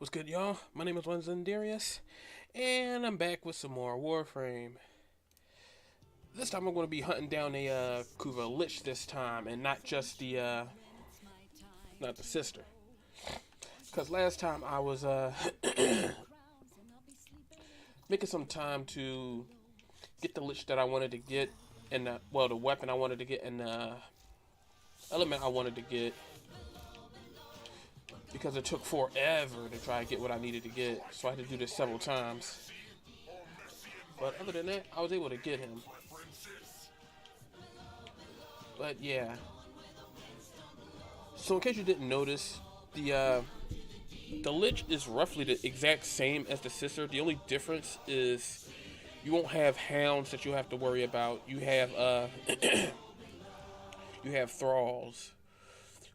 What's good, y'all? My name is Zendarius, and I'm back with some more Warframe. This time I'm going to be hunting down a Kuva Lich this time, and not just not the sister. Cause last time I was making some time to get the Lich that I wanted to get, and the weapon I wanted to get, and the element I wanted to get, because it took forever to try to get what I needed to get. So I had to do this several times. But other than that, I was able to get him. But yeah. So in case you didn't notice, the Lich is roughly the exact same as the sister. The only difference is you won't have hounds that you have to worry about. You have you have thralls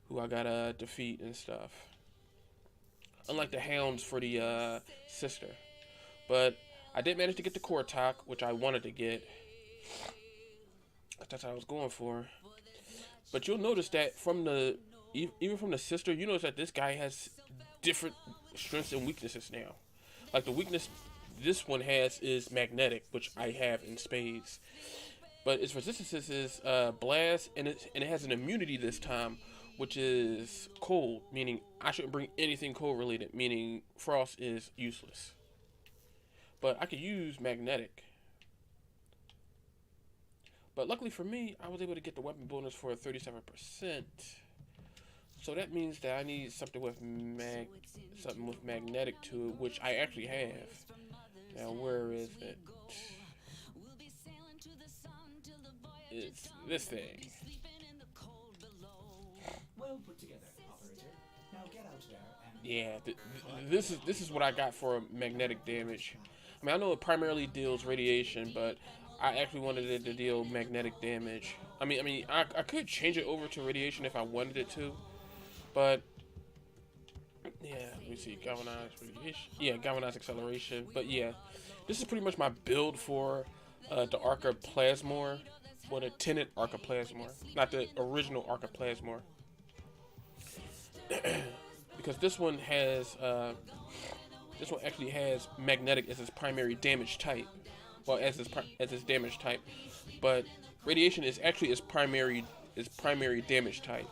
who I gotta defeat and stuff. Unlike the hounds for the sister. But I did manage to get the Kortok, which I wanted to get. That's what I was going for. But you'll notice that even from the sister, you notice that this guy has different strengths and weaknesses now. Like the weakness this one has is magnetic, which I have in spades. But its resistance is blast, and it has an immunity this time, which is cold, meaning I shouldn't bring anything cold related, meaning frost is useless. But I could use magnetic. But luckily for me, I was able to get the weapon bonus for 37%. So that means that I need something with magnetic to it, which I actually have. Now where is it? It's this thing. Well put together, operator. Now get out there and Yeah, this is what I got for magnetic damage. I mean, I know it primarily deals radiation, but I actually wanted it to deal magnetic damage. I could change it over to radiation if I wanted it to, but yeah, let me see, galvanized radiation. Yeah, galvanized acceleration. But yeah, this is pretty much my build for the Arca Plasmor, or the Tenant Arca Plasmor, not the original Arca Plasmor, because this one actually has magnetic as its primary damage type. Well, as its damage type, but radiation is actually its primary damage type.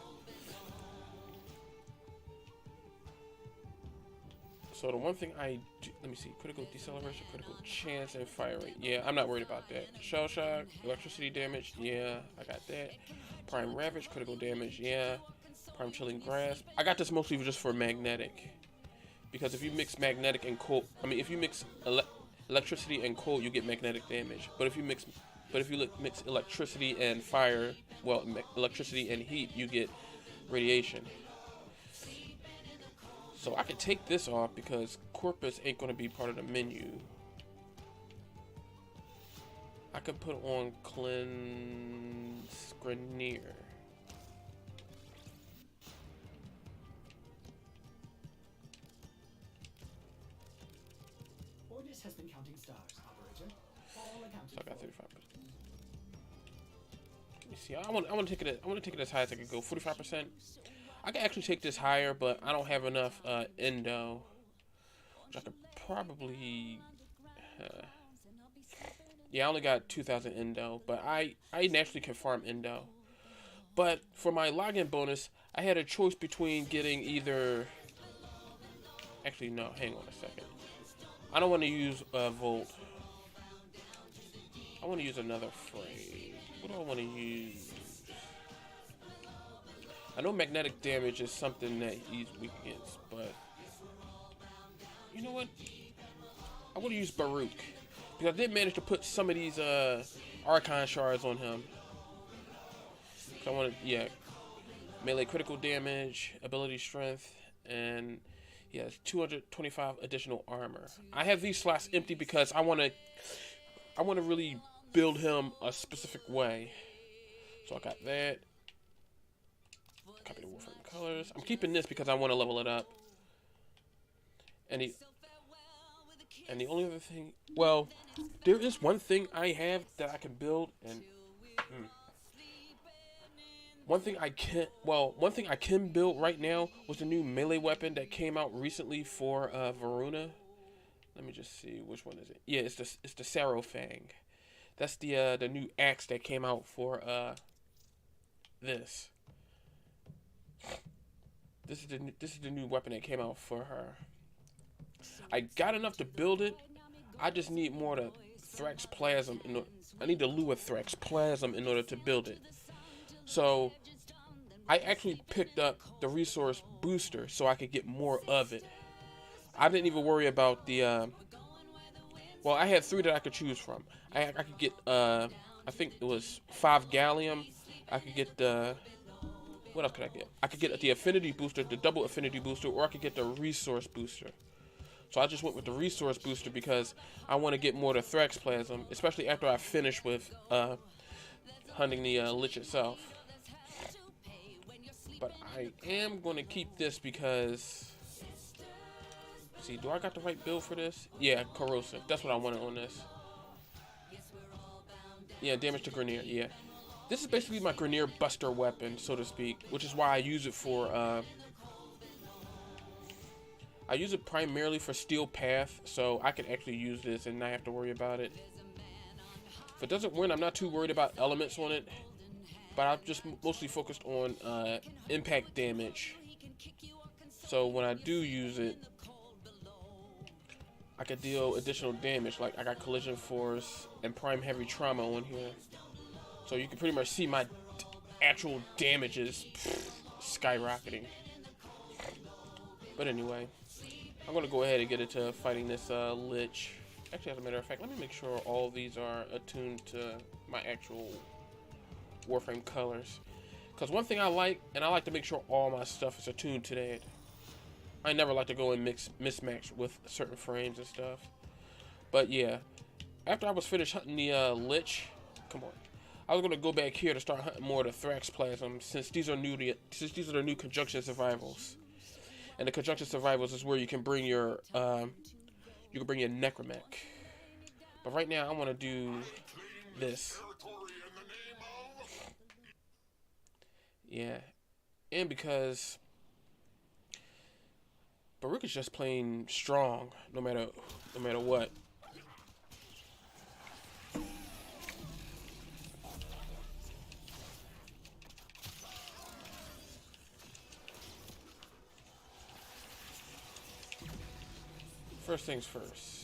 So the one thing I do, let me see, critical deceleration, critical chance, and fire rate. Yeah, I'm not worried about that. Shell shock, electricity damage. Yeah, I got that. Prime ravage, critical damage. Yeah. Prime chilling grasp. I got this mostly just for magnetic, because if you mix magnetic and cold, if you mix electricity and cold, you get magnetic damage. But if you mix electricity and fire, well, electricity and heat, you get radiation. So I could take this off because Corpus ain't gonna be part of the menu. I could put on Cleanse Grenier. Ordis has been counting stars, operator. All accounted So I got for. 35%. Let me see. I want to take it. I want to take it as high as I can go. 45%. I can actually take this higher, but I don't have enough endo, which I could probably. Yeah, I only got 2,000 endo, but I naturally can farm endo. But for my login bonus, I had a choice between getting either. Actually, no. Hang on a second. I don't want to use Volt. I want to use another frame. What do I want to use? I know magnetic damage is something that he's weak against, but you know what? I want to use Baruch, because I did manage to put some of these Archon shards on him. So I want to, yeah, melee critical damage, ability strength, and he has 225 additional armor. I have these slots empty because I want to really build him a specific way. So I got that. Copy the Warframe colors. I'm keeping this because I want to level it up. And the only other thing, well, there is one thing I have that I can build, and one thing I can build right now was the new melee weapon that came out recently for Varuna. Let me just see, which one is it? Yeah, it's the Sarofang. That's the new axe that came out for this. This is the new weapon that came out for her. I got enough to build it. I just need more to Thrax Plasm. I need the Lua Thrax Plasm in order to build it. So I actually picked up the resource booster so I could get more of it. I didn't even worry about the. Well, I had 3 that I could choose from. I could get I think it was 5 gallium. I could get the. What else could I get? I could get the affinity booster, the double affinity booster, or I could get the resource booster. So I just went with the resource booster because I want to get more to Thrax Plasm, especially after I finish with hunting the Lich itself. But I am going to keep this because... See, do I got the right build for this? Yeah, corrosive. That's what I wanted on this. Yeah, damage to Grenier, yeah. This is basically my Grenier Buster weapon, so to speak, which is why I use it for, I use it primarily for Steel Path, so I can actually use this and not have to worry about it. If it doesn't win, I'm not too worried about elements on it, but I'm just mostly focused on impact damage. So when I do use it, I could deal additional damage, like I got Collision Force and Prime Heavy Trauma on here. So you can pretty much see my actual damages skyrocketing. But anyway, I'm going to go ahead and get into fighting this Lich. Actually, as a matter of fact, let me make sure all these are attuned to my actual Warframe colors. Because one thing I like to make sure all my stuff is attuned to that. I never like to go and mismatch with certain frames and stuff. But yeah, after I was finished hunting the Lich, come on. I was gonna go back here to start hunting more of the Thrax Plasm since these are the new Conjunction Survivals. And the Conjunction Survivals is where you can bring your Necromech. But right now I want to do this. Yeah, and because Baruch is just plain strong, no matter what. First things first.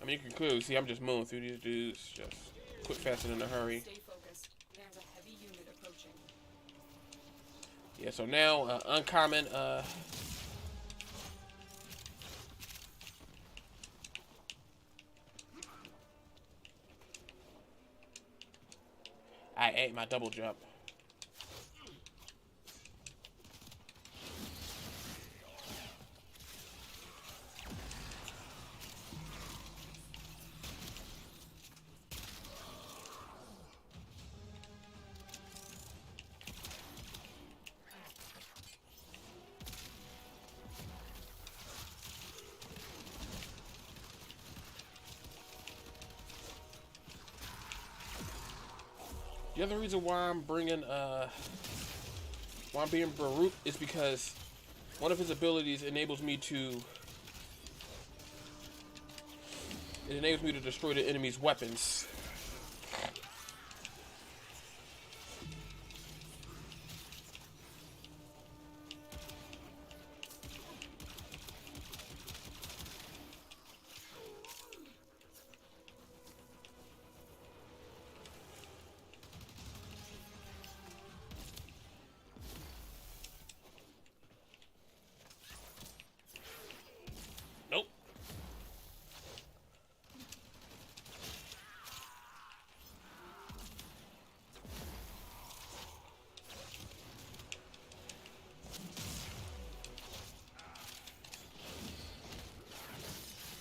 I mean, you can clearly see I'm just mowing through these dudes, just quick, fast, and in a hurry. Stay focused. There's a heavy unit approaching. Yeah, so now uncommon. I ate my double jump. The other reason why I'm being Baruch is because one of his abilities enables me to destroy the enemy's weapons. Nope.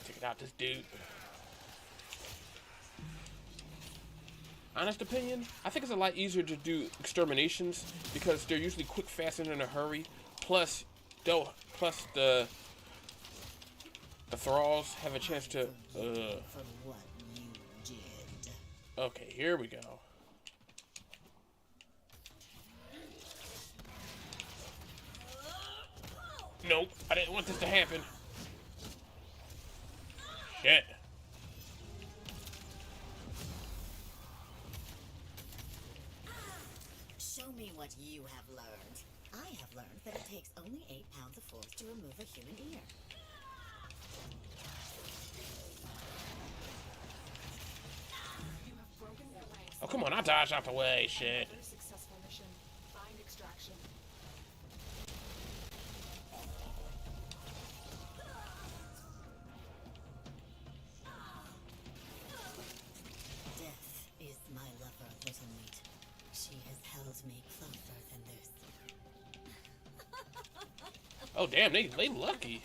Take it out this dude. honest opinion, I think it's a lot easier to do exterminations because they're usually quick, fast, and in a hurry. Plus, the thralls have a chance to. For what you did. Okay, here we go. Nope, I didn't want this to happen. Shit. Show me what you have learned. I have learned that it takes only 8 pounds of force to remove a human ear. You have broken the ranks. Oh, come on, I dodged out the way. Shit. Another successful mission. Find extraction. Death is my lover, little meat. She has held me closer than this. Oh, damn, they lucky.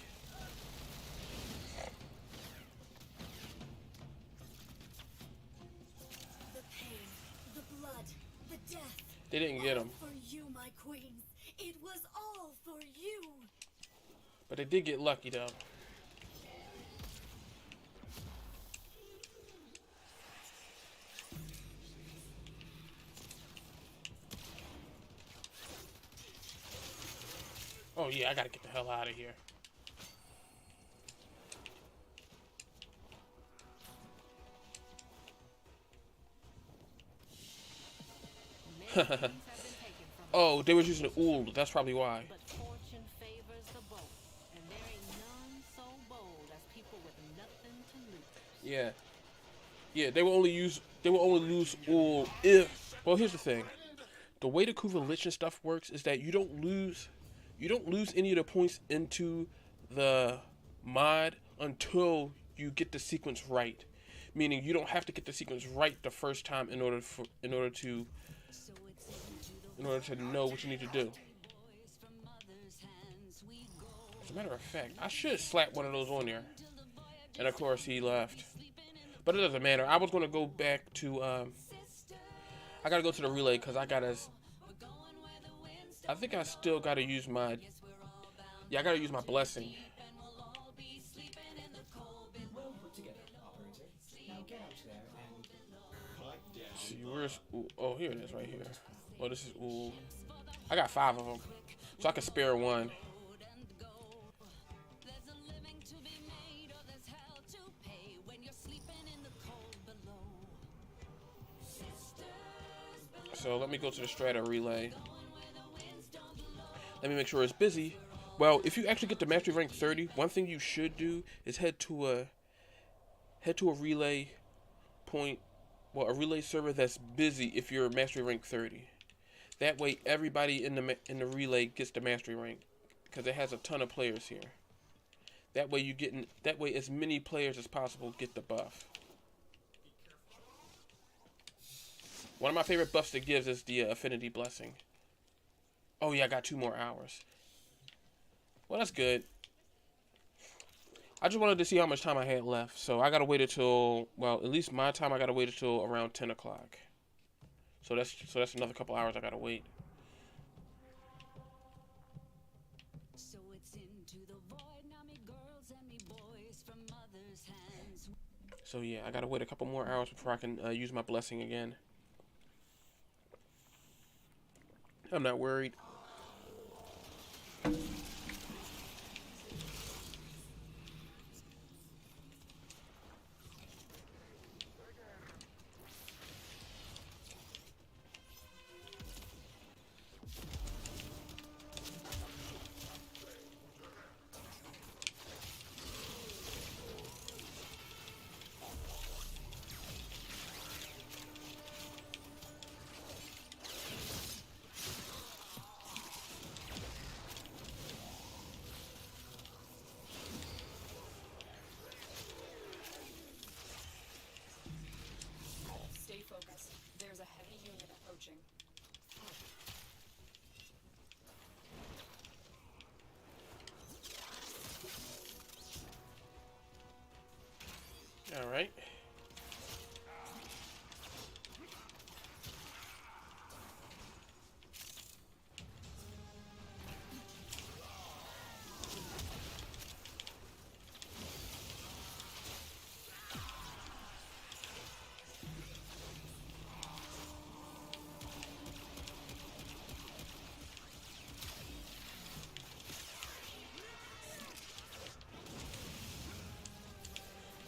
The pain, the blood, the death. They didn't get him. For you, my queens. It was all for you. But they did get lucky, though. Oh, yeah, I gotta get the hell out of here. Oh, they was using the ool. That's probably why. But fortune favors the bold, and there ain't none so bold as people with nothing to lose. Yeah. Yeah, they will only lose ool if. Well, here's the thing. The way the Kuva Lich and stuff works is that you don't lose any of the points into the mod until you get the sequence right. Meaning you don't have to get the sequence right the first time in order to know what you need to do. As a matter of fact, I should slap one of those on there. And of course he left. But it doesn't matter. I was gonna go back to I gotta go to the relay because I think I still gotta use my I gotta use my blessing. Well put together, operator. Now get out there and See, where's ooh, oh, here it is right here. Oh, this is ooh. I got 5 of them, so I can spare one. So let me go to the strata relay. Let me make sure it's busy. Well, if you actually get to mastery rank 30, one thing you should do is head to a relay point, well, a relay server that's busy if you're mastery rank 30. That way, everybody in the relay gets the mastery rank because it has a ton of players here. That way, as many players as possible get the buff. One of my favorite buffs it gives is the affinity blessing. Oh yeah, I got 2 more hours. Well, that's good. I just wanted to see how much time I had left, so I gotta wait until, well, at least my time I gotta wait until around 10 o'clock. So that's another couple hours I gotta wait. So it's into the void, now me girls and me boys from mother's hands. So yeah, I gotta wait a couple more hours before I can use my blessing again. I'm not worried.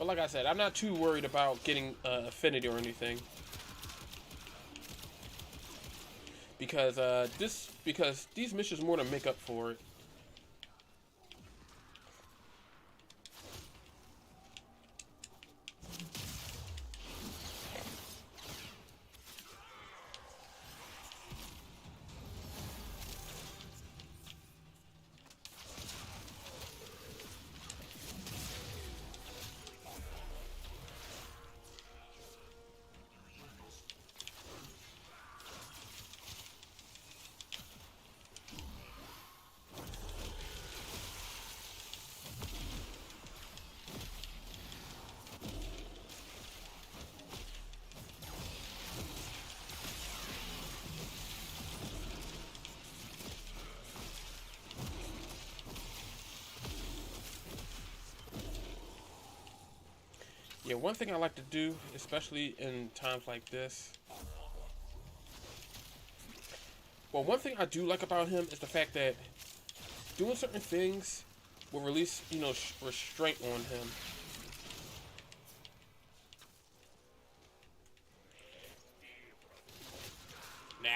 like I said, I'm not too worried about getting affinity or anything. Because these missions more than make up for it. Yeah, one thing I like to do, especially in times like this. Well, one thing I do like about him is the fact that doing certain things will release, you know, restraint on him. Nah.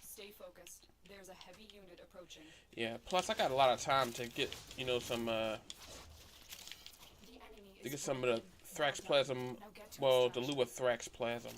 Stay focused. There's a heavy unit approaching. Yeah. Plus, I got a lot of time to get, you know, some The enemy to is get some of the Thrax Now Plasm. get to Well, the extraction. Lua Thrax Plasm.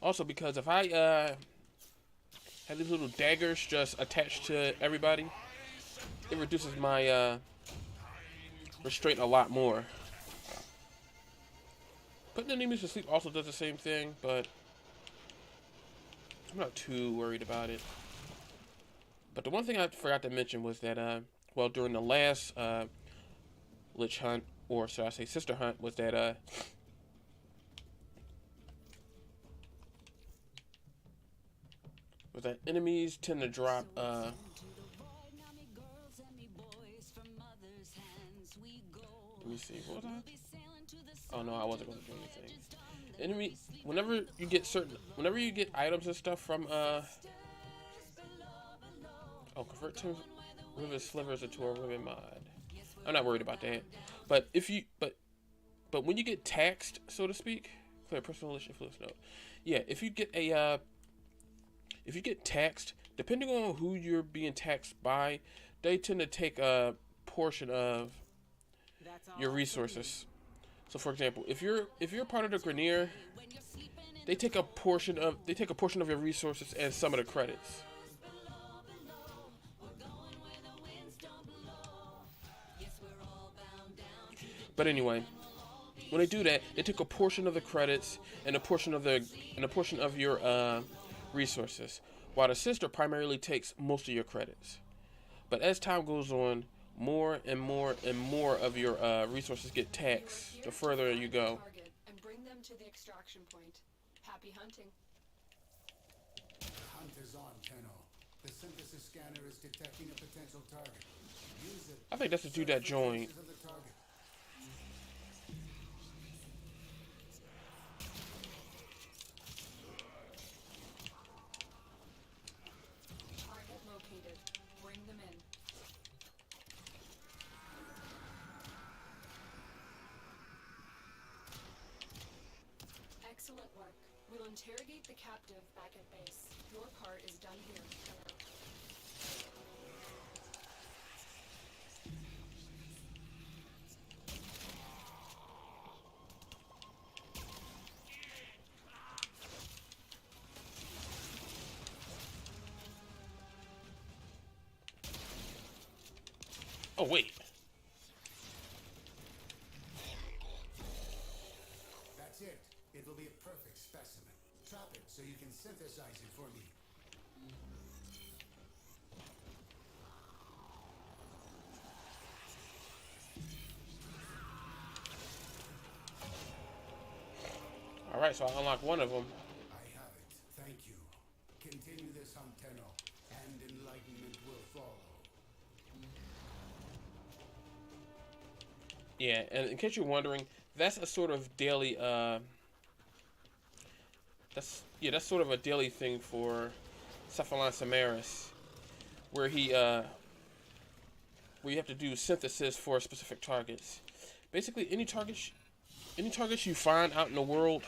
Also, because if I have these little daggers just attached to everybody, it reduces my restraint a lot more. Putting enemies to sleep also does the same thing, but I'm not too worried about it. But the one thing I forgot to mention was that, well, during the last Lich hunt, or should I say sister hunt, was that enemies tend to drop To the void, now me girls and me boys, from mother's hands we go. let me see, what was that? Be sailing to the Oh no, I wasn't going to do voyages anything. done, the Enemy, whenever you get items and stuff from oh, convert to rivet slivers into a rivet mod. I'm not worried about that. But but when you get taxed, so to speak, clear personal influence note. Yeah, if you get taxed, depending on who you're being taxed by, they tend to take a portion of your resources. So, for example, if you're part of the Grenier, they take a portion of your resources and some of the credits. But anyway, when they do that, they take a portion of the credits and a portion of your resources, while the sister primarily takes most of your credits. But as time goes on, more and more and more of your resources get taxed the further you go. Target and bring them to the extraction point. Happy hunting. Hunt is on, Tenno. The synthesis scanner is detecting a potential target. Use it. I think that's the dude that joined. Traces of the target. Target located. Bring them in. Excellent work. We'll interrogate the captive back at base. Your part is done here. Oh wait, That's it. It will be a perfect specimen. Trap it so you can synthesize it for me. All right, so I unlocked one of them. I have it. Thank you. Continue this hunt, Tenno, and enlightenment will follow. Yeah, and in case you're wondering, that's a sort of daily. That's sort of a daily thing for Cephalon Samaris, where where you have to do synthesis for specific targets. Basically, any targets you find out in the world.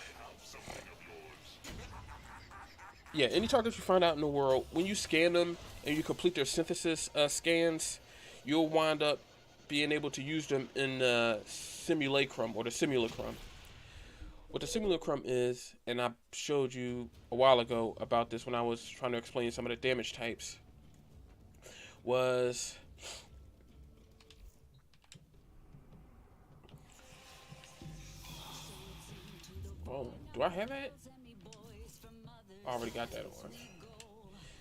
Yeah, any targets you find out in the world, when you scan them and you complete their synthesis scans, you'll wind up being able to use them in the simulacrum or the simulacrum. What the simulacrum is, and I showed you a while ago about this when I was trying to explain some of the damage types, was oh, do I have that? I already got that on.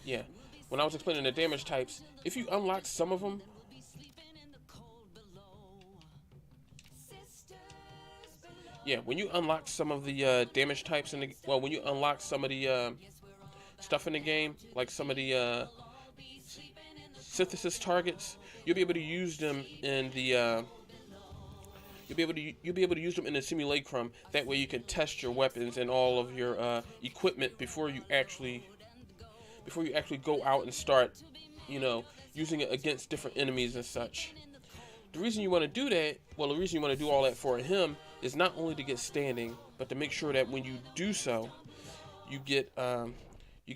Yeah, when I was explaining the damage types, if you unlock some of them, yeah, when you unlock some of the damage types in the when you unlock some of the stuff in the game, like some of the synthesis targets, you'll be able to use them in the you'll be able to use them in the simulacrum. That way, you can test your weapons and all of your equipment before you actually go out and start, using it against different enemies and such. The reason you want to do that, the reason you want to do all that for him is not only to get standing, but to make sure that when you do so, you get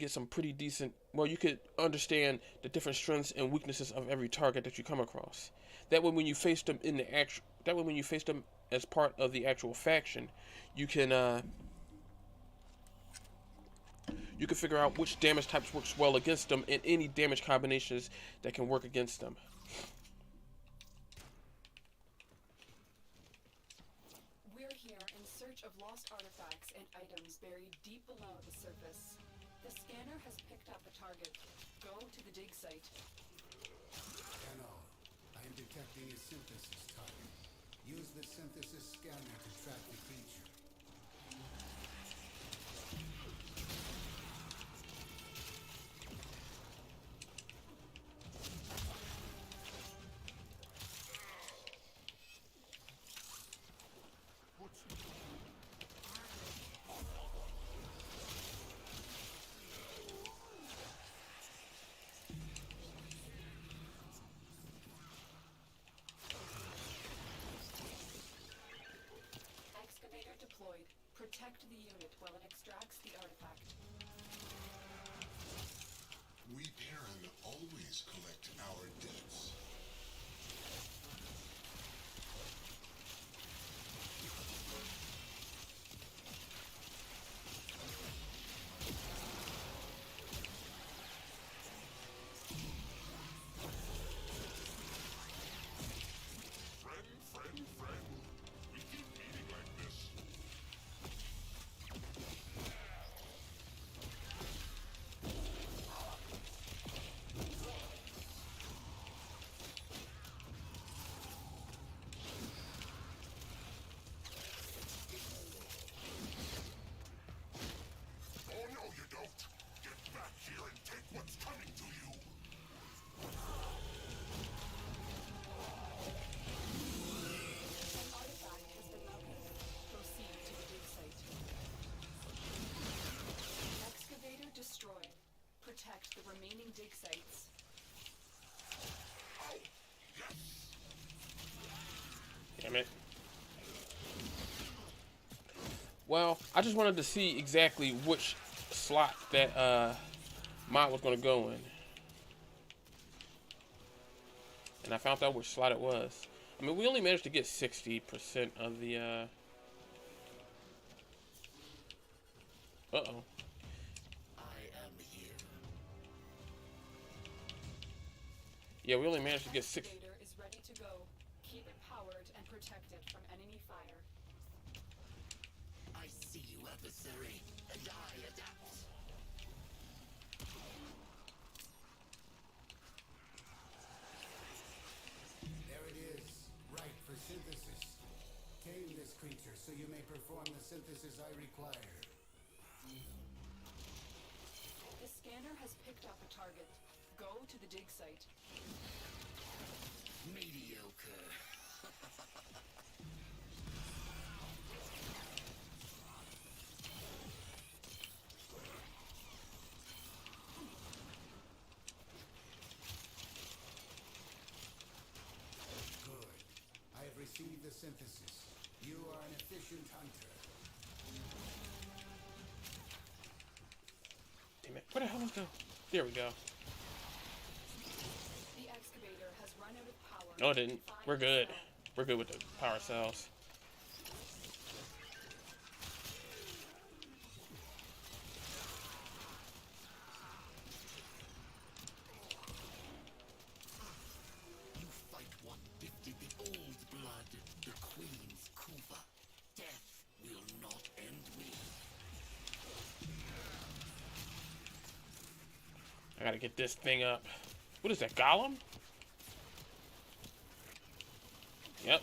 some pretty decent. Well, you could understand the different strengths and weaknesses of every target that you come across. That way, when you face them as part of the actual faction, you can figure out which damage types works well against them and any damage combinations that can work against them. We're here in search of lost artifacts and items buried deep below the surface. The scanner has picked up a target. Go to the dig site. Tenno, I am detecting a synthesis target. Use the synthesis scanner to track the creature. Excavator deployed. Protect the unit while it extracts the artifact. We Terran always collect our debts. Friend. We keep meeting like this. Oh no, you don't! Get back here and take what's coming to you! An artifact has been located. Proceed to the dig site. Excavator destroyed. Protect the remaining dig sites. Oh, yes! Damn it. Well, I just wanted to see exactly which slot that mod was going to go in. And I found out which slot it was. I mean, we only managed to get 60% of the uh-oh. I am here. Yeah, we only managed to get 6. Excavator is ready to go. Keep it powered and protect it from enemy fire. I see you, adversary, and I adapt. There it is, right for synthesis. Tame this creature so you may perform the synthesis I require. The scanner has picked up a target. Go to the dig site. Mediocre. Good. I have received the synthesis. You are an efficient hunter. Damn it. Where the hell is the... There we go. The excavator has run out of power. No, it didn't. Find We're good. the cell. We're good with the power cells. You fight what gifted the old blood, the Queen's Kuva. Death will not end me. I gotta get this thing up. What is that, Golem? Yep.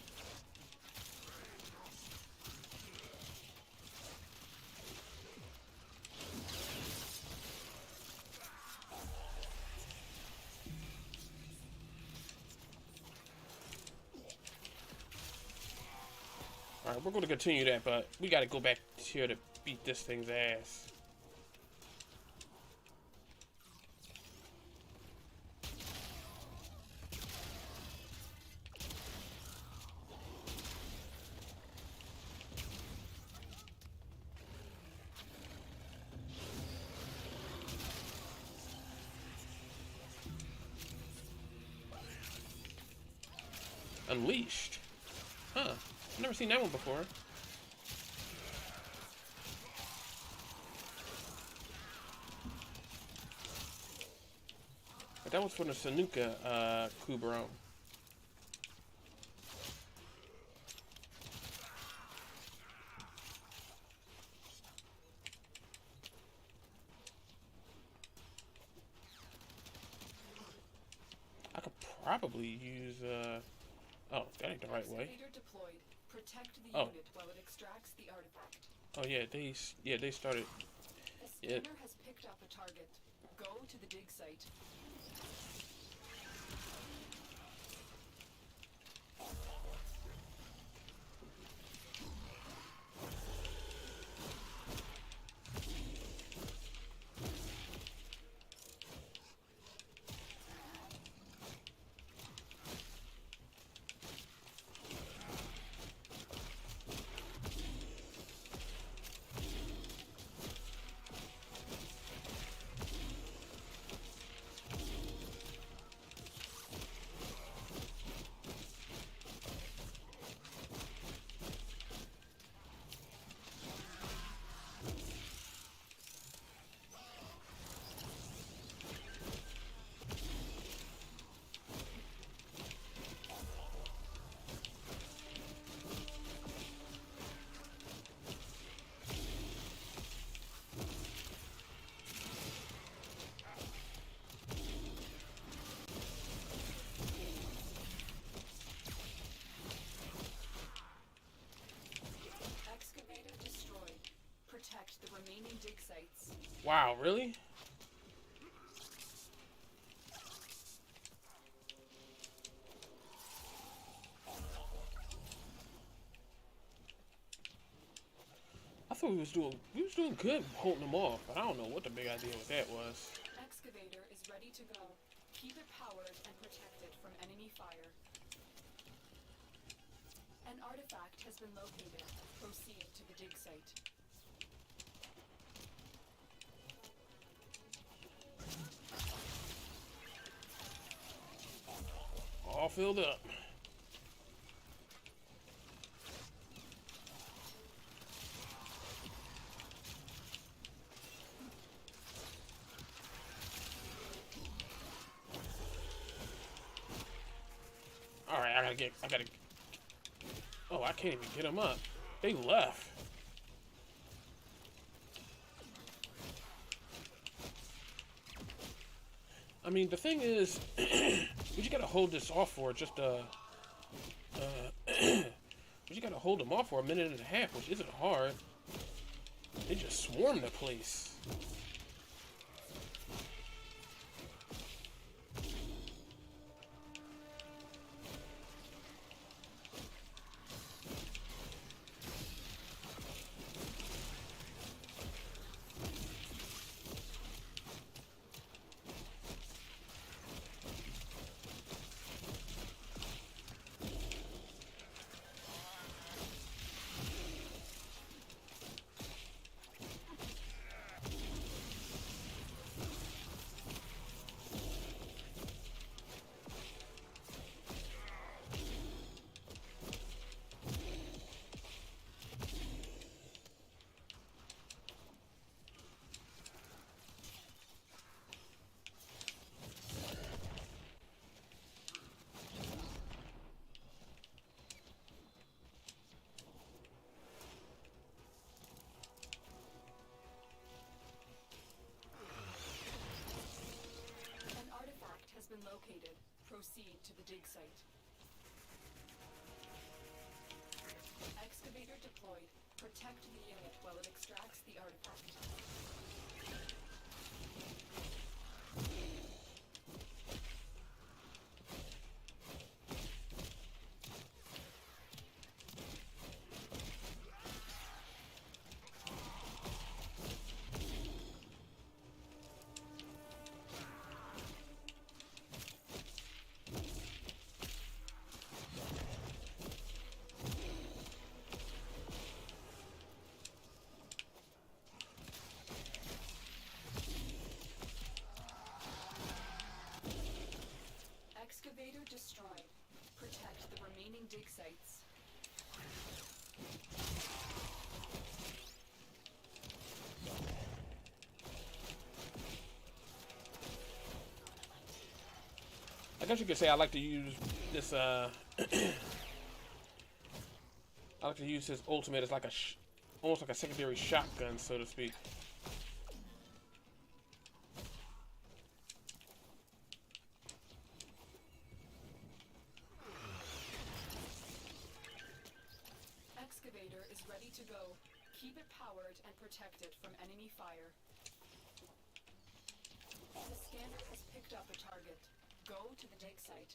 Alright, we're going to continue that, but we gotta go back here to beat this thing's ass. Unleashed. Huh. Never seen that one before. But that was for the Sanuka Kubron. I could probably use oh, that ain't the right way. Excavator deployed. Protect the Oh. unit while it extracts the artifact. Oh yeah, they started. The Yeah. scanner has picked up a target. Go to the dig site. Excavator destroyed. Protect the remaining dig sites. Wow, really? I thought we was doing good holding them off, but I don't know what the big idea with that was. Excavator is ready to go. Keep it powered and protect it from enemy fire. An artifact has been located. Proceed to the dig site. All filled up. Alright, I gotta. Oh, I can't even get them up. They left. I mean, the thing is, we just gotta hold this off for just we just gotta hold them off for a minute and a half, which isn't hard. They just swarm the place. Been located. Proceed to the dig site. Excavator deployed. Protect the unit while it extracts the artifact. Excavator destroyed. Protect the remaining dig sites. I guess you could say I like to use this, I like to use his ultimate as like a, almost like a secondary shotgun, so to speak. Excavator is ready to go. Keep it powered and protect it from enemy fire. The scanner has picked up a target. Go to the dig site.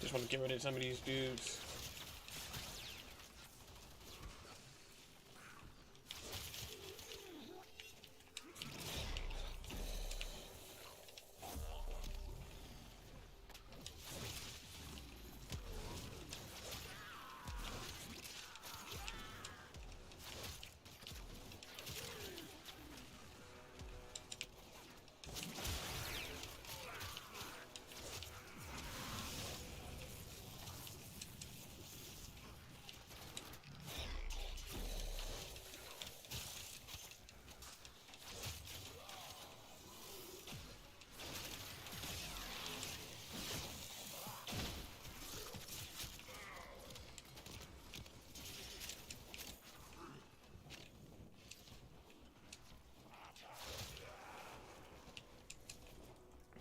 Just want to get rid of some of these dudes.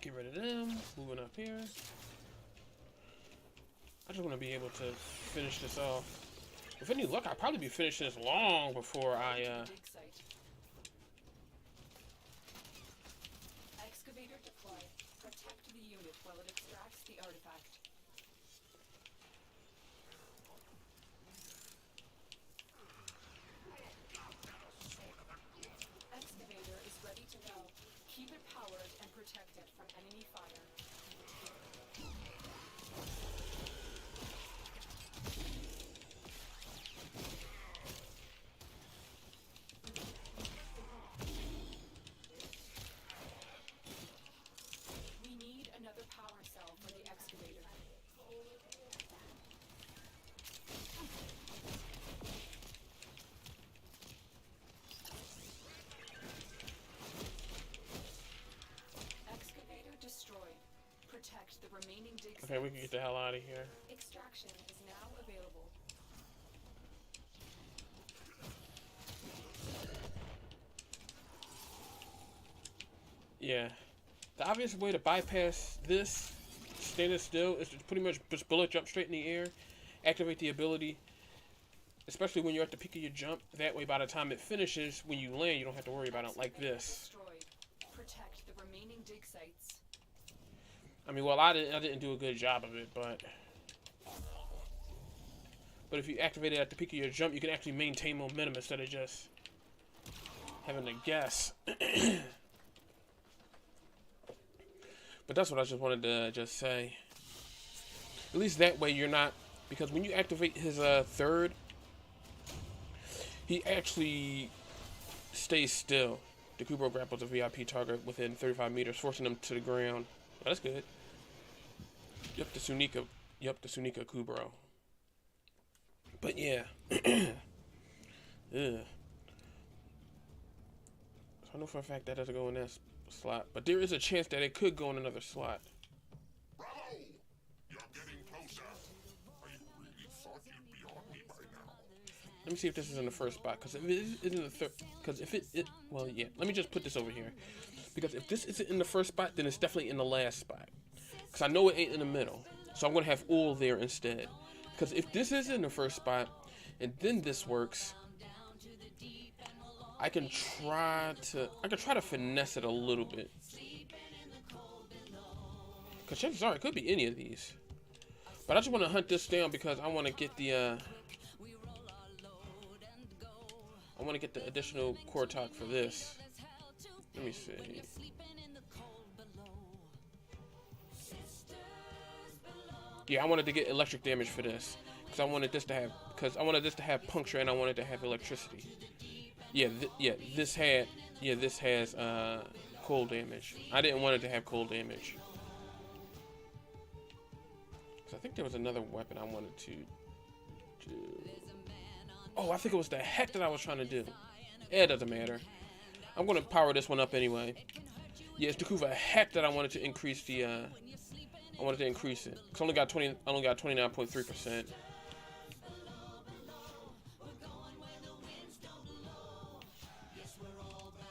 Get rid of them. Moving up here. I just want to be able to finish this off. With any luck, I'll probably be finishing this long before I, Dig site. Excavator deployed. Protect the unit while it extracts the artifact. Excavator is ready to go. Keep it powered and protect it Okay, we can get the hell out of here. Extraction is now available. Yeah. The obvious way to bypass this, standing still, is to pretty much just bullet jump straight in the air, activate the ability, especially when you're at the peak of your jump. That way, by the time it finishes, when you land, you don't have to worry about it like this. Destroyed. Protect the remaining dig sites. I mean, well, I didn't do a good job of it, but if you activate it at the peak of your jump, you can actually maintain momentum instead of just having to guess. But that's what I just wanted to just say. At least that way you're not, because when you activate his third, he actually stays still. The Kubro grapples a VIP target within 35 meters, forcing them to the ground. Well, that's good. Yep, the Sunika Kubro. But yeah. Ugh. So I know for a fact that doesn't go in that slot, but there is a chance that it could go in another slot. Bravo! You're getting closer. I really thought you'd be on me by now. Let me see if this is in the first spot, because if it isn't the third, because if it, well, yeah. Let me just put this over here, because if this isn't in the first spot, then it's definitely in the last spot. Because I know it ain't in the middle, so I'm gonna have all there instead. Because if this is in the first spot, and then this works, I can try to finesse it a little bit. Because chances are it could be any of these. But I just want to hunt this down because I want to get the additional core talk for this. Let me see. Yeah, I wanted to get electric damage for this because I wanted this to have puncture and I wanted to have electricity. Yeah, this has cold damage. I didn't want it to have cold damage. So I think there was another weapon I wanted to do. Oh, I think it was the heck that I was trying to do. It doesn't matter. I'm gonna power this one up anyway. Yeah, it's the Kuva heck that I wanted to increase the I wanted to increase it. Cause I only got 29.3%.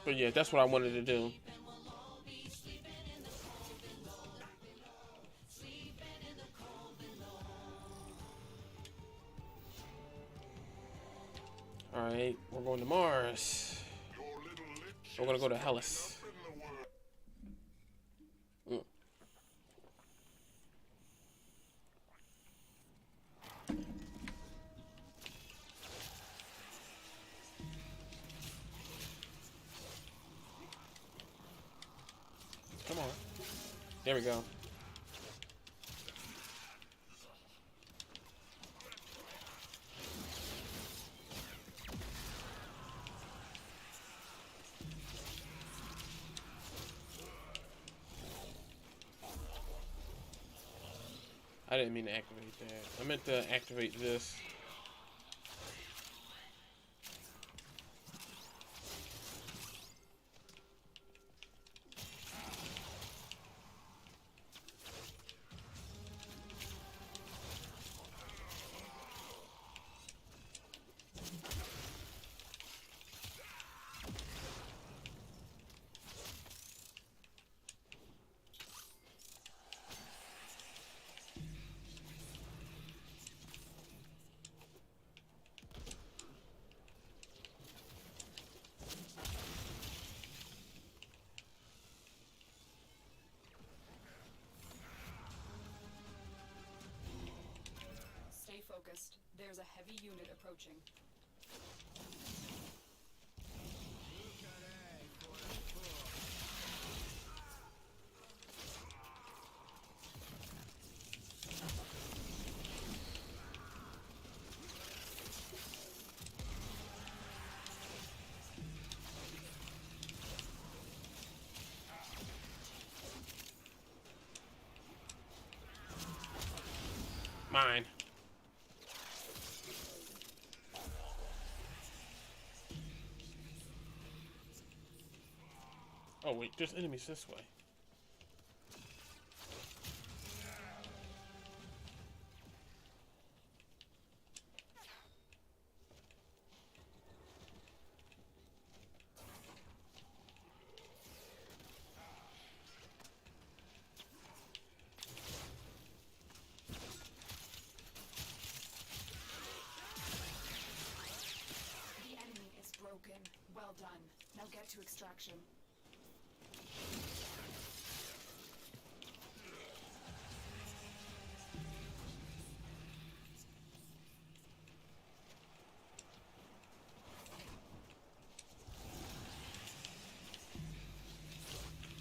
But yeah, that's what I wanted to do. Alright, we're going to Mars. We're gonna go to Hellas. Come on. There we go. I didn't mean to activate that. I meant to activate this. Stay focused. There's a heavy unit approaching. Mine. Oh wait, there's enemies this way. done. Now get to extraction.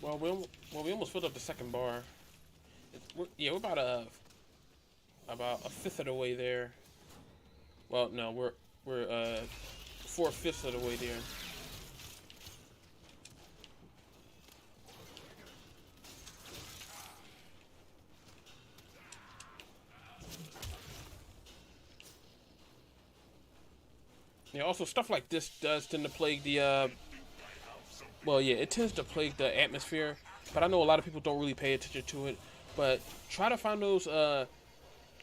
Well, we almost filled up the second bar. We're about a fifth of the way there. Well, no, we're 4/5 of the way there. Yeah, also stuff like this does tend to plague the well, yeah, it tends to plague the atmosphere, but I know a lot of people don't really pay attention to it. But try to find those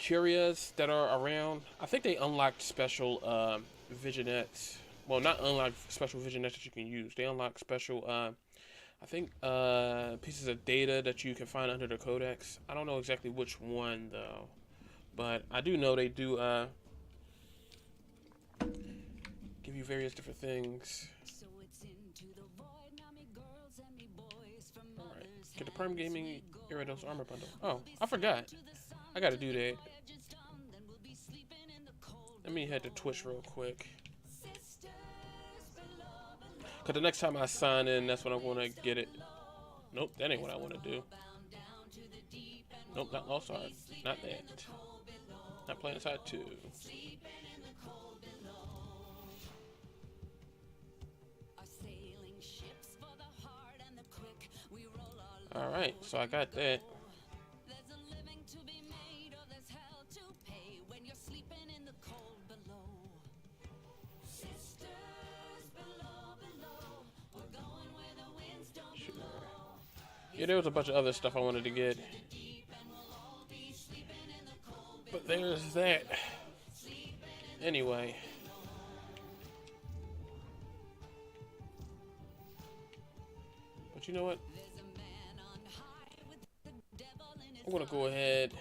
curias that are around. I think they unlocked special visionettes. Well, not unlocked special visionettes that you can use. They unlock special I think pieces of data that you can find under the codex. I don't know exactly which one though, but I do know they do give you various different things. So it's into the void, now me girls and me boys from Alright, mothers' get the Prime hands Gaming we go. Gyarados armor bundle. Oh, I forgot. I gotta do that. Let me head to Twitch real quick. Cause the next time I sign in, that's when I want to get it. Nope, that ain't what I want to do. Nope, not Lost Art. Not that. Not playing inside 2. Alright, so I got that. Yeah, there was a bunch of other stuff I wanted to get. But there's that. Anyway. But you know what? I'm gonna go ahead,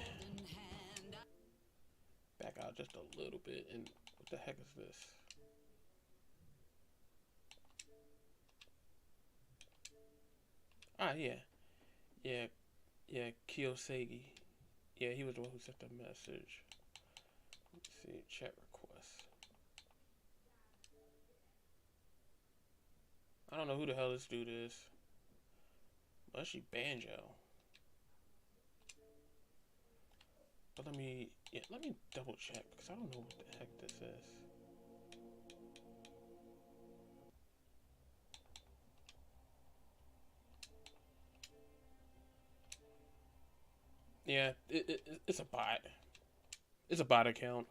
back out just a little bit, and what the heck is this? Ah, yeah, Kiyosagi. Yeah, he was the one who sent the message. Let's see, chat requests. I don't know who the hell this dude is. Well, she Banjo. But let me double check because I don't know what the heck this is. Yeah, it's a bot. It's a bot account.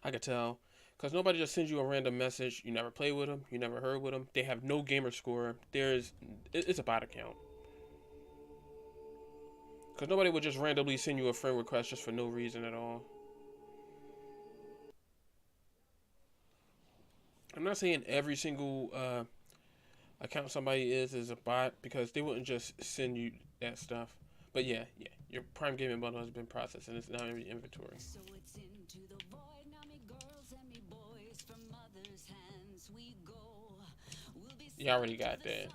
I could tell. Because nobody just sends you a random message. You never play with them. You never heard with them. They have no gamer score. It's a bot account. Because nobody would just randomly send you a friend request just for no reason at all. I'm not saying every single account somebody is a bot, because they wouldn't just send you that stuff. But yeah, your Prime Gaming bundle has been processed and it's now in your inventory. So it's into the void, now me girls and me boys from mothers' hands we go. We'll be You already got that.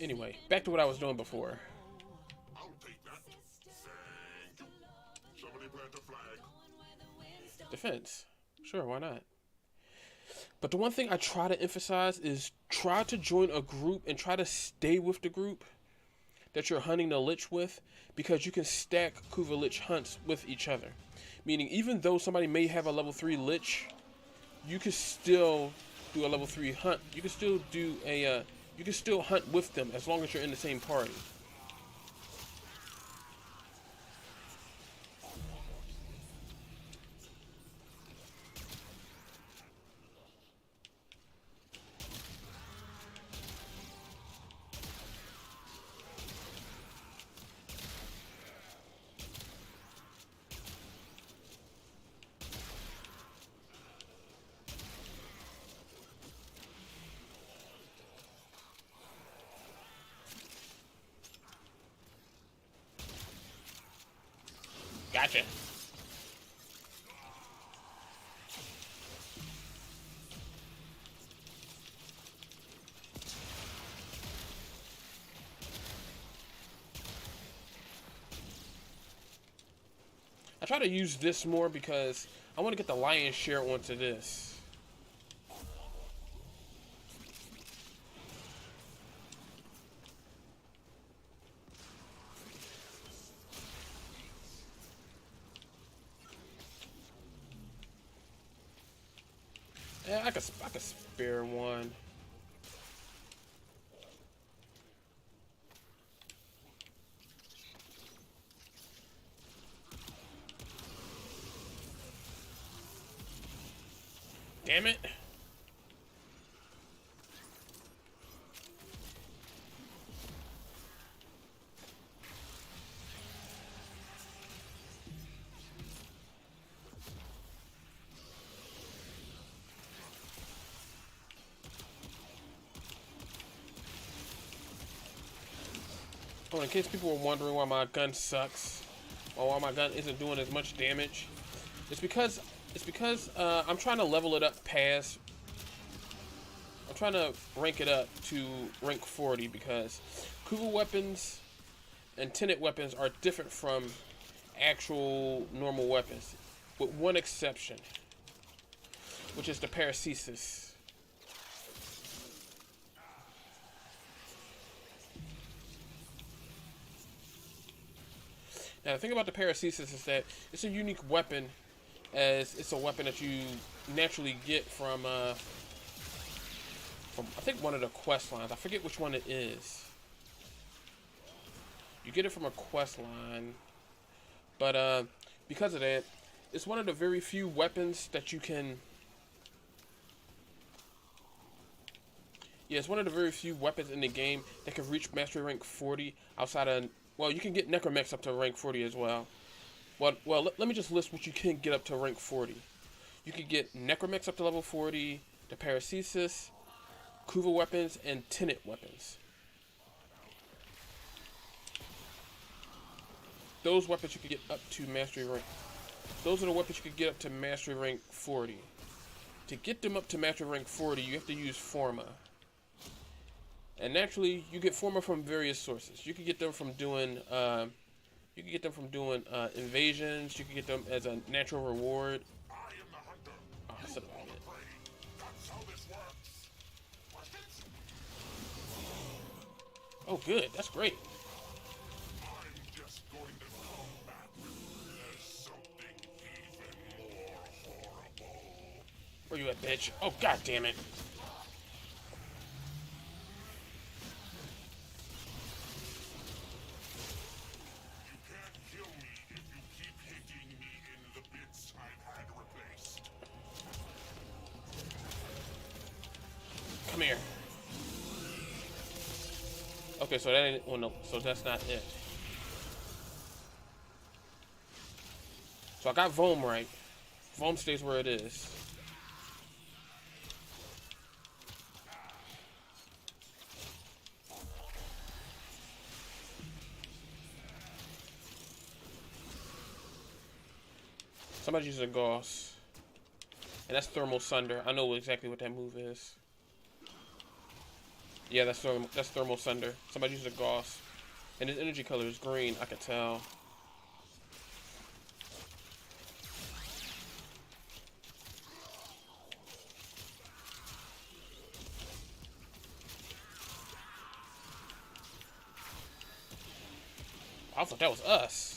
Anyway, back to what I was doing before. I'll take that. Thank you. Somebody plant a flag. Defense. Sure, why not? But the one thing I try to emphasize is try to join a group and try to stay with the group that you're hunting the Lich with, because you can stack Kuva Lich hunts with each other. Meaning, even though somebody may have a level 3 Lich, you can still do a level 3 hunt. You can still do a, you can still hunt with them as long as you're in the same party. try to use this more because I want to get the lion's share onto this. Yeah, I could spare one. Damn it. Oh, in case people were wondering why my gun sucks, or why my gun isn't doing as much damage, it's because I'm trying to level it up past. I'm trying to rank it up to rank 40 because Kuva weapons and tinted weapons are different from actual normal weapons, with one exception, which is the paracesis. Now, the thing about the paracesis is that it's a unique weapon, as it's a weapon that you naturally get from I think one of the quest lines. I forget which one it is. You get it from a quest line, but because of that, it's one of the very few weapons that you can. Yeah, it's one of the very few weapons in the game that can reach mastery rank 40 outside of. Well, you can get necromex up to rank 40 as well. Well, let me just list what you can get up to rank 40. You can get necromex up to level 40, the paracesis, Kuva weapons, and tinted weapons. Those weapons you can get up to mastery rank. Those are the weapons you can get up to mastery rank 40. To get them up to mastery rank 40, you have to use Forma. And naturally, you get Forma from various sources. You can get them from doing, invasions. You can get them as a natural reward. I am the hunter. Oh, You son of a are the bitch. prey. That's how this works. Questions? Oh, good. That's great. I'm just going to come back as something even more horrible. Where you at, bitch? Oh, god damn it. You can't kill me if you keep hitting me in the bits I've had replaced. Come here. Okay, so that ain't. Well, no. So that's not it. So I got Vom right. Vom stays where it is. Somebody's using a Gauss. And that's Thermal Sunder. I know exactly what that move is. Yeah, that's Thermal Sunder. Somebody using a Gauss. And his energy color is green, I could tell. I thought that was us.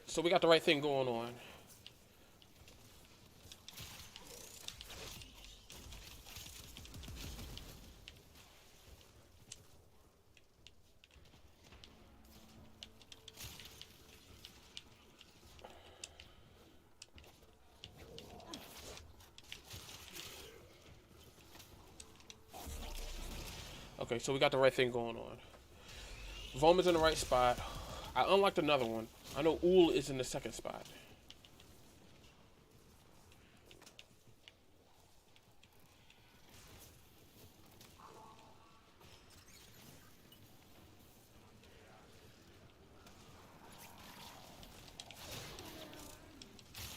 So we got the right thing going on. Okay, so we got the right thing going on. Vom is in the right spot. I unlocked another one. I know Ul is in the second spot.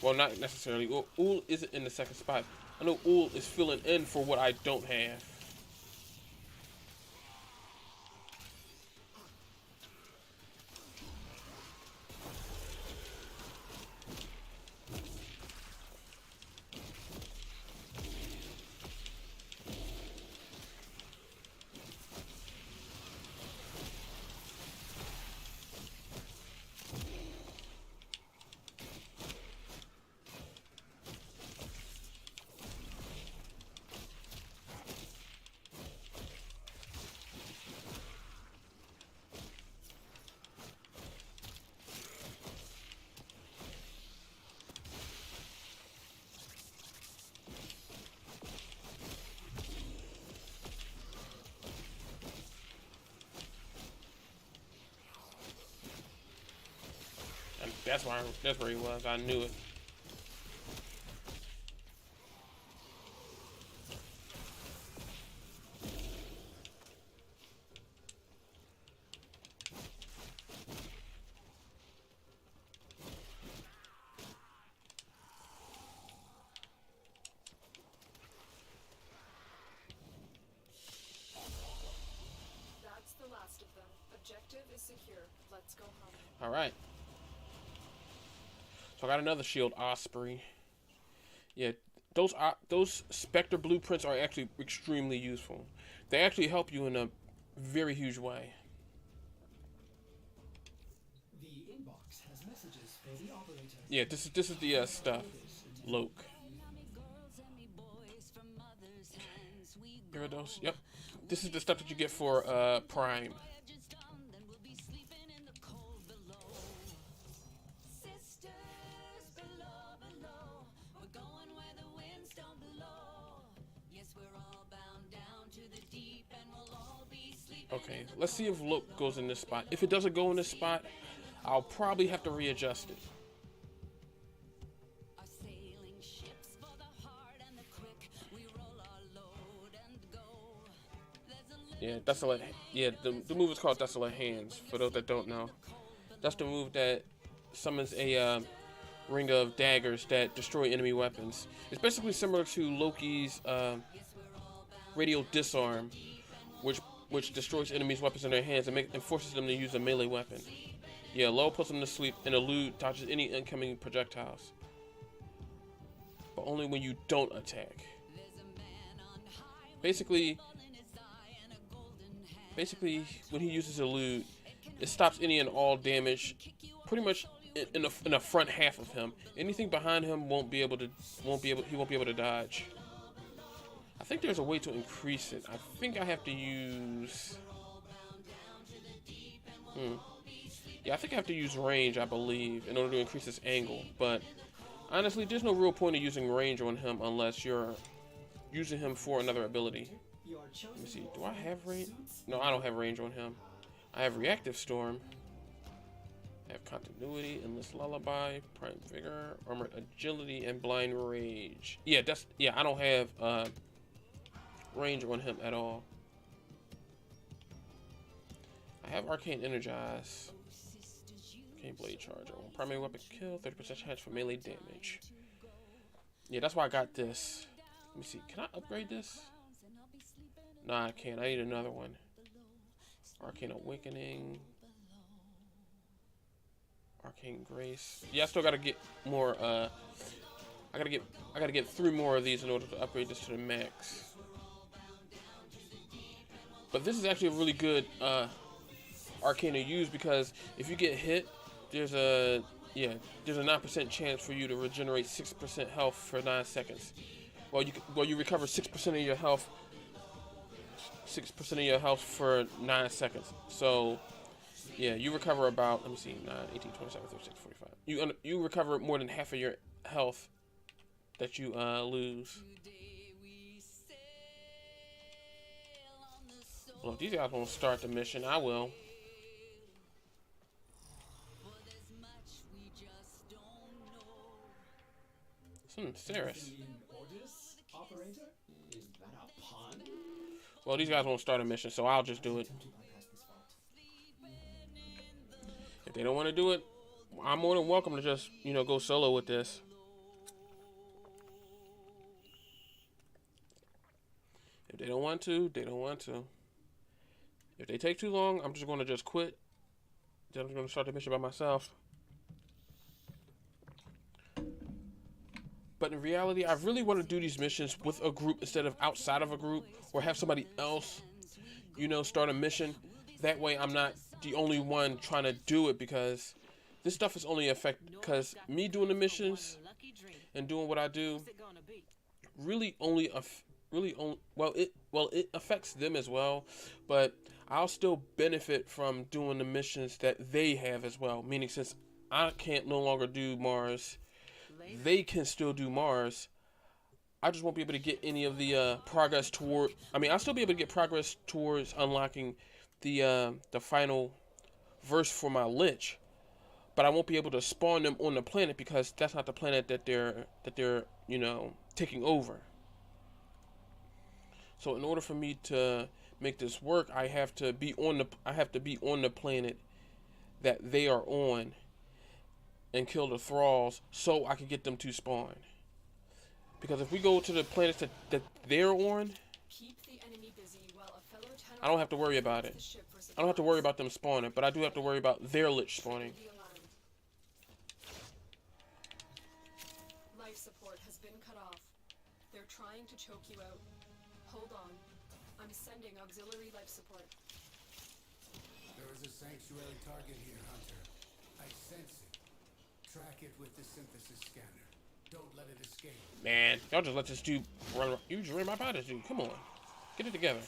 Well, not necessarily. Ul isn't in the second spot. I know Ul is filling in for what I don't have. And that's where he was. I knew it. That's the last of them. Objective is secure. Let's go home. All right. So I got another shield, Osprey. Yeah, those Spectre blueprints are actually extremely useful. They actually help you in a very huge way. The inbox has messages for the operator. Yeah, this is the stuff. Loke. Here are those. Yep. This is the stuff that you get for Prime. Okay, let's see if Loke goes in this spot. If it doesn't go in this spot, I'll probably have to readjust it. Yeah, Desolate. Yeah, the move is called Desolate Hands. For those that don't know, that's the move that summons a ring of daggers that destroy enemy weapons. It's basically similar to Loki's radial disarm, which destroys enemies' weapons in their hands and forces them to use a melee weapon. Yeah, Low puts them to sleep, and Elude dodges any incoming projectiles, but only when you don't attack. Basically, when he uses Elude, it stops any and all damage, pretty much in the front half of him. Anything behind him he won't be able to dodge. I think there's a way to increase it. I think I have to use. Yeah, I think I have to use range, I believe, in order to increase this angle. But honestly, there's no real point of using range on him unless you're using him for another ability. Let me see. Do I have range? No, I don't have range on him. I have Reactive Storm. I have Continuity, Endless Lullaby, Prime Vigor, Armored Agility, and Blind Rage. Yeah, I don't have range on him at all. I have Arcane Energize. Arcane Blade Charger. One primary weapon kill, 30% chance for melee damage. Yeah, that's why I got this. Let me see. Can I upgrade this? Nah, I can't. I need another one. Arcane Awakening. Arcane Grace. Yeah, I still gotta get more. I gotta get 3 more of these in order to upgrade this to the max. But this is actually a really good arcane to use because if you get hit, there's a 9% chance for you to regenerate 6% health for 9 seconds. Well, you recover 6% of your health. 6% of your health for 9 seconds. So, yeah, you recover about, let me see, 9, 18, 27, 36, 45. You recover more than half of your health that you lose. Well, if these guys won't start the mission, I will. Serious. Well, these guys won't start a mission, so I'll just do it. If they don't want to do it, I'm more than welcome to just, go solo with this. If they don't want to, they don't want to. If they take too long, I'm just going to just quit. Then I'm going to start the mission by myself. But in reality, I really want to do these missions with a group instead of outside of a group, or have somebody else, you know, start a mission. That way I'm not the only one trying to do it, because this stuff is only because me doing the missions and doing what I do really only it affects them as well, but I'll still benefit from doing the missions that they have as well. Meaning, since I can't no longer do Mars, they can still do Mars. I just won't be able to get any of the progress toward. I mean, I'll still be able to get progress towards unlocking the final verse for my Lich, but I won't be able to spawn them on the planet, because that's not the planet that they're you know, taking over. So in order for me to make this work, I have to be on the planet that they are on and kill the thralls, so I can get them to spawn. Because if we go to the planets that they're on, Keep the enemy busy while a fellow tenor I don't have to worry about it. the ship for I don't have to worry about them spawning, but I do have to worry about their Lich spawning. the alarm. Life support has been cut off. They're trying to choke you out. Hold on. I'm sending auxiliary life support. There is a sanctuary target here, Hunter. I sense it. Track it with the synthesis scanner. Don't let it escape. Man, y'all just let this dude run. You just ran right by this dude. Come on. Get it together.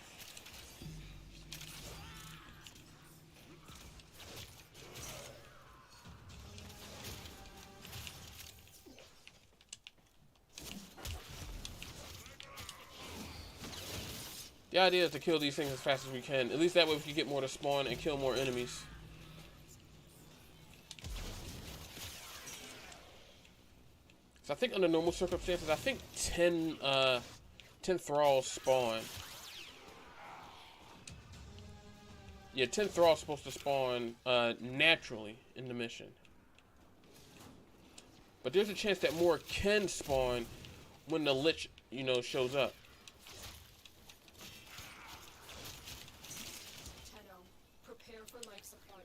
The idea is to kill these things as fast as we can. At least that way we can get more to spawn and kill more enemies. So I think under normal circumstances, I think 10 thralls spawn. Yeah, 10 thralls supposed to spawn naturally in the mission. But there's a chance that more can spawn when the Lich, you know, shows up. Tenno, prepare for life support.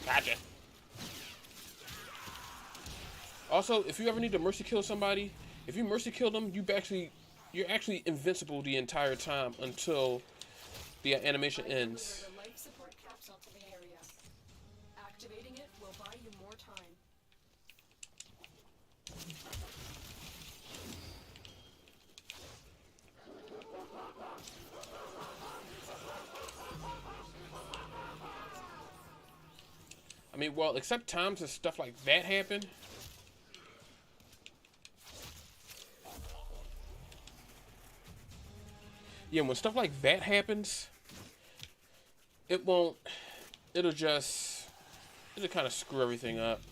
Gotcha. Also, if you ever need to mercy kill somebody, if you mercy kill them, you're actually invincible the entire time until the animation ends. Deliver the life support capsule to the area. Activating it will buy you more time. I mean, well, except times that stuff like that happen. Yeah, when stuff like that happens, it'll kind of screw everything up.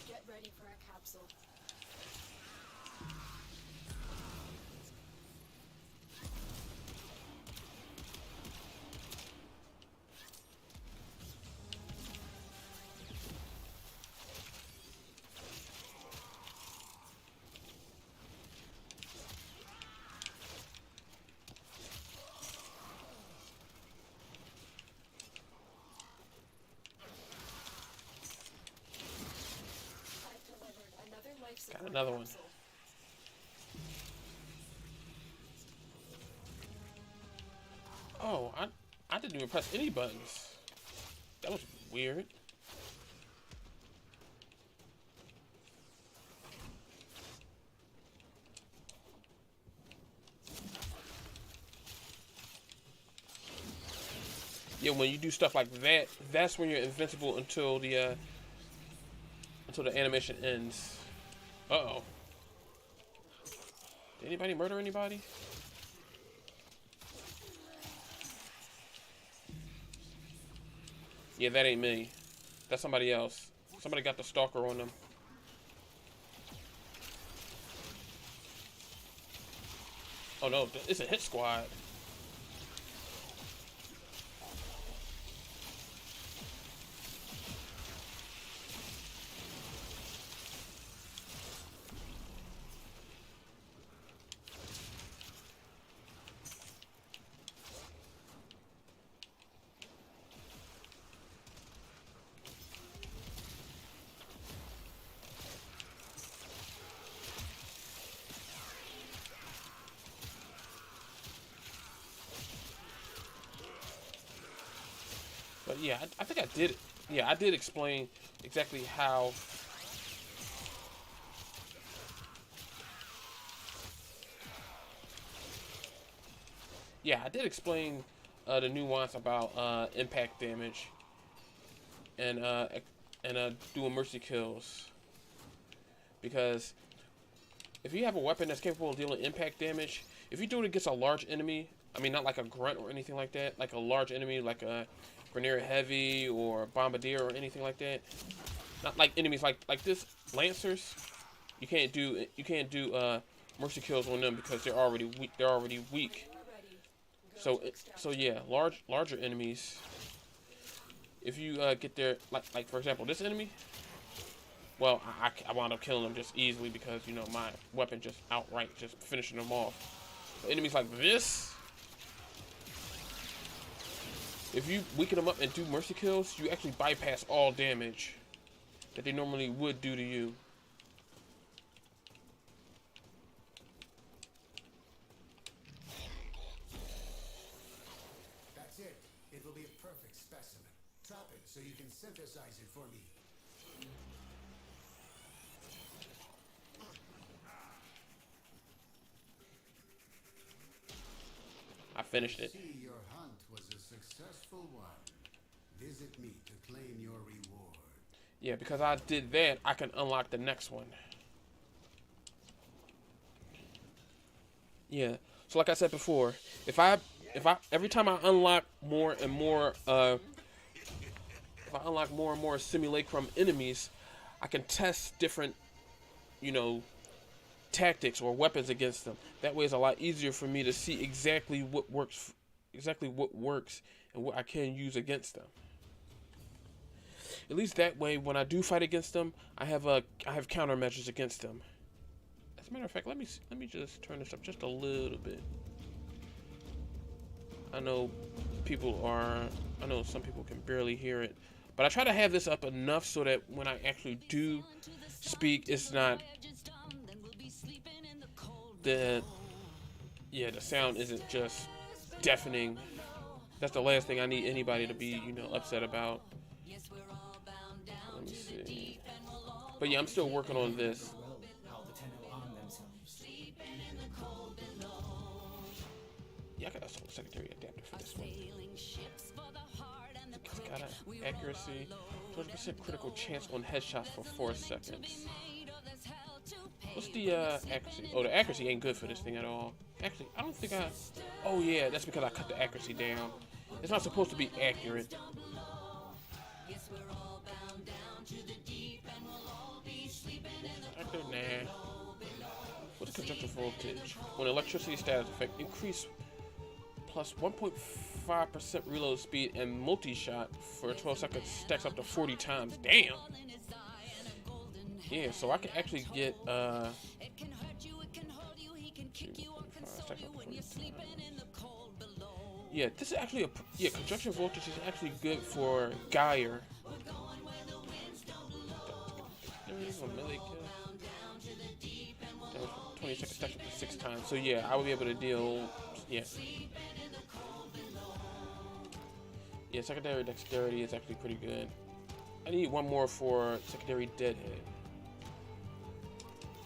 Get ready for a capsule. I've delivered another life support Got another one. capsule. Oh, I didn't even press any buttons. That was weird. Yeah, when you do stuff like that, that's when you're invincible until the animation ends. Uh-oh. Did anybody murder anybody? Yeah, that ain't me. That's somebody else. Somebody got the stalker on them. Oh no, it's a hit squad. But yeah, I think I did. Yeah, I did explain exactly how. Yeah, I did explain the nuance about impact damage and doing mercy kills. Because if you have a weapon that's capable of dealing impact damage, if you do it against a large enemy, I mean not like a grunt or anything like that, like a large enemy like a Grenadier Heavy or Bombardier or anything like that, not like enemies like this Lancers, you can't do mercy kills on them because they're already weak. They're already weak. So yeah, larger enemies. If you get their like for example this enemy, well I wound up killing them just easily because you know my weapon just outright just finishing them off. But enemies like this, if you weaken them up and do mercy kills, you actually bypass all damage that they normally would do to you. That's it. It will be a perfect specimen. Trap it so you can synthesize it for me. I finished it. See, your hunt was a successful one. Visit me to claim your reward. Yeah, because I did that, I can unlock the next one. Yeah. So like I said before, if I every time I unlock more and more if I unlock more and more simulacrum enemies, I can test different, you know, tactics or weapons against them. That way it's a lot easier for me to see exactly what works and what I can use against them. At least that way when I do fight against them, I have countermeasures against them. As a matter of fact, let me just turn this up just a little bit. I know some people can barely hear it, but I try to have this up enough so that when I actually do speak, it's not the sound isn't just deafening. That's the last thing I need anybody to be, you know, upset about. Let me see. But yeah, I'm still working on this. How the ten will arm themselves. Yeah, I got a secondary adapter for this one. It's got an accuracy, 20% critical chance on headshots for 4 seconds. What's the accuracy? Oh, the accuracy ain't good for this thing at all. Actually, I don't think I... Oh yeah, that's because I cut the accuracy down. It's not supposed to be accurate. Nah. What's conjunctive voltage? When electricity status effect increase plus 1.5% reload speed and multi-shot for 12 seconds stacks up to 40 times. Damn! Yeah, so I can actually get, yeah, this is actually conjunction voltage is actually good for Geyer. 20 seconds stacks up to 6 times. So yeah, I will be able to deal, yeah. Yeah, secondary dexterity is actually pretty good. I need one more for secondary deadhead.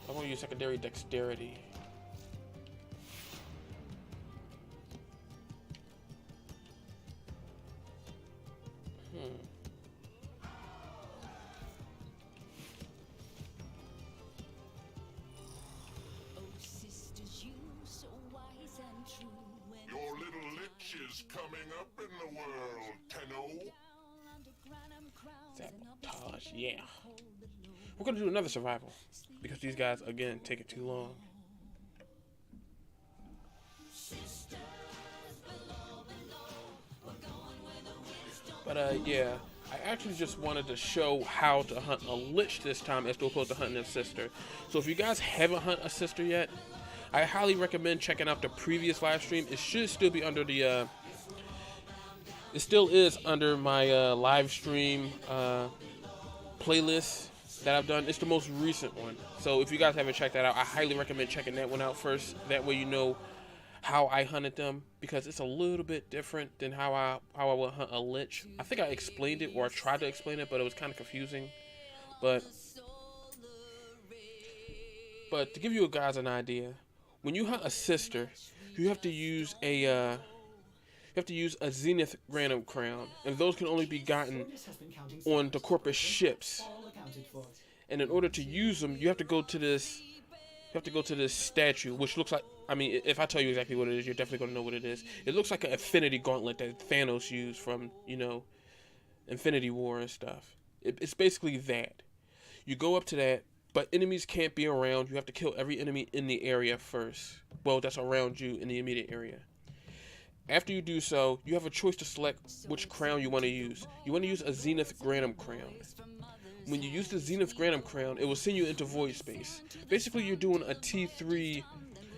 I'm gonna use secondary dexterity. is coming up in the world, Tenno. Sabotage, yeah. We're gonna do another survival because these guys again take it too long. But yeah, I actually just wanted to show how to hunt a Lich this time as opposed to hunting a sister. So if you guys haven't hunted a sister yet, I highly recommend checking out the previous live stream. It should still be under the it still is under my live stream playlist that I've done. It's the most recent one. So if you guys haven't checked that out, I highly recommend checking that one out first. That way you know how I hunted them, because it's a little bit different than how I would hunt a Lich. I think I explained it, or I tried to explain it, but it was kind of confusing. But to give you guys an idea, when you hunt a sister, you have to use a Zenith Random Crown, and those can only be gotten Bonus has been counting on the corpus ships. all accounted for. And in order to use them, you have to go to this statue, which looks like, I mean, if I tell you exactly what it is, you're definitely going to know what it is. It looks like an Infinity Gauntlet that Thanos used from, Infinity War and stuff. It's basically that. You go up to that, but enemies can't be around. You have to kill every enemy in the area first. Well, that's around you in the immediate area. After you do so, you have a choice to select which crown you want to use. You want to use a Zenith Granum Crown. When you use the Zenith Granum Crown, it will send you into Void Space. Basically, you're doing a T3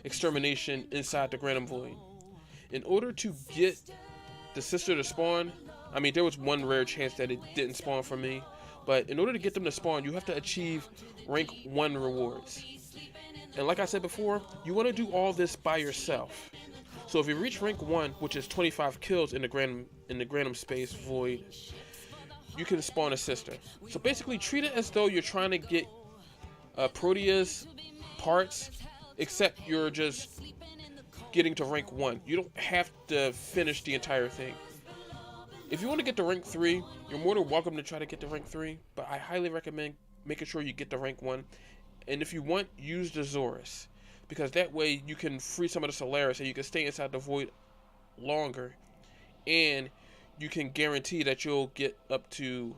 extermination inside the Granum Void. In order to get the sister to spawn, I mean, there was one rare chance that it didn't spawn for me, but in order to get them to spawn, you have to achieve rank 1 rewards. And like I said before, you want to do all this by yourself. So if you reach rank 1, which is 25 kills in the Granum Space Void, you can spawn a sister. So basically, treat it as though you're trying to get Proteus parts, except you're just getting to rank 1. You don't have to finish the entire thing. If you want to get to rank 3, you're more than welcome to try to get to rank 3, but I highly recommend making sure you get to rank 1. And if you want, use the Zorus, because that way you can free some of the Solaris and you can stay inside the Void longer, and you can guarantee that you'll get to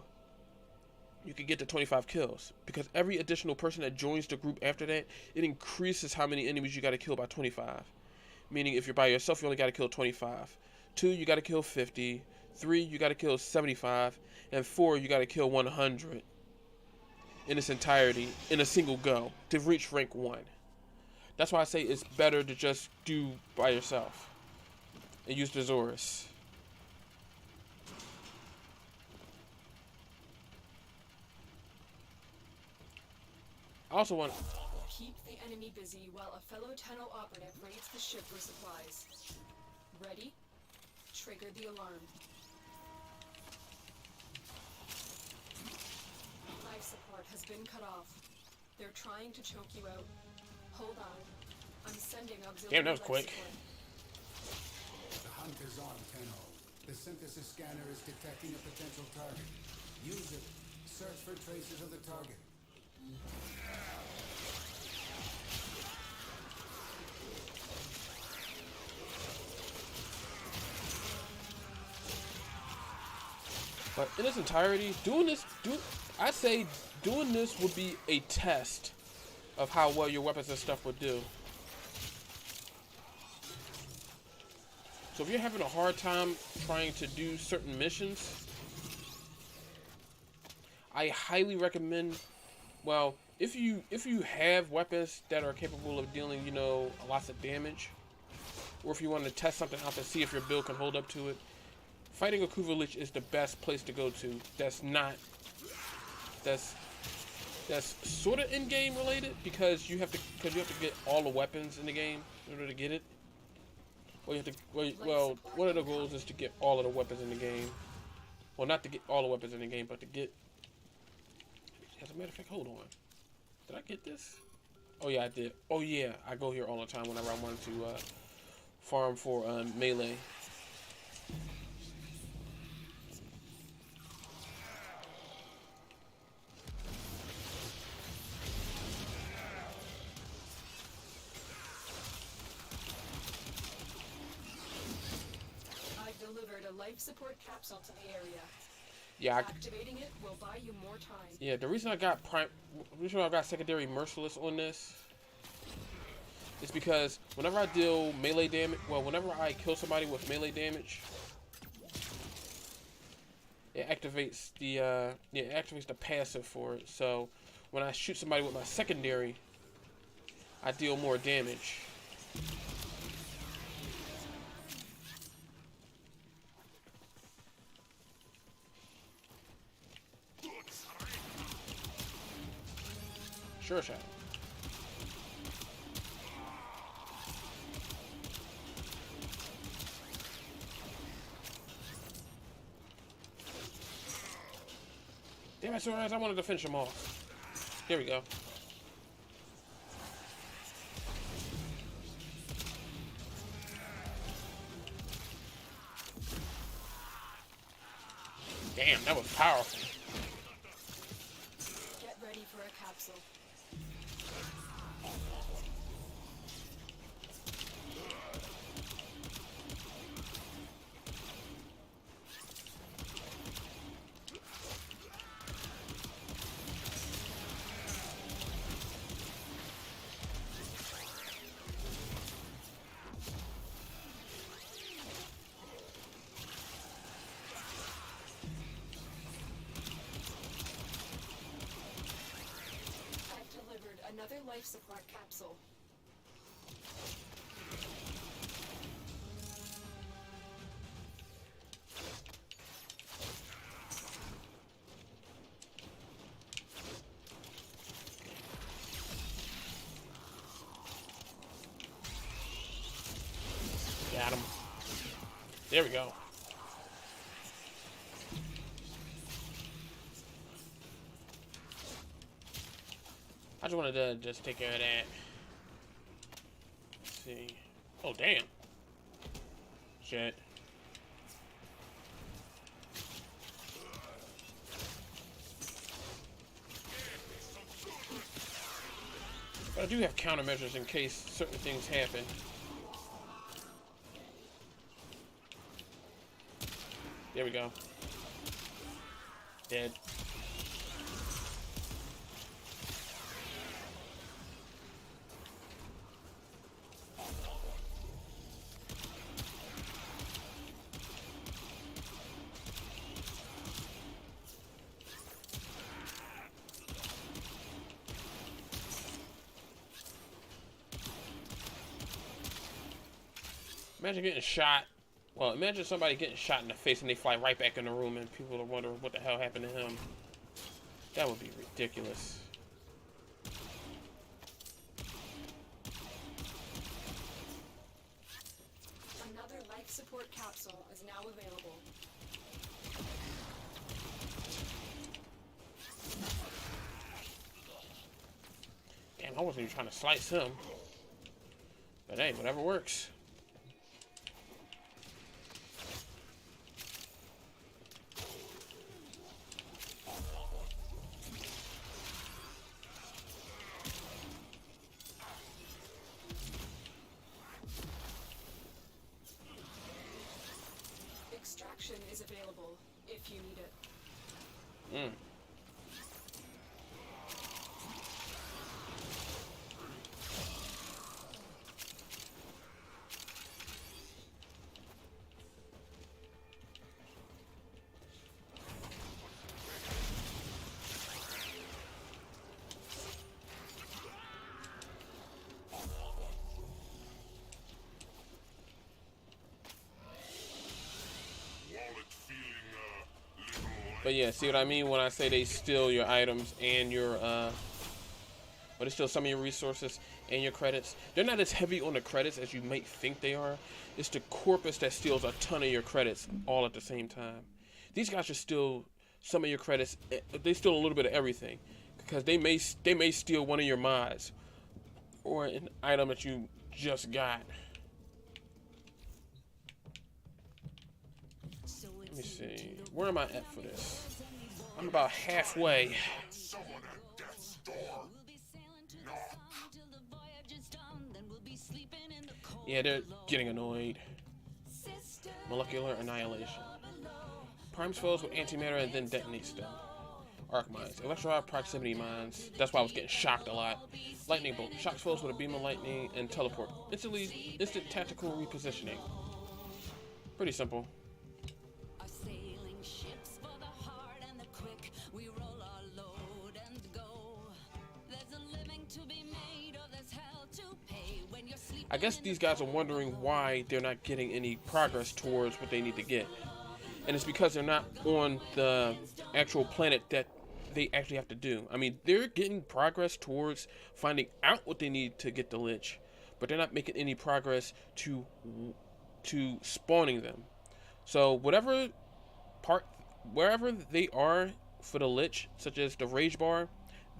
25 kills, because every additional person that joins the group after that, it increases how many enemies you got to kill by 25. Meaning if you're by yourself, you only got to kill 25. 2, you got to kill 50. 3, you got to kill 75. And 4, you got to kill 100 in its entirety in a single go to reach rank 1. That's why I say it's better to just do by yourself and use the Zorus. I also want Keep the enemy busy while a fellow Tenno operative raids the ship for supplies. Ready? Trigger the alarm. Life support has been cut off. They're trying to choke you out. Hold on. I'm sending auxiliary. Damn, that was quick. The hunt is on, Tenno. The synthesis scanner is detecting a potential target. Use it. Search for traces of the target. But in its entirety, doing this would be a test of how well your weapons and stuff would do. So if you're having a hard time trying to do certain missions, I highly recommend, well, if you have weapons that are capable of dealing, lots of damage, or if you want to test something out to see if your build can hold up to it, fighting a Kuva Lich is the best place to go to. That's sort of in-game related, because you have to get all the weapons in the game in order to get it. Well, one of the goals is to get all of the weapons in the game. Well, not to get all the weapons in the game, but to get. As a matter of fact, hold on. Did I get this? Oh yeah, I did. Oh yeah, I go here all the time whenever I want to farm for melee. a life support capsule to the area. Yeah, Activating it will buy you more time. yeah. The reason I got secondary merciless on this is because whenever I deal melee damage, well, whenever I kill somebody with melee damage, it activates the passive for it. So when I shoot somebody with my secondary, I deal more damage. Sure shot. Damn it, Suarez, I wanted to finish him off. Here we go. Damn, that was powerful. Get ready for a capsule. I've delivered another life support capsule. Got him. There we go. I just wanted to just take care of that. Let's see. Oh, damn. Shit. But I do have countermeasures in case certain things happen. There we go. Dead. Imagine getting shot. Well, imagine somebody getting shot in the face and they fly right back in the room and people are wondering what the hell happened to him. That would be ridiculous. Another life support capsule is now available. Damn, I wasn't even trying to slice him. But hey, whatever works. Extraction is available if you need it. Mm. But yeah, see what I mean when I say they steal your items and your, but they steal some of your resources and your credits. They're not as heavy on the credits as you might think they are. It's the corpus that steals a ton of your credits all at the same time. These guys just steal some of your credits. They steal a little bit of everything because they may steal one of your mods or an item that you just got. Let me see. Where am I at for this? I'm about halfway. Yeah, they're getting annoyed. Molecular annihilation. Prime spells with antimatter and then detonates them. Arc mines. Electro proximity mines. That's why I was getting shocked a lot. Lightning bolt. Shock spells with a beam of lightning and teleport. Instant tactical repositioning. Pretty simple. Are sailing ships for the hard and the quick. We roll our load and go. There's a living to be made or there's hell to pay when you're sleeping. I guess these guys are wondering why they're not getting any progress towards what they need to get. And it's because they're not on the actual planet that they actually have to do. I mean, they're getting progress towards finding out what they need to get the Lich, but they're not making any progress to spawning them. So wherever they are for the Lich, such as the Rage Bar,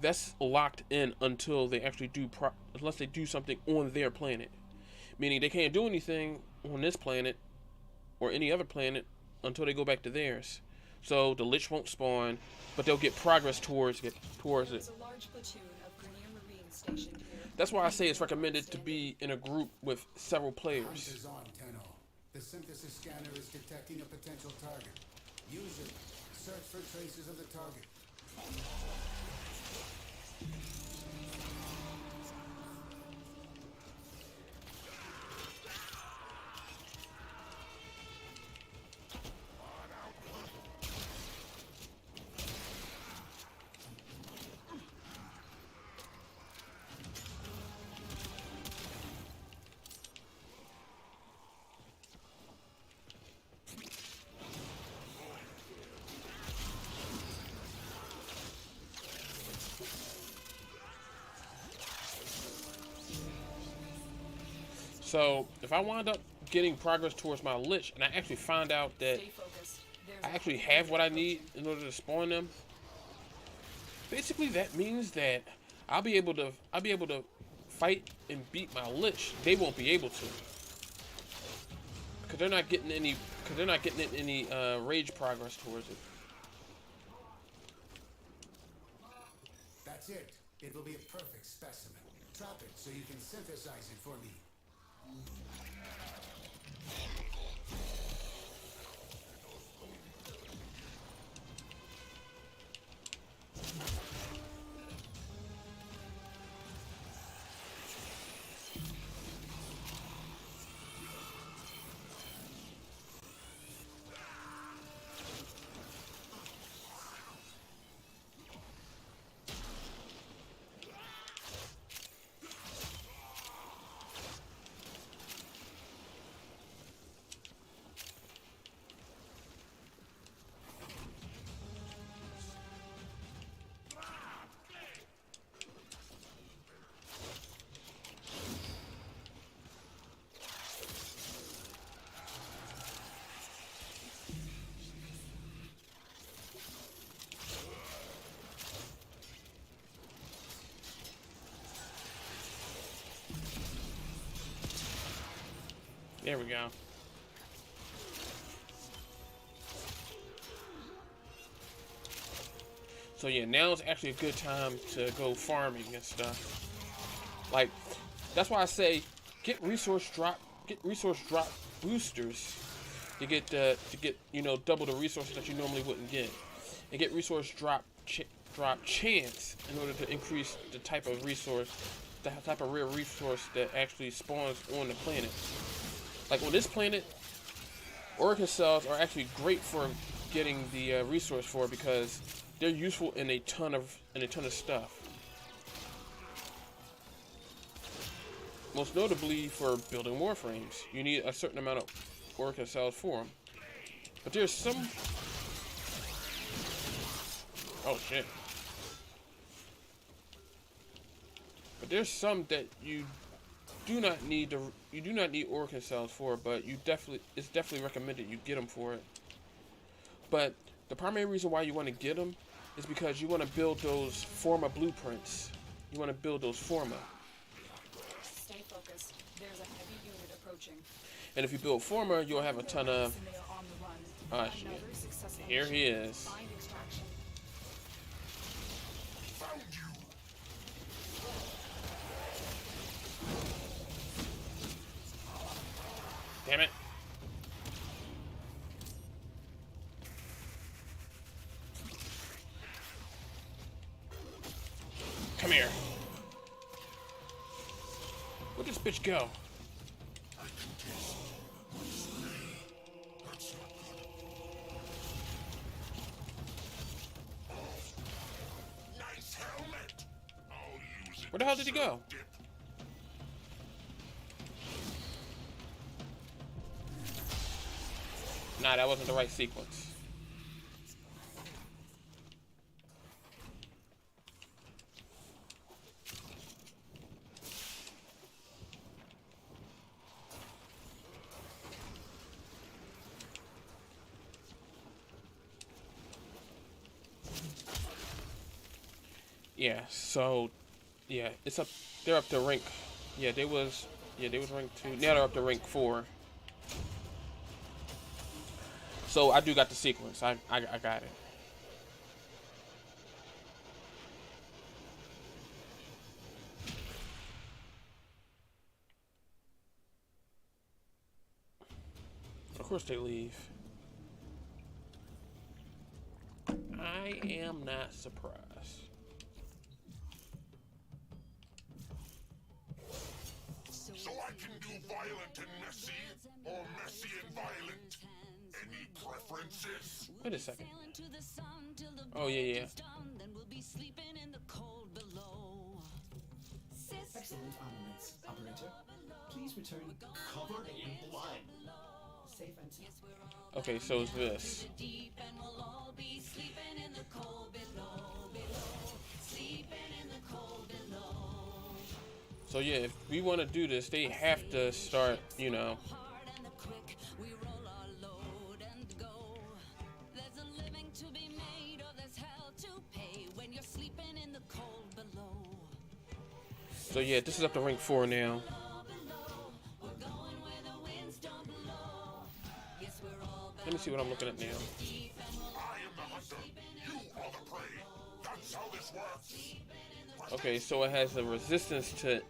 that's locked in until they actually unless they do something on their planet. Meaning they can't do anything on this planet or any other planet until they go back to theirs. So the Lich won't spawn, but they'll get progress towards it. There's a large platoon of Grenier Marines stationed here. That's why I say it's recommended to be in a group with several players. Hunters on, Tenno. The synthesis scanner is detecting a potential target. Use it. Search for traces of the target. So if I wind up getting progress towards my Lich, and I actually find out that Stay focused. There's I actually have what I need in order to spawn them, basically that means that I'll be able to fight and beat my Lich. They won't be able to, because they're not getting any rage progress towards it. That's it. It will be a perfect specimen. Trap it so you can synthesize it for me. There we go. So yeah, now is actually a good time to go farming and stuff. Like, that's why I say get resource drop boosters to get double the resources that you normally wouldn't get, and get resource drop chance in order to increase the type of rare resource that actually spawns on the planet. Like on this planet, Orca cells are actually great for getting the resource for, because they're useful in a ton of stuff. Most notably for building warframes, you need a certain amount of Orca cells for them. But there's some. Oh shit! But there's some that you do not need Orca cells for, but it's definitely recommended you get them for it. But the primary reason why you want to get them is because you want to build those Forma blueprints. You want to build those Forma. Stay focused. There's a heavy unit approaching. And if you build Forma, you'll have a ton of. And they are on the run. Ah shit! Another successful Here he mission. is. Find extraction. Found you! Damn it! here. Where'd this bitch go? I can taste poison. That's not good. Nice helmet. I'll use it. Where the hell did he go? Dip. Nah, that wasn't the right sequence. Yeah, so yeah, it's up. They're up to rank. Yeah, they was rank 2. Now they're up to rank 4. So I do got the sequence. I got it. Of course they leave. I am not surprised. So I can do violent and messy, or messy and violent. Any preferences? Wait a second. Oh yeah. Excellent armaments, operator. Please return covered in blood. Safe and sound. Okay, so it's this. So yeah, if we want to do this, they have to start, you know. So yeah, this is up to rank 4 now. Let me see what I'm looking at now. I am the hunter. You are the prey. That's how this works. Okay, so it has a resistance to...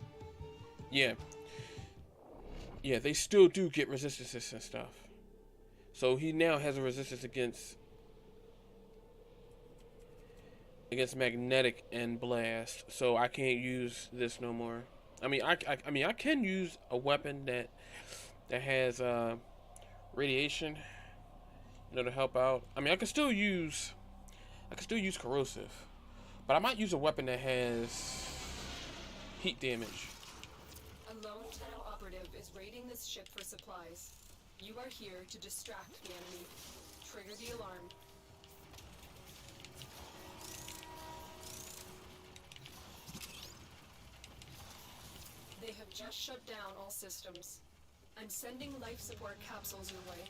Yeah. Yeah, they still do get resistances and stuff. So he now has a resistance against magnetic and blast. So I can't use this no more. I mean, I can use a weapon that has radiation, you know, to help out. I mean, I can still use corrosive, but I might use a weapon that has heat damage. A lone tunnel operative is raiding this ship for supplies. You are here to distract the enemy. Trigger the alarm. They have just shut down all systems. I'm sending life support capsules your way.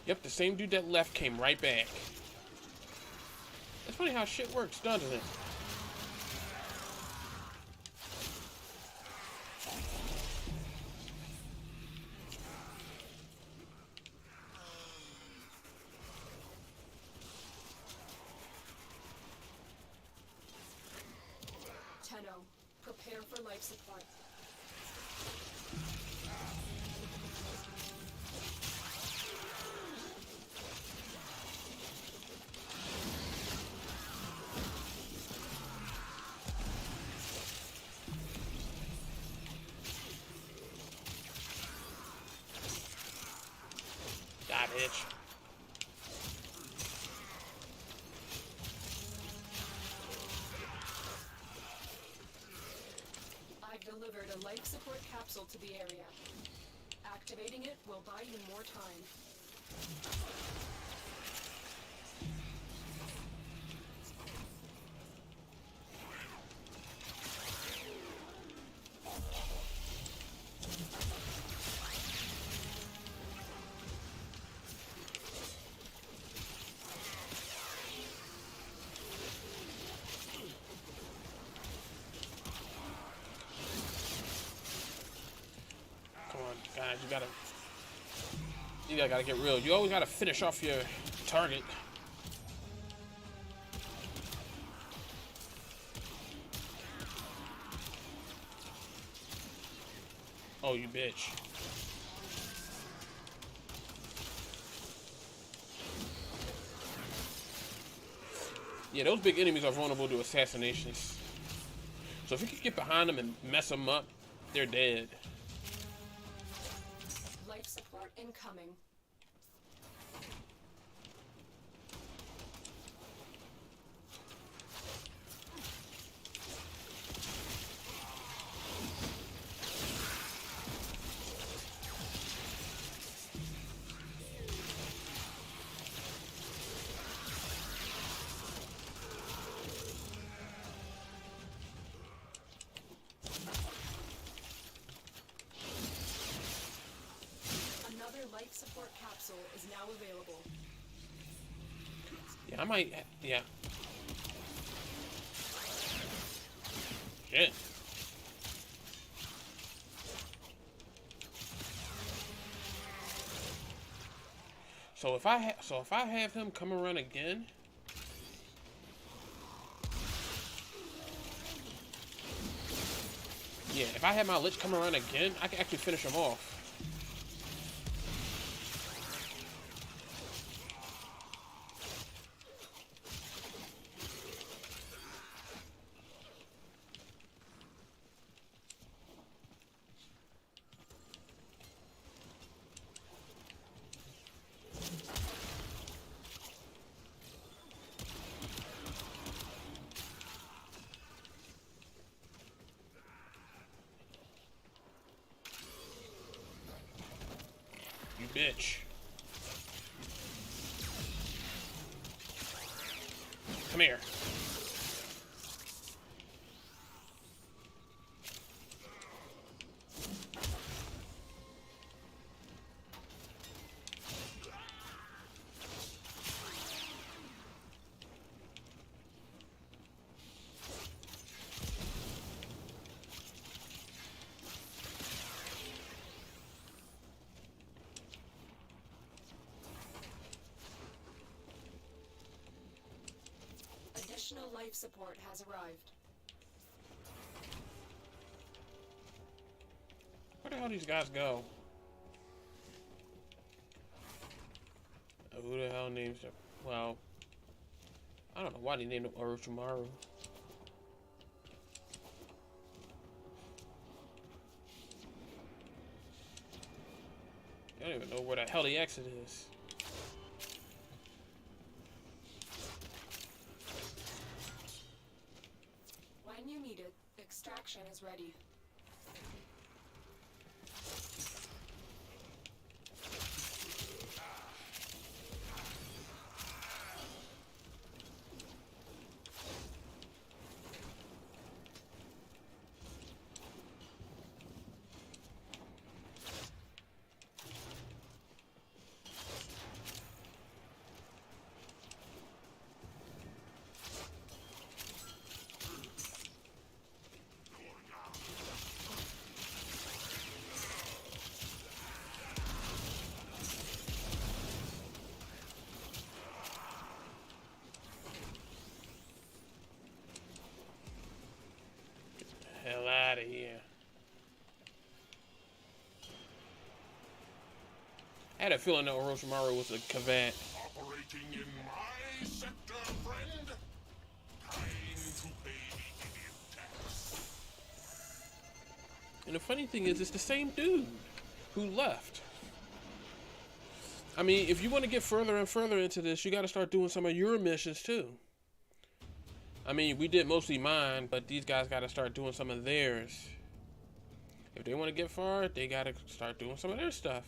Yep, the same dude that left came right back. It's funny how shit works, doesn't it? Tenno, prepare for life support. Die, bitch. I've delivered a life support capsule to the area. Activating it will buy you more time. You gotta get real. You always gotta finish off your target. Oh, you bitch. Yeah, those big enemies are vulnerable to assassinations. So if you can get behind them and mess them up, they're dead. Life support incoming. Another life support capsule is now available. Yeah, I might. Yeah. Shit. So if I have him come around again. Yeah, if I have my Lich come around again, I can actually finish him off. You bitch. Come here. Additional life support has arrived. Where the hell these guys go? Who the hell names them? Well, I don't know why they named him Orochimaru. I don't even know where the hell the exit is. When you need it, extraction is ready. Hell out of here. I had a feeling that Orochimaru was a Kavat. Operating in my sector, friend. Time to pay the idiot tax. And the funny thing is, it's the same dude who left. I mean, if you want to get further and further into this, you got to start doing some of your missions too. I mean, we did mostly mine, but these guys got to start doing some of theirs. If they want to get far, they got to start doing some of their stuff.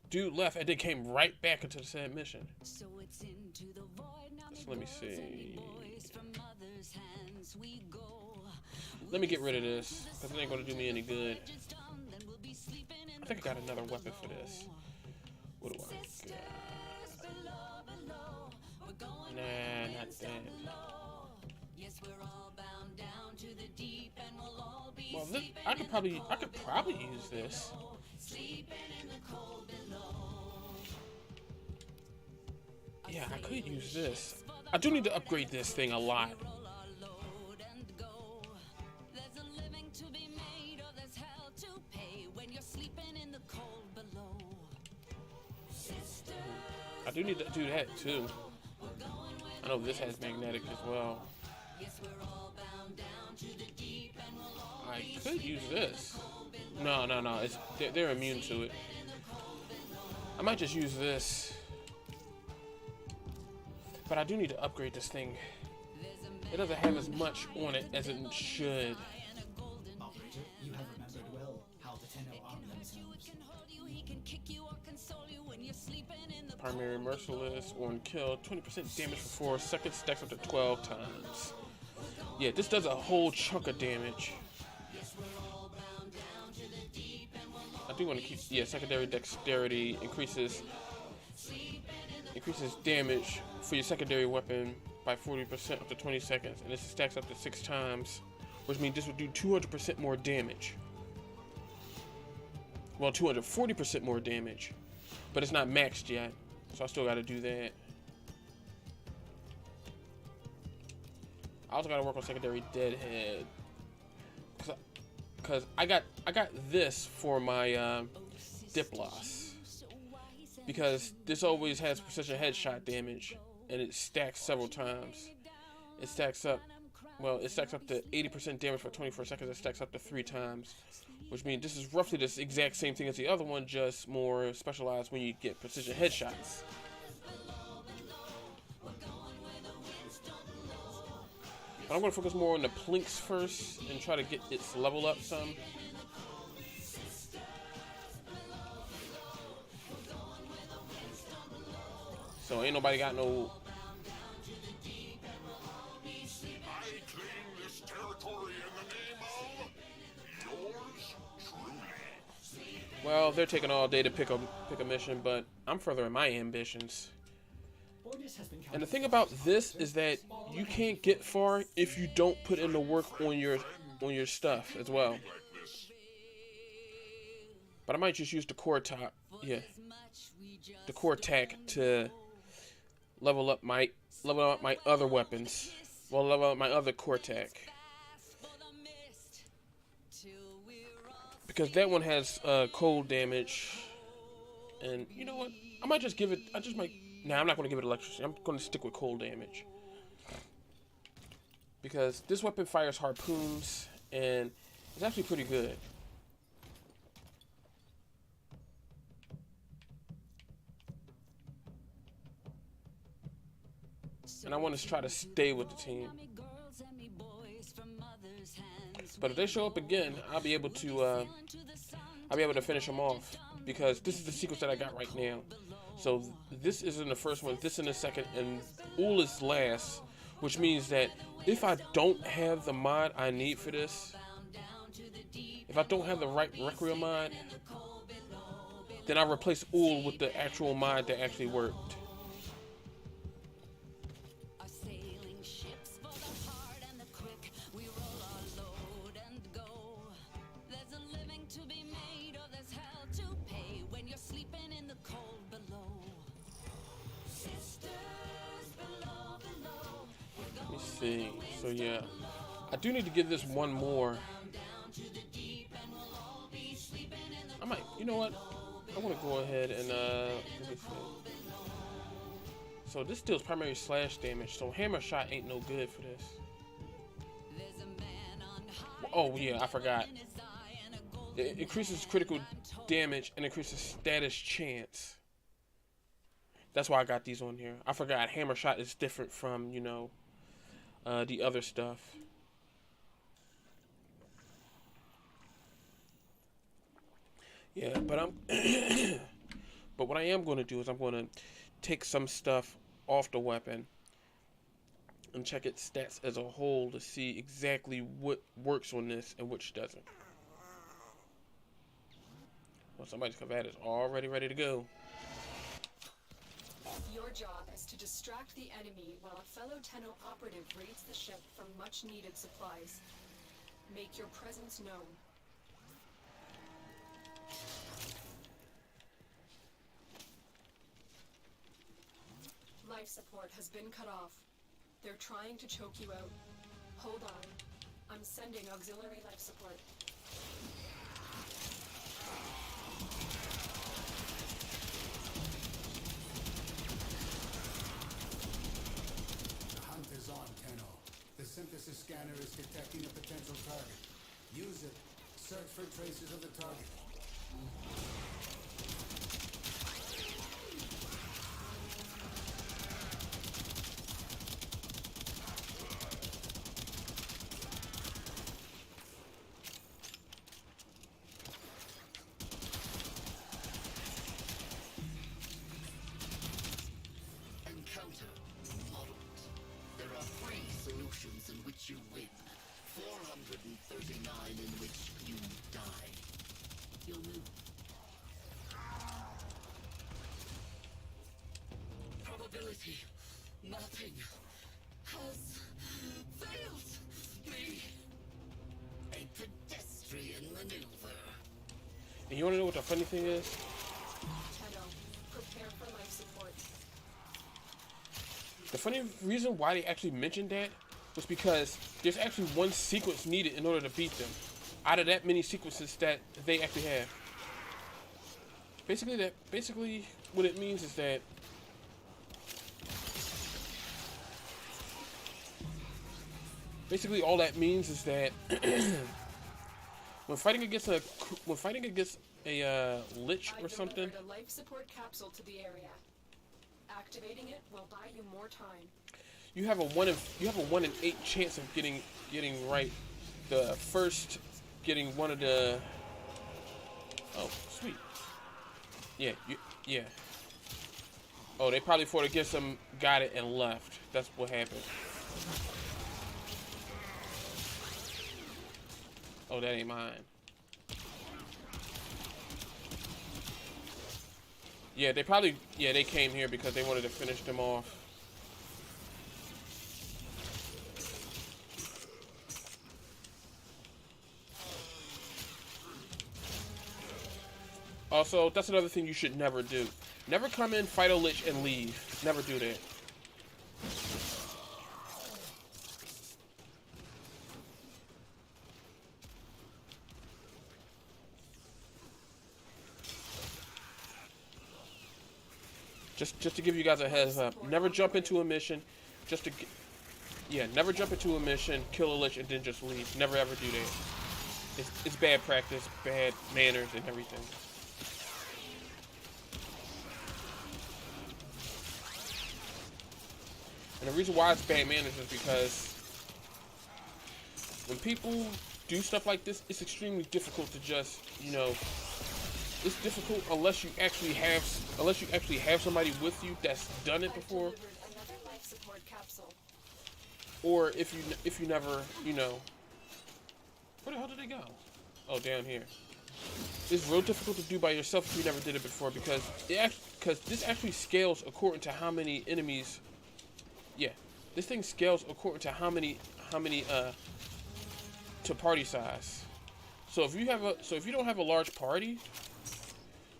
Dude left and they came right back into the same mission. So it's into the void now. So let me see. From mother's hands we go. Let me get rid of this, because it ain't going to do me any good. I think I got another weapon for this. What do I got? Nah, not that. Yes, we're all bound down to the deep and we'll all be Well, I could probably use this. Yeah, I could use this. I do need to upgrade this thing a lot. I do need to do that too. I know this has magnetic as well. I could use this. No. It's they're immune to it. I might just use this. But I do need to upgrade this thing. It doesn't have as much on it as it should. Operator, you have remembered well how the Tenno arm themselves. Primary Merciless on kill, 20% damage for 4 seconds, stacks up to 12 times. Yeah, this does a whole chunk of damage. I do want to keep, yeah, secondary dexterity increases damage for your secondary weapon by 40% up to 20 seconds, and this stacks up to 6 times, which means this would do 200% more damage. Well, 240% more damage, but it's not maxed yet, so I still got to do that. I also got to work on secondary deadhead, cause I got this for my dip loss. Because this always has precision headshot damage, and it stacks several times. It stacks up, well, it stacks up to 80% damage for 24 seconds. It stacks up to 3 times, which means this is roughly the exact same thing as the other one, just more specialized when you get precision headshots. But I'm going to focus more on the plinks first and try to get its level up some. So ain't nobody got no. I claim this territory in the name of yours truly. Well, they're taking all day to pick a mission, but I'm furthering my ambitions. Orders has been And the thing about this is that you can't get far if you don't put in the work on your stuff as well. But I might just use the core top, yeah, the core tack to level up my other weapons. Well, level up my other core tack, because that one has cold damage. And you know what? I might just give it. Nah, I'm not going to give it electricity. I'm going to stick with cold damage, because this weapon fires harpoons and it's actually pretty good. And I want to try to stay with the team. But if they show up again, I'll be able to finish them off, because this is the sequence that I got right now. So this is in the first one, this in the second, and Ul is last, which means that if I don't have the mod I need for this, if I don't have the right Requiem mod, then I'll replace Ul with the actual mod that actually worked. So yeah, I do need to give this one more. I might, you know what? I want to go ahead and let me see. So this deals primary slash damage. So hammer shot ain't no good for this. Oh yeah, I forgot. It increases critical damage and increases status chance. That's why I got these on here. I forgot hammer shot is different from, you know, the other stuff. Yeah, but but what I am going to do is I'm going to take some stuff off the weapon and check its stats as a whole to see exactly what works on this and which doesn't. Well, somebody's combat is already ready to go. Your job is to distract the enemy while a fellow Tenno operative raids the ship for much-needed supplies. Make your presence known. life support has been cut off. They're trying to choke you out. Hold on. I'm sending auxiliary life support. The hunt is on, Tenno. The synthesis scanner is detecting a potential target. Use it. Search for traces of the target. Encounter modeled. There are 3 solutions in which you win, 439 in which you die. You'll move. Probability mapping has failed me. A pedestrian maneuver. And you wanna know what the funny thing is? Tenno, prepare for life support. The funny reason why they actually mentioned that was because there's actually one sequence needed in order to beat them, out of that many sequences that they actually have. Basically what it means is that all that means is that when fighting against a Lich I or something, delivered a life support capsule to the area. Activating it will buy you more time. you have a 1 in 8 chance of getting right the first, getting one of the. Oh, sweet. Yeah, yeah. Oh, they probably fought against them, got it, and left. That's what happened. Oh, that ain't mine. Yeah, they came here because they wanted to finish them off. Also, that's another thing you should never do. Never come in, fight a Lich, and leave. Never do that. Just to give you guys a heads up, never jump into a mission never jump into a mission, kill a Lich, and then just leave. Never ever do that. It's bad practice, bad manners, and everything. And the reason why it's bad manners is because when people do stuff like this, it's extremely difficult to just, it's difficult unless you actually have somebody with you that's done it before, Delivered another life support capsule. or if you never, where the hell did they go? Oh, down here. It's real difficult to do by yourself if you never did it before, because this actually scales according to how many enemies. Yeah, this thing scales according to how many to party size. So if you don't have a large party,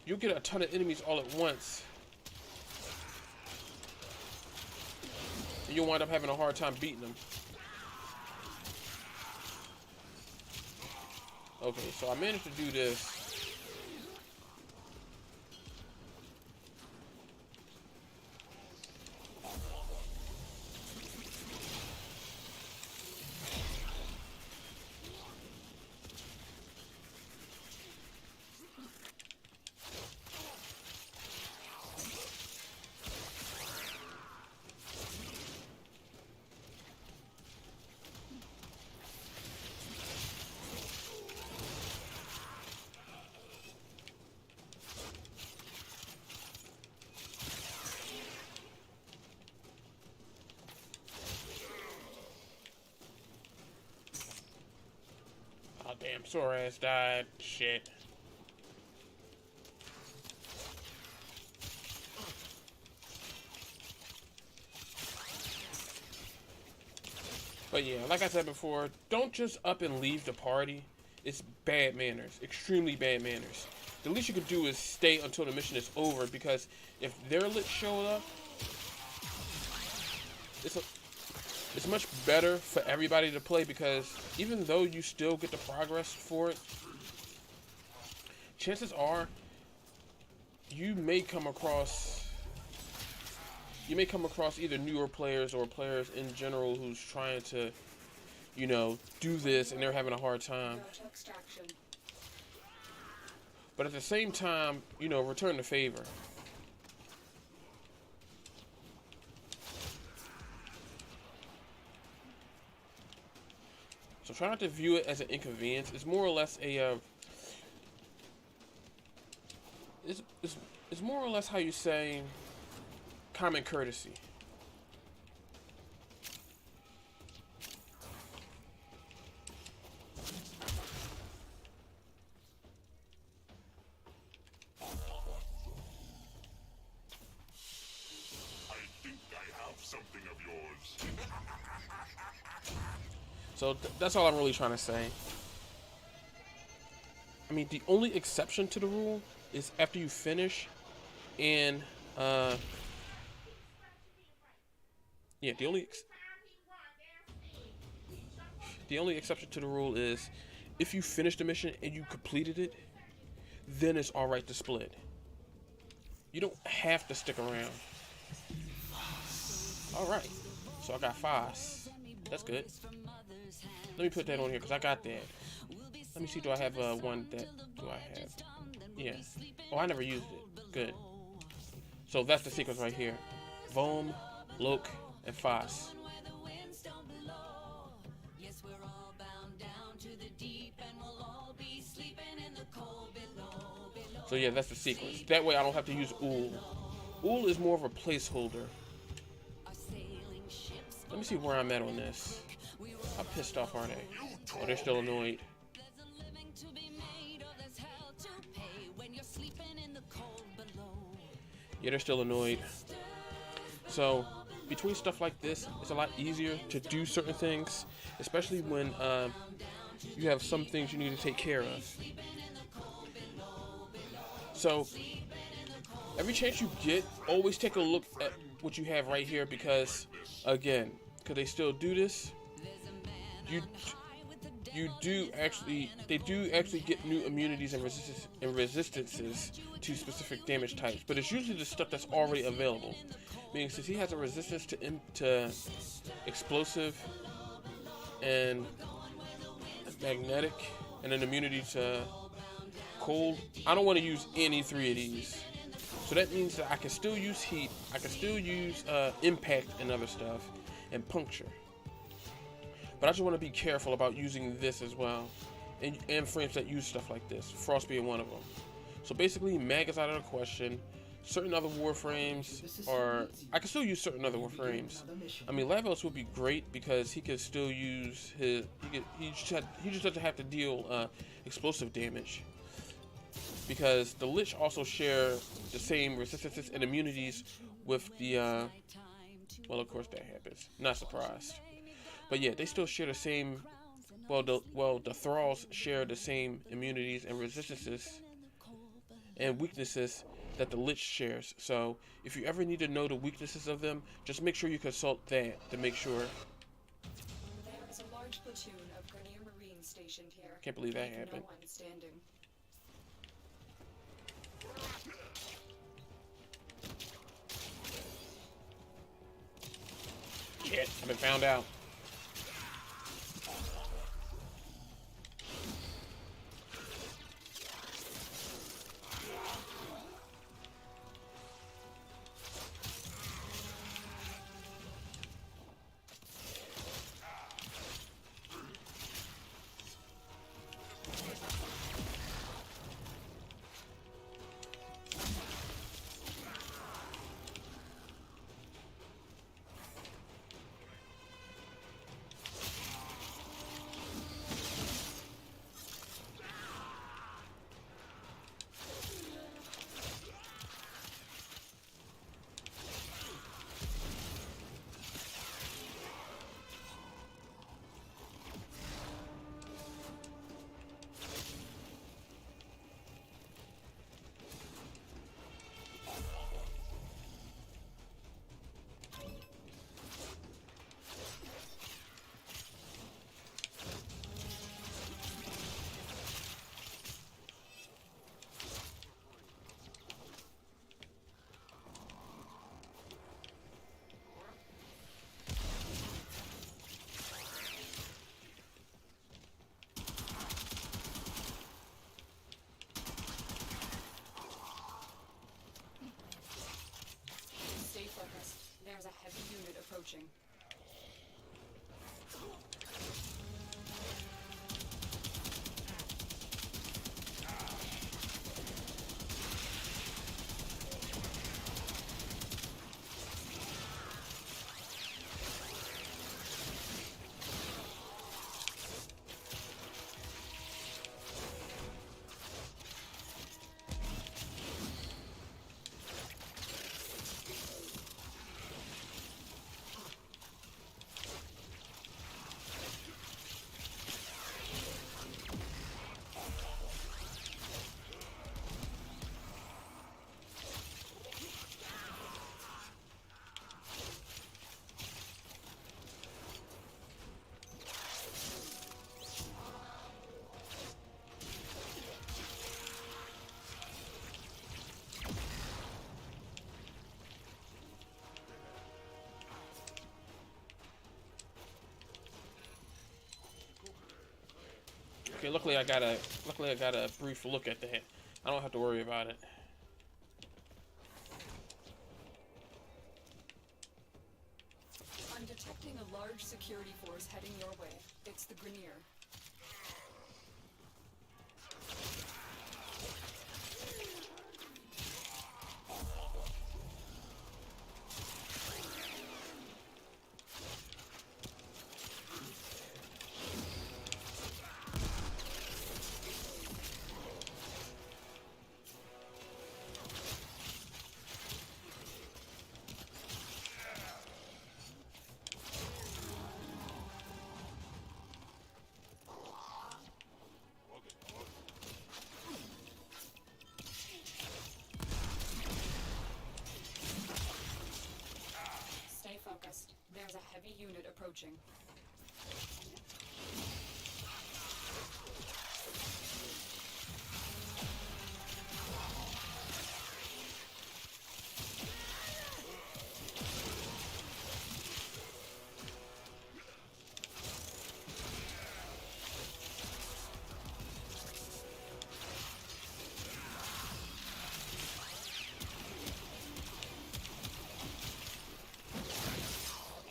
you'll get a ton of enemies all at once, and you'll wind up having a hard time beating them. Okay, so I managed to do this. Oh damn, sore ass died. Shit. But yeah, like I said before, don't just up and leave the party. It's bad manners, extremely bad manners. The least you could do is stay until the mission is over, because if their Lich showed up, it's much better for everybody to play, because even though you still get the progress for it, chances are you may come across either newer players or players in general who's trying to, you know, do this and they're having a hard time. But at the same time, you know, return the favor. So try not to view it as an inconvenience. It's more or less a it's more or less how you say common courtesy. So that's all I'm really trying to say. I mean, the only exception to the rule is after you finish, and yeah, the only exception to the rule is if you finish the mission and you completed it, then it's all right to split. You don't have to stick around. All right, so I got Foss. That's good. Let me put that on here because I got that. Let me see, do I have one that, do I have? Yeah. Oh, I never used it. Good. So that's the sequence right here. Vom, Loke, and Foss. So yeah, that's the sequence. That way I don't have to use Ool. Ool is more of a placeholder. Let me see where I'm at on this. How pissed off are they? Oh, they're still annoyed. Yeah, they're still annoyed. So, between stuff like this, it's a lot easier to do certain things, especially when you have some things you need to take care of. So, every chance you get, always take a look at what you have right here, because, again, because they still do this, they do actually get new immunities and resistances to specific damage types, but it's usually the stuff that's already available. Meaning, since he has a resistance to explosive and magnetic, and an immunity to cold, I don't want to use any three of these. So that means that I can still use heat, I can still use impact and other stuff, and puncture. But I just want to be careful about using this as well, and frames that use stuff like this, Frost being one of them. So basically, mag is out of the question. Certain other warframes are, I can still use certain other warframes. I mean, Lavos would be great because he could still use his, he just doesn't have to deal explosive damage. Because the Lich also share the same resistances and immunities with the, well, of course that happens. Not surprised. But yeah, they still share the same, the Thralls share the same immunities and resistances and weaknesses that the Lich shares. So if you ever need to know the weaknesses of them, just make sure you consult that to make sure. There is a large platoon of Grenier Marines stationed here. Can't believe that happened. No one standing. Shit, I've been found out. Okay, luckily I got a brief look at that. I don't have to worry about it. I'm detecting a large security force heading your way. It's the Grenier. Stay focused. There's a heavy unit approaching.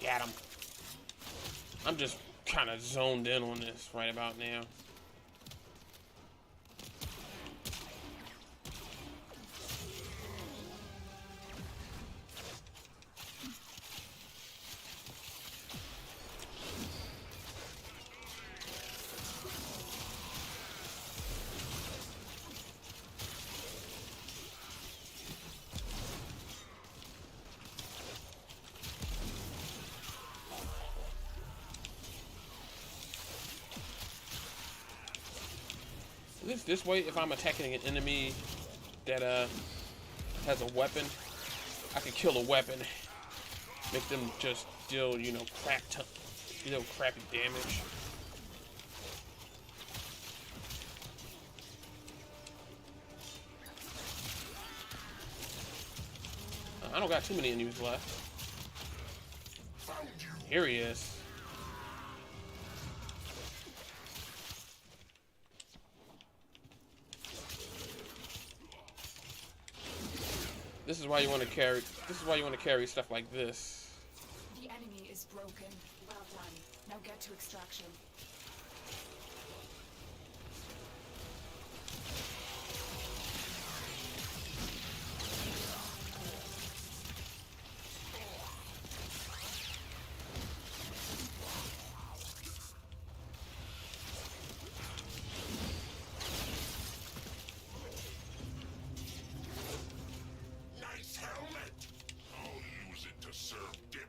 Got him. I'm just kind of zoned in on this right about now. This way, if I'm attacking an enemy that has a weapon, I can kill a weapon, make them just deal, you know, crappy damage. I don't got too many enemies left. Here he is. This is why you want to carry. This is why you want to carry stuff like this. The enemy is broken. Well done. Now get to extraction. Nice helmet! I'll use it to serve dip.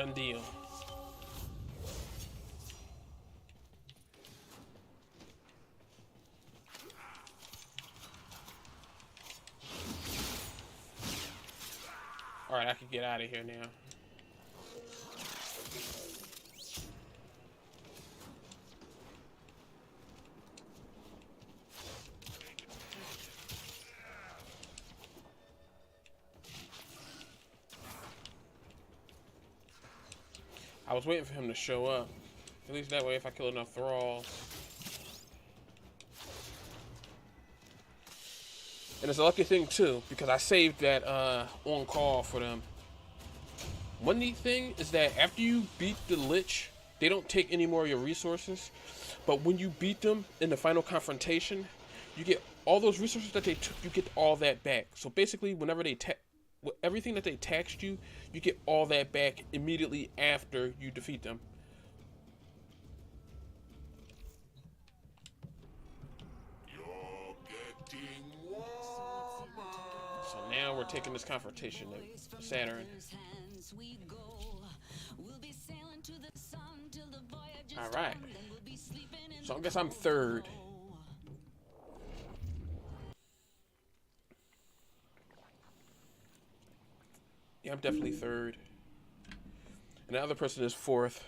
Done deal. Alright, I can get out of here now. I was waiting for him to show up. At least that way, if I kill enough thralls. And it's a lucky thing too, because I saved that on call for them. One neat thing is that after you beat the Lich, they don't take any more of your resources. But when you beat them in the final confrontation, you get all those resources that they took, you get all that back. So basically, whenever they everything that they taxed you, you get all that back immediately after you defeat them. You're getting warmer. So now we're taking this confrontation to Saturn. Alright. So I guess I'm third. Yeah, I'm definitely third. And the other person is fourth.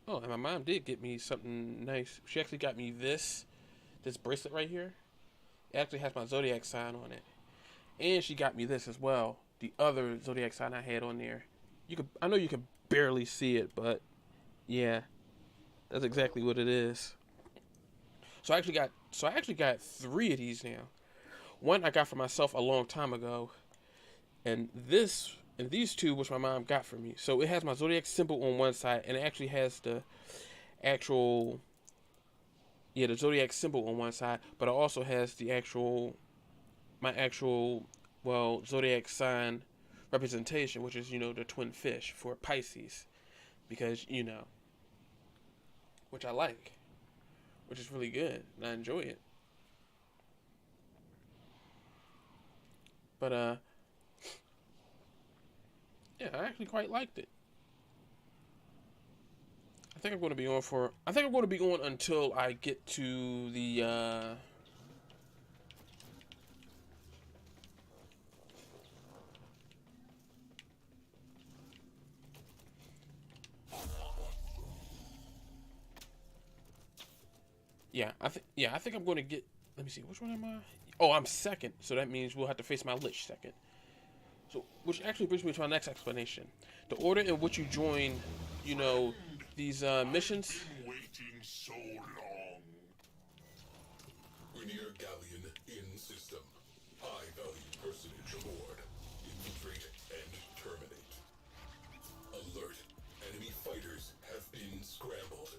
Oh, and my mom did get me something nice. She actually got me this bracelet right here. It actually has my zodiac sign on it. And she got me this as well. The other zodiac sign I had on there. I know you can barely see it, but yeah. That's exactly what it is. So I actually got 3 of these now. One I got for myself a long time ago, and these 2 which my mom got for me. So it has my zodiac symbol on one side, and it actually has the zodiac symbol on one side, but it also has the my actual zodiac sign representation, which is the twin fish for Pisces, because which I like. Which is really good, and I enjoy it. But, yeah, I actually quite liked it. I think I'm going to be on until I get to the, I think I'm going to get, let me see, which one am I? Oh, I'm second, so that means we'll have to face my Lich second. So, which actually brings me to my next explanation. The order in which you join, these missions. Been waiting so long. Rainier Galleon in system. High value personage aboard. Infiltrate and terminate. Alert. Enemy fighters have been scrambled.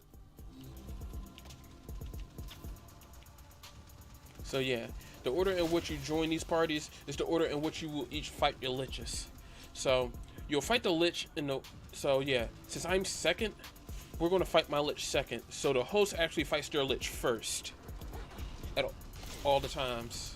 So yeah, the order in which you join these parties is the order in which you will each fight your Liches. So you'll fight the Lich since I'm second, we're going to fight my Lich second. So the host actually fights their Lich first at all the times.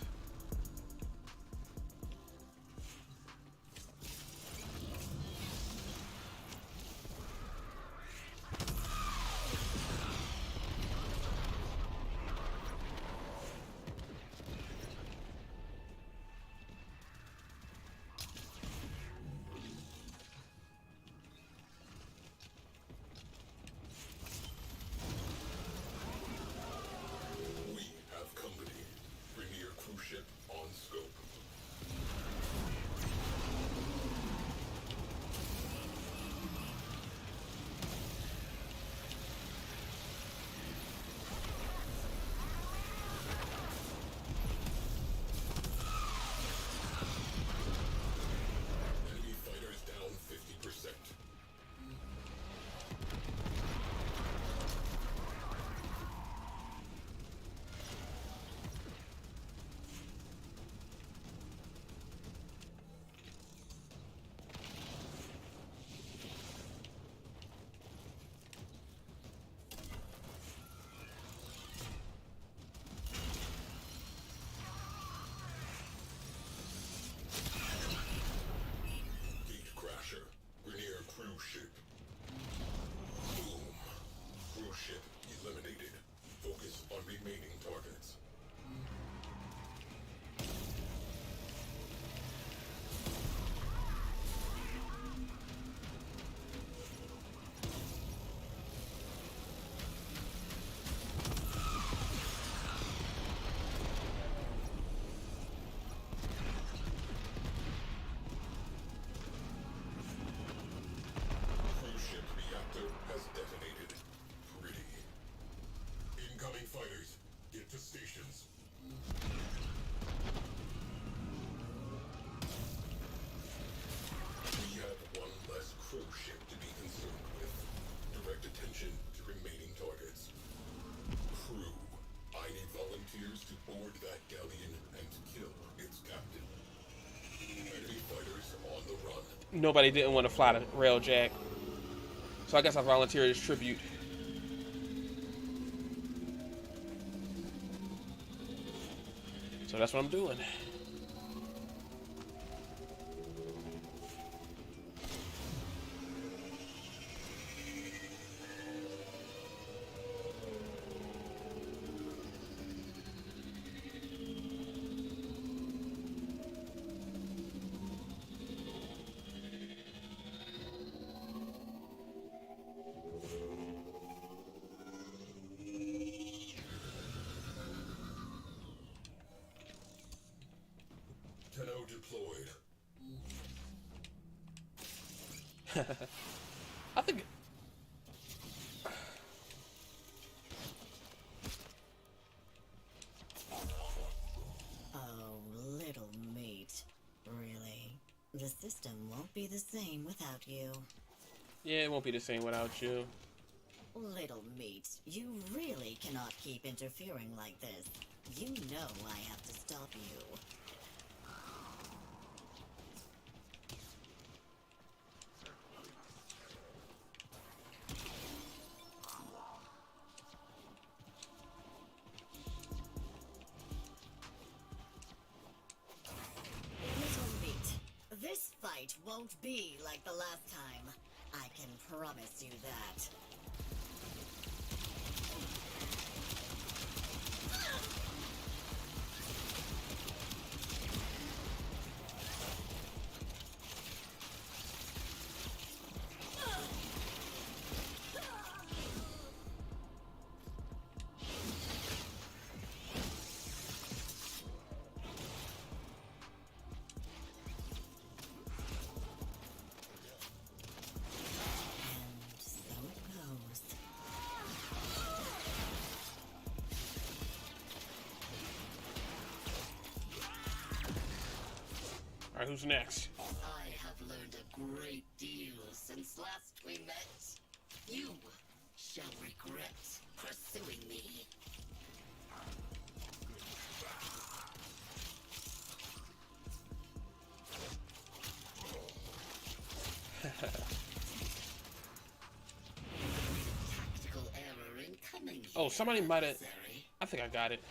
nobody didn't want to fly the railjack. So I guess I volunteered as tribute. So that's what I'm doing. Tenno deployed. I think. Oh, little meat. Really? The system won't be the same without you. Yeah, it won't be the same without you. Little meat, you really cannot keep interfering like this. You know I have to stop you. Little meat, this fight won't be like the last time. I can promise you that. And so it goes. Alright, who's next? I have learned a great deal since last we met. You shall regret pursuing me. Tactical error incoming. Oh, somebody might have. Adversary. I think I got it.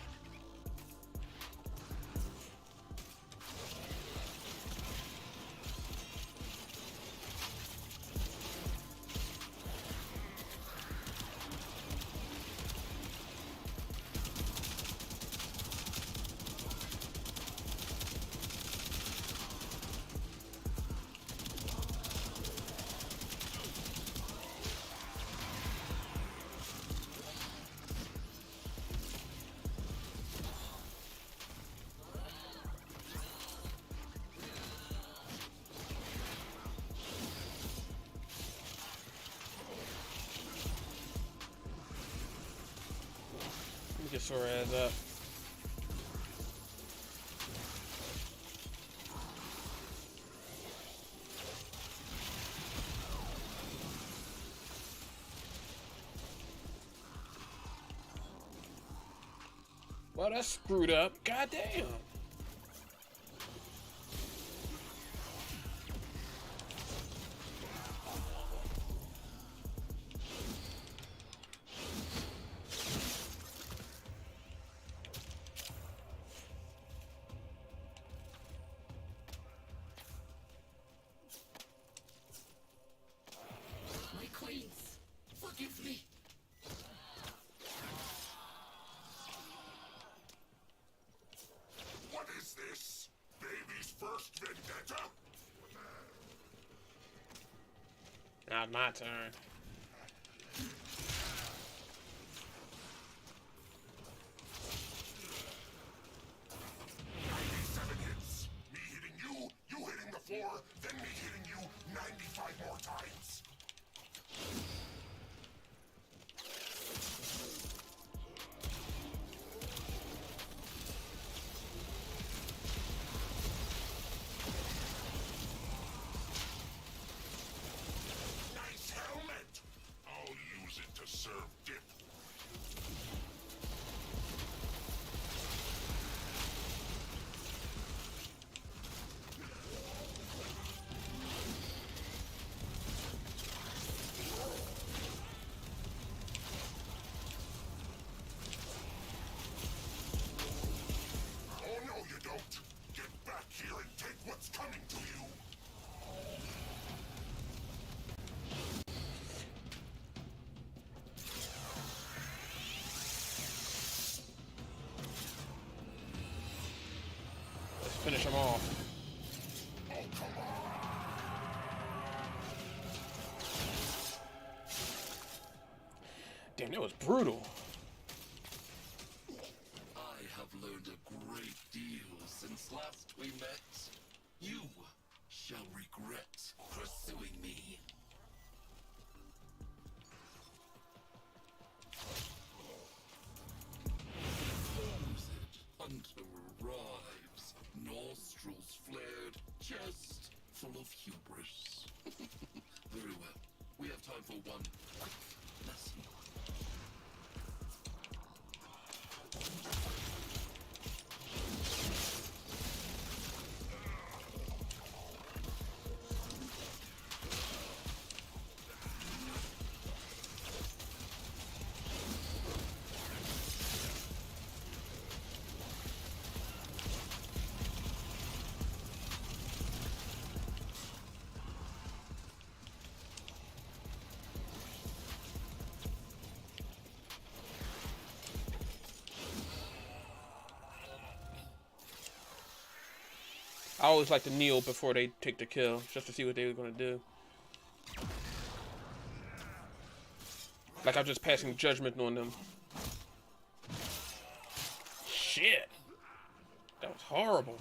Let me get sore ass up. Well, that's screwed up. Goddamn. My queens, forgive me. What is this? Baby's first vendetta? Now my turn. 97 hits. Me hitting you, you hitting the floor, then me hitting you 95 more times. Nice helmet. him off. Damn, that was brutal. I have learned a great deal since last we met. You shall regret pursuing me. Hunter arrives, nostrils flared, chest full of hubris. Very well. We have time for one quick lesson. I always like to kneel before they take the kill, just to see what they were going to do. Like I'm just passing judgment on them. Shit. That was horrible.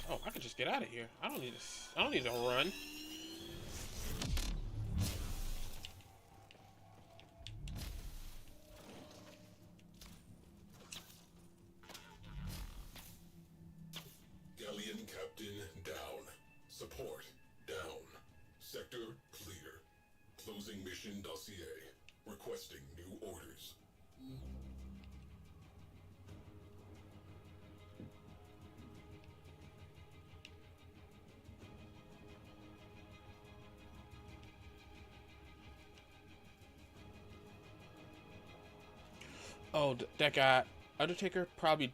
Oh, I can just get out of here. I don't need to. I don't need to run. Galleon Captain down. Support down. Sector clear. Closing mission dossier. Requesting new orders. Oh, that guy, Undertaker, probably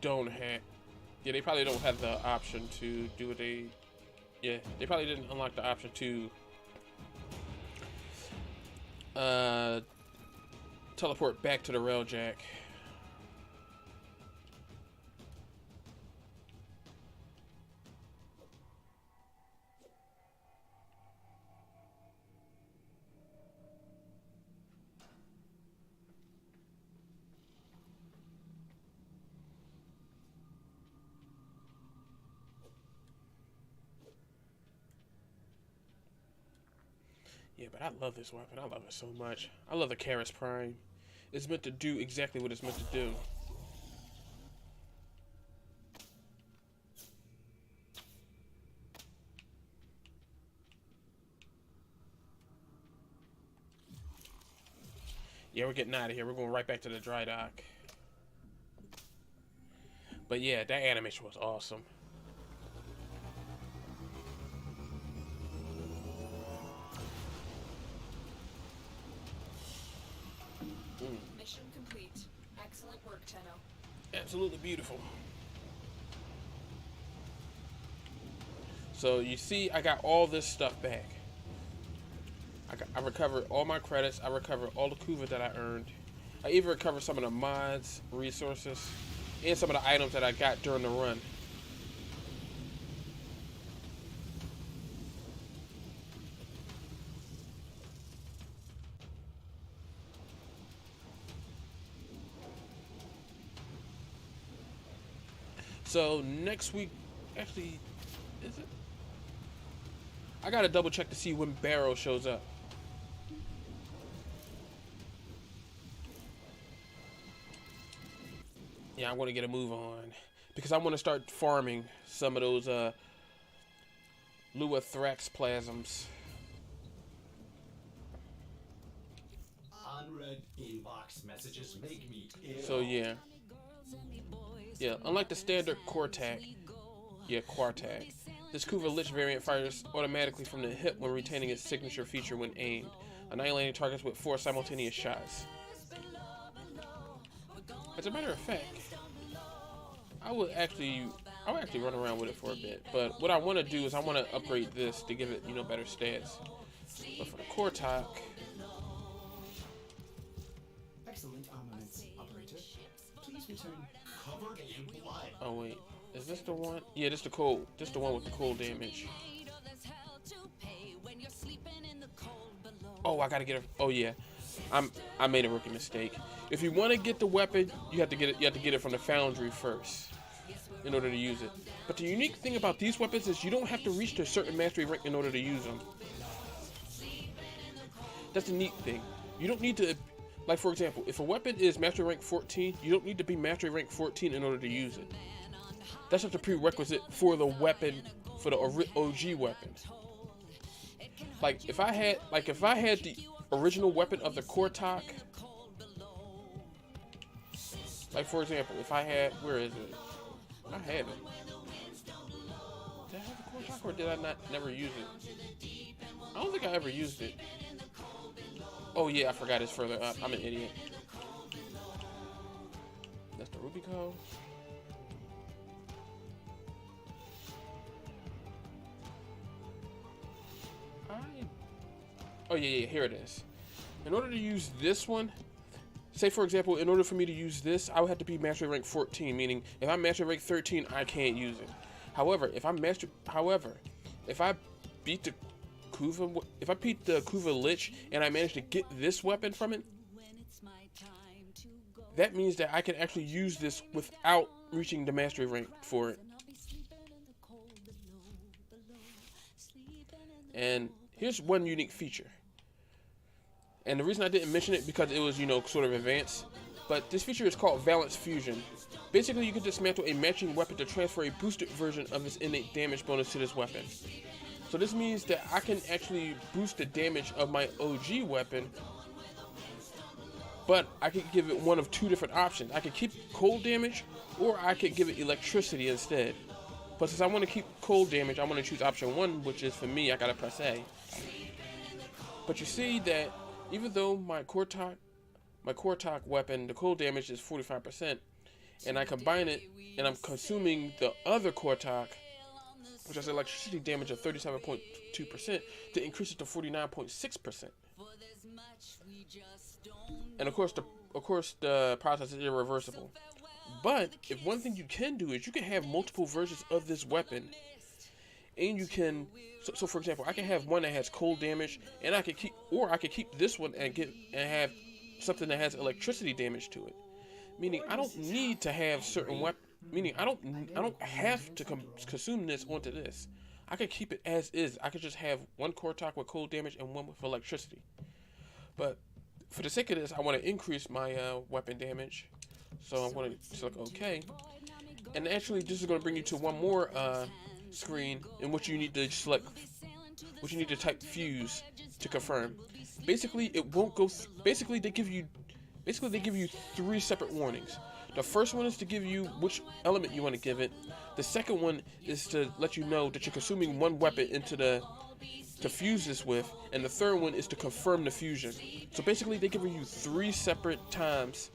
don't have. Yeah, they probably don't have the option to do what they. Yeah, they probably didn't unlock the option to teleport back to the railjack. Yeah, but I love this weapon. I love it so much. I love the Karis Prime. It's meant to do exactly what it's meant to do. Yeah, we're getting out of here. We're going right back to the dry dock. But yeah, that animation was awesome. Mission complete. Excellent work, Tenno. Absolutely beautiful. So you see, I got all this stuff back. I recovered all my credits. I recovered all the Kuva that I earned. I even recovered some of the mods, resources, and some of the items that I got during the run. So next week, actually, is it? I gotta double check to see when Barrow shows up. Yeah, I'm gonna get a move on because I want to start farming some of those Luathrax plasms. Unread inbox messages make me ill. So yeah, unlike the standard Quartak, this Kuva Lich variant fires automatically from the hip when retaining its signature feature when aimed, annihilating targets with 4 simultaneous shots. As a matter of fact, I would actually I'll actually run around with it for a bit. But what I want to do is I want to upgrade this to give it, you know, better stats. But for the core talk, Excellent armaments, operator. Please return covered in blood. oh wait, is this the one? Yeah, this the one with the cold damage. Oh, I gotta get it. Oh yeah, I made a rookie mistake. If you want to get the weapon, you have to get it from the foundry first in order to use it. But the unique thing about these weapons is you don't have to reach to a certain mastery rank in order to use them. That's the neat thing. You don't need to, like for example, if a weapon is mastery rank 14, you don't need to be mastery rank 14 in order to use it. That's just a prerequisite for the weapon, for the OG weapon. Like if I had the original weapon of the Kortok, like for example, if I had, where is it? I have it. Did I have the Kortok or did I never use it? I don't think I ever used it. Oh yeah, I forgot it's further up. I'm an idiot. That's the Rubico. Oh yeah, here it is. In order to use this one, say for example, in order for me to use this, I would have to be mastery rank 14, meaning if I'm mastery rank 13, I can't use it. However, if I beat the Kuva Lich and I manage to get this weapon from it, that means that I can actually use this without reaching the mastery rank for it. And here's one unique feature. And the reason I didn't mention it because it was, you know, sort of advanced. But this feature is called Valence Fusion. Basically, you can dismantle a matching weapon to transfer a boosted version of its innate damage bonus to this weapon. So this means that I can actually boost the damage of my OG weapon, but I could give it one of two different options. I could keep cold damage, or I could give it electricity instead. But since I want to keep cold damage, I want to choose option 1, which is for me, I gotta press A. But you see that even though my Kortok weapon, the cold damage is 45%, and I combine it, and I'm consuming the other Kortok, which has electricity damage of 37.2%, to increase it to 49.6%. And of course the process is irreversible. But if one thing you can do is you can have multiple versions of this weapon, and you can, so for example, I can have one that has cold damage, and I could keep this one and have something that has electricity damage to it. Meaning I don't need to have certain weapons. Meaning I don't have to consume this onto this. I could keep it as is. I could just have one Kortok with cold damage and one with electricity. But for the sake of this, I want to increase my weapon damage. So I'm going to select OK. And actually, this is going to bring you to one more screen in which you need to type fuse to confirm. Basically, it won't go. Basically, they give you 3 separate warnings. The first one is to give you which element you want to give it. The second one is to let you know that you're consuming one weapon to fuse this with, and the third one is to confirm the fusion. So basically, they give you 3 separate times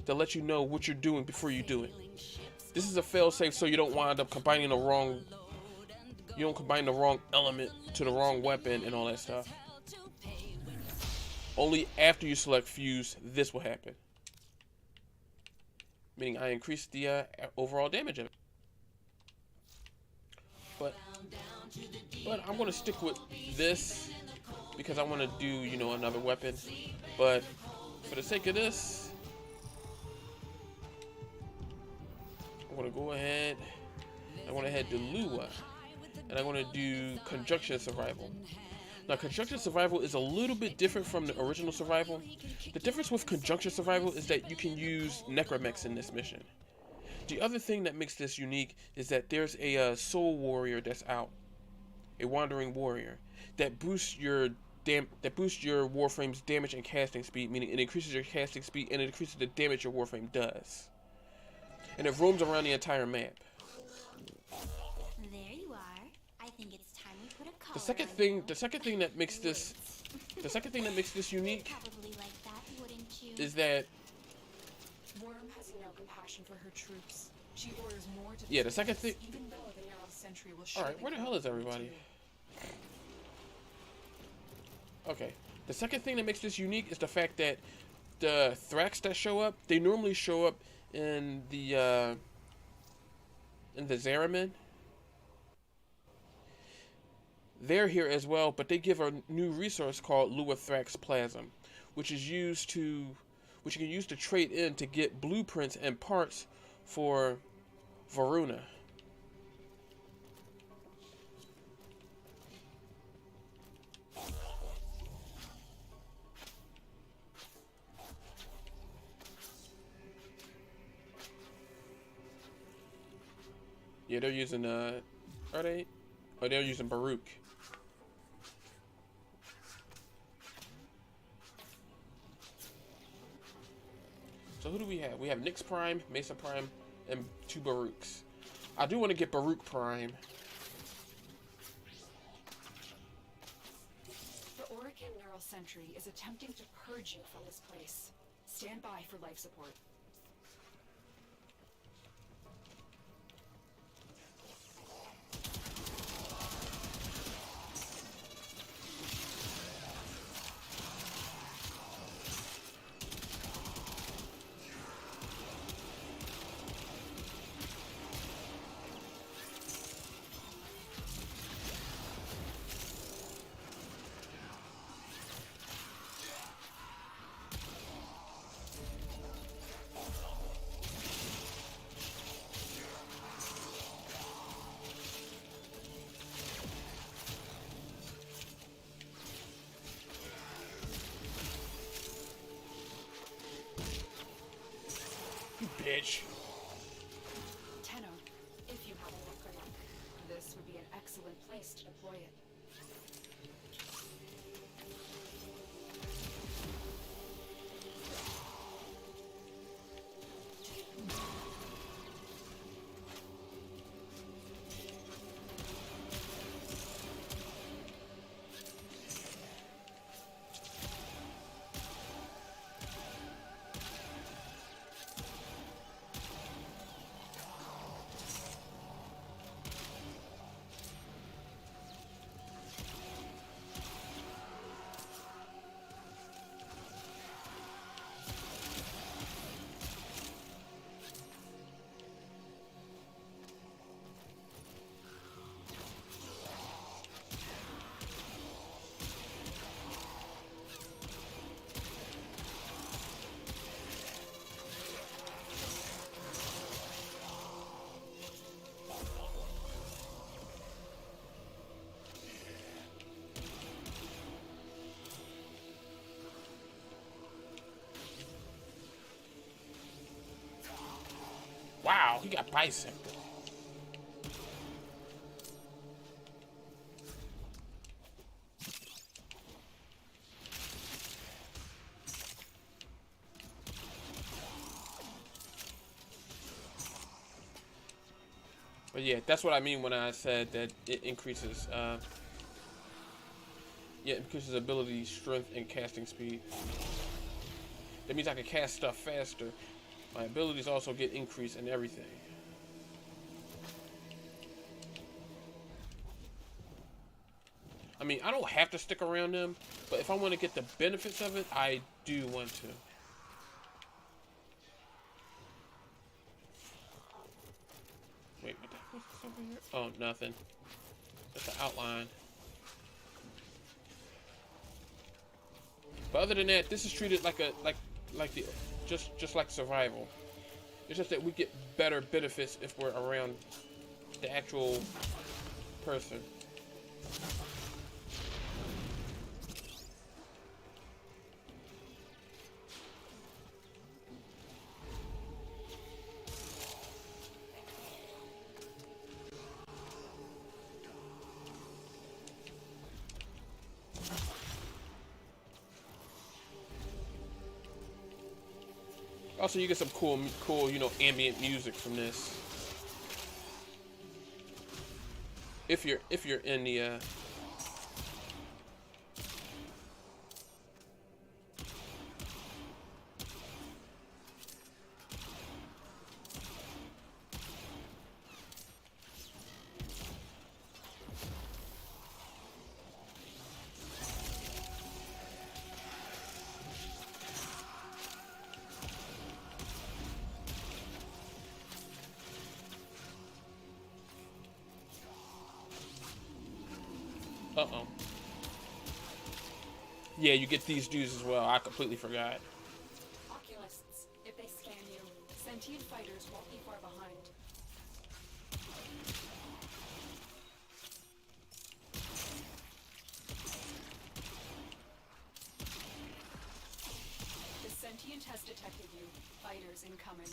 to let you know what you're doing before you do it. This is a fail-safe, so you don't wind up combining the wrong. You don't combine the wrong element to the wrong weapon and all that stuff. Only after you select fuse, this will happen. Meaning I increase the overall damage of it. But I'm going to stick with this because I want to do, you know, another weapon. But for the sake of this, I'm going to go ahead. I want to head to Lua. And I'm going to do Conjunction Survival. Now, Conjunction Survival is a little bit different from the original Survival. The difference with Conjunction Survival is that you can use Necromechs in this mission. The other thing that makes this unique is that there's a Soul Warrior that's out, a Wandering Warrior, that boosts your Warframe's damage and casting speed, meaning it increases your casting speed and it increases the damage your Warframe does. And it roams around the entire map. There you are. I think it's time we put a collar The second thing that makes this unique Probably like that, wouldn't you? is that Worm has no compassion for her troops. She orders more to Yeah, the second thing. even though the Narrow Sentry will All right, where the hell is everybody? Okay, the second thing that makes this unique is the fact that the Thrax that show up, they normally show up in the Zeramin. They're here as well, but they give a new resource called Luathrax Plasm, which you can use to trade in to get blueprints and parts for Varuna. Yeah, they're using are they? Oh, they're using Baruch. So who do we have? We have Nyx Prime, Mesa Prime, and 2 Baruchs. I do want to get Baruch Prime. The Orokin Neural Sentry is attempting to purge you from this place. Stand by for life support. Bitch. Tenno, if you have a Walker Lock, this would be an excellent place to deploy it. Wow, he got bisected. But yeah, that's what I mean when I said that it increases, yeah, it increases ability, strength, and casting speed. That means I can cast stuff faster. My abilities also get increased in everything. I mean, I don't have to stick around them, but if I want to get the benefits of it, I do want to. Wait, what the heck was this over here? Oh, nothing. Just an outline. But other than that, this is treated like a just like survival. It's just that we get better benefits if we're around the actual person. Also, you get some cool, you know, ambient music from this. If you're in the Uh-oh. Yeah, you get these dudes as well. I completely forgot. Oculists, if they scan you, sentient fighters won't be far behind. The sentient has detected you. Fighters incoming.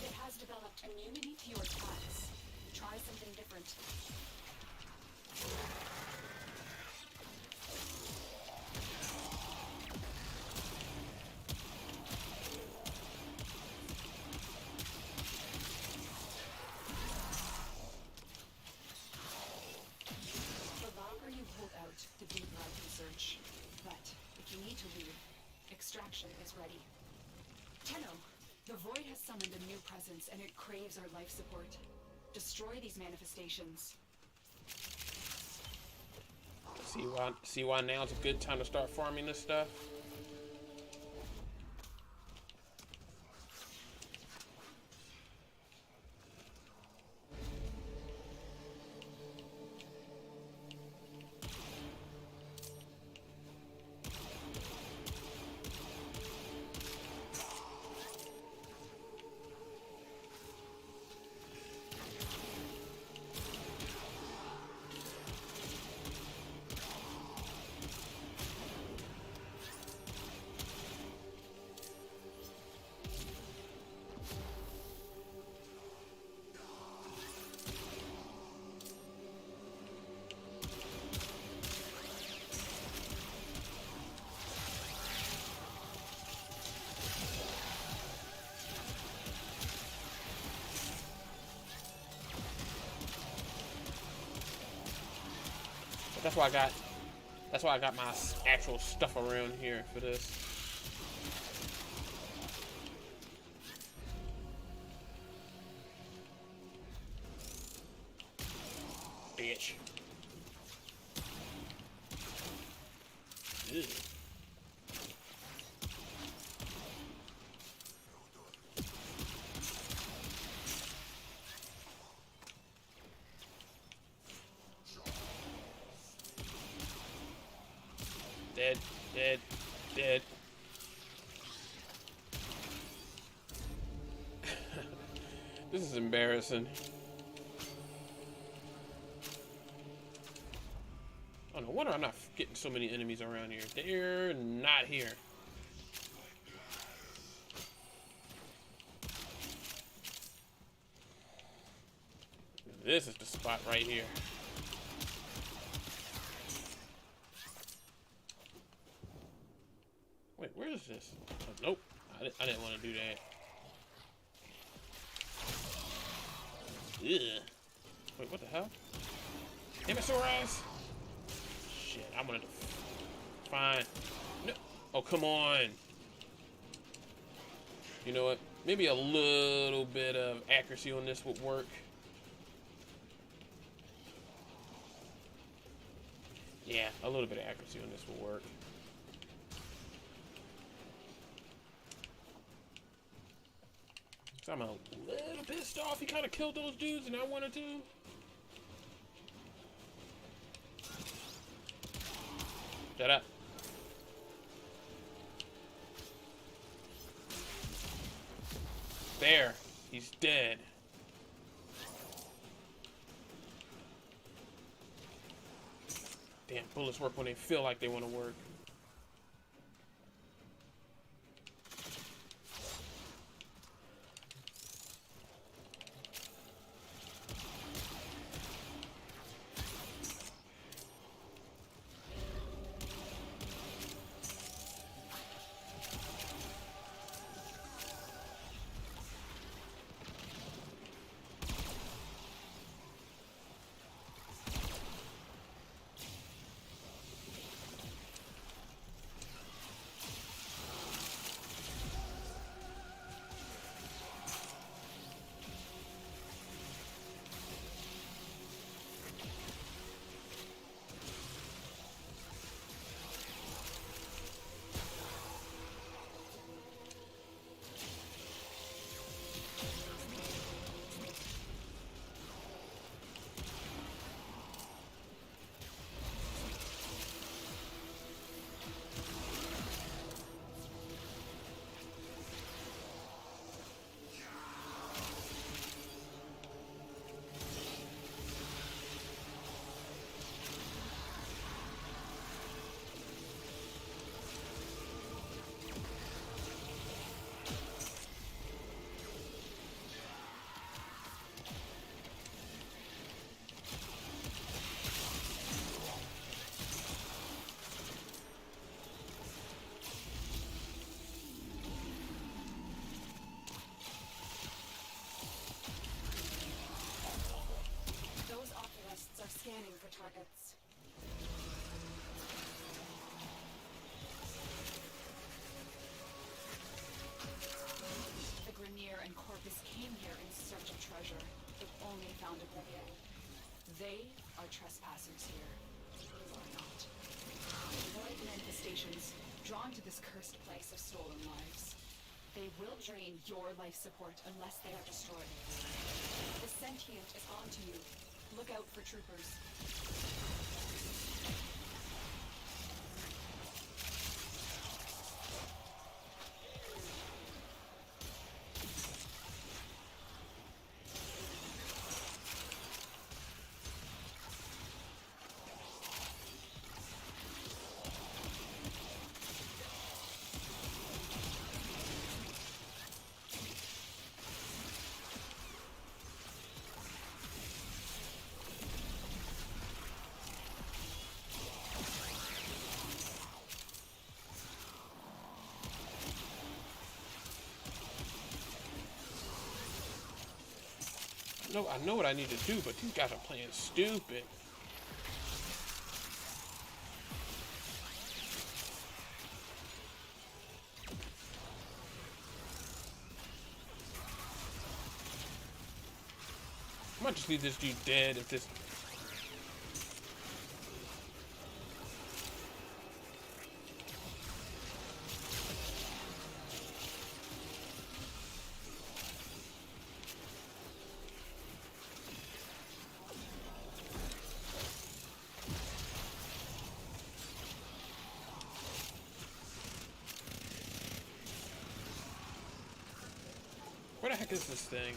It has developed immunity to your attacks. Try something different. The longer you hold out, the deeper I can search. But if you need to leave, extraction is ready. Tenno, the Void has summoned a new presence and it craves our life support. Destroy these manifestations. See why now's a good time to start farming this stuff? That's why I got my actual stuff around here for this. Bitch. Ugh. Dead, dead, dead. This is embarrassing. Oh, no wonder I'm not getting so many enemies around here. They're not here. This is the spot right here. Wait, where is this? Oh, nope. I didn't want to do that. Ugh. Wait, what the hell? Damn it, sore ass! Shit, I wanted to... Fine. No. Oh, come on. You know what? Maybe a little bit of accuracy on this would work. Yeah, a little bit of accuracy on this will work. I'm a little pissed off. He kind of killed those dudes and I wanted to. Shut up. There. He's dead. Damn, bullets work when they feel like they want to work. pits. The Grenier and Corpus came here in search of treasure, but only found oblivion. They are trespassers here. You are not. Void manifestations, drawn to this cursed place of stolen lives. They will drain your life support unless they are destroyed. The sentient is onto you. Look out for troopers. No, I know what I need to do, but these guys are playing stupid. I might just leave this dude dead if this. Where the heck is this thing?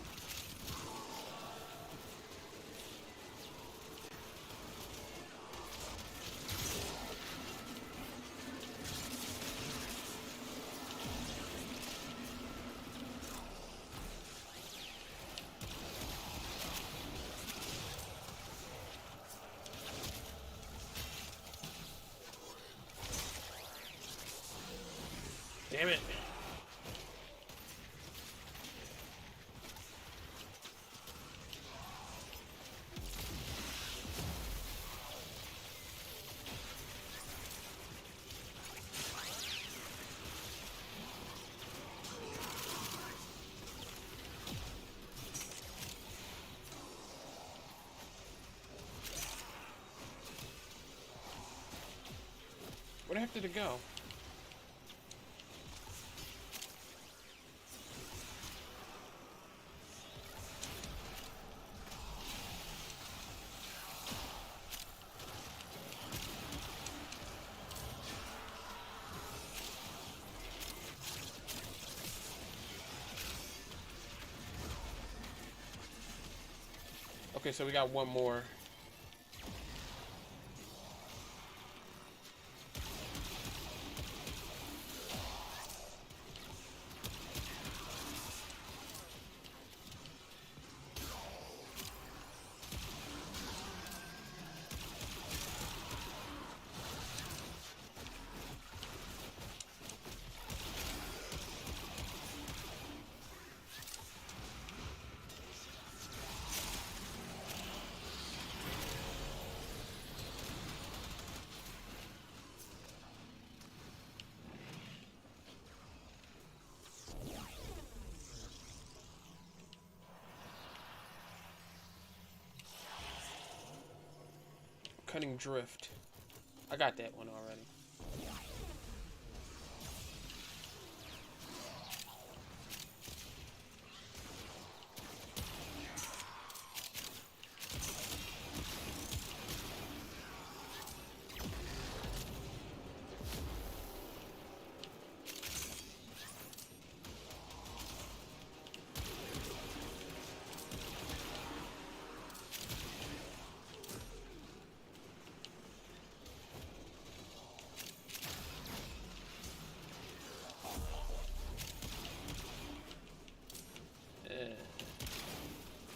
Damn it. Where the heck did it go? Okay, so we got one more. Cutting drift. I got that one already.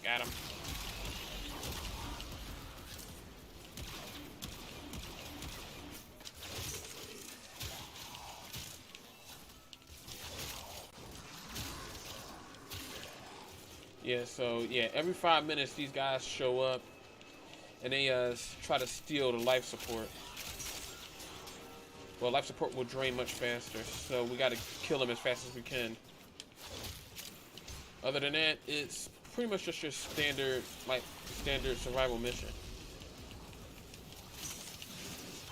Got him. Yeah, so yeah, every 5 minutes these guys show up and they try to steal the life support. Well, life support will drain much faster, so we got to kill them as fast as we can. Other than that, it's pretty much just your standard survival mission.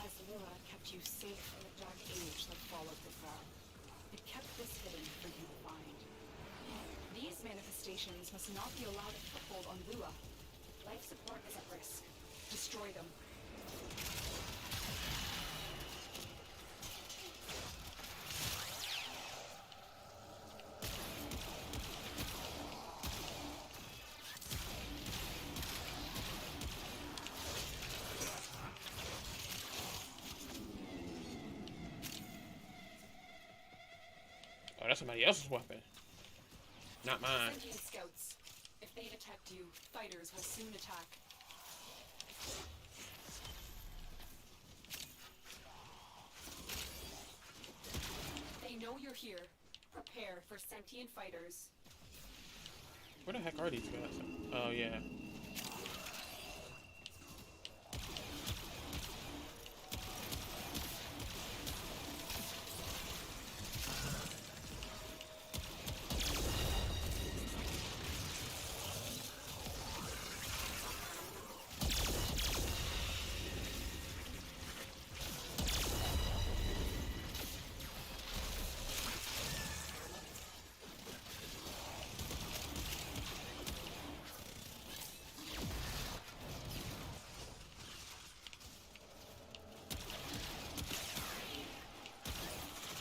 Azula kept you safe in the dark age that followed the fall. It kept this hidden for you to find. These manifestations must not be allowed a foothold on Lua. Life support is at risk. Destroy them. Oh, that's somebody else's weapon. Not mine. Sentient scouts. If they detect you, fighters will soon attack. They know you're here. Prepare for sentient fighters. Where the heck are these guys? Oh, yeah.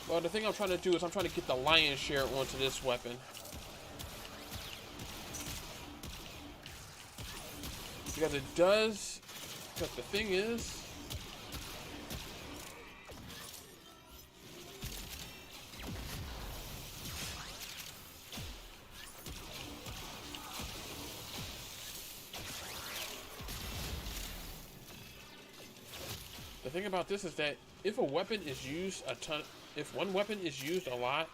Well, the thing I'm trying to do is I'm trying to get the lion's share onto this weapon. Because it does, because the thing is, the thing about this is that if a weapon is used a ton, if one weapon is used a lot,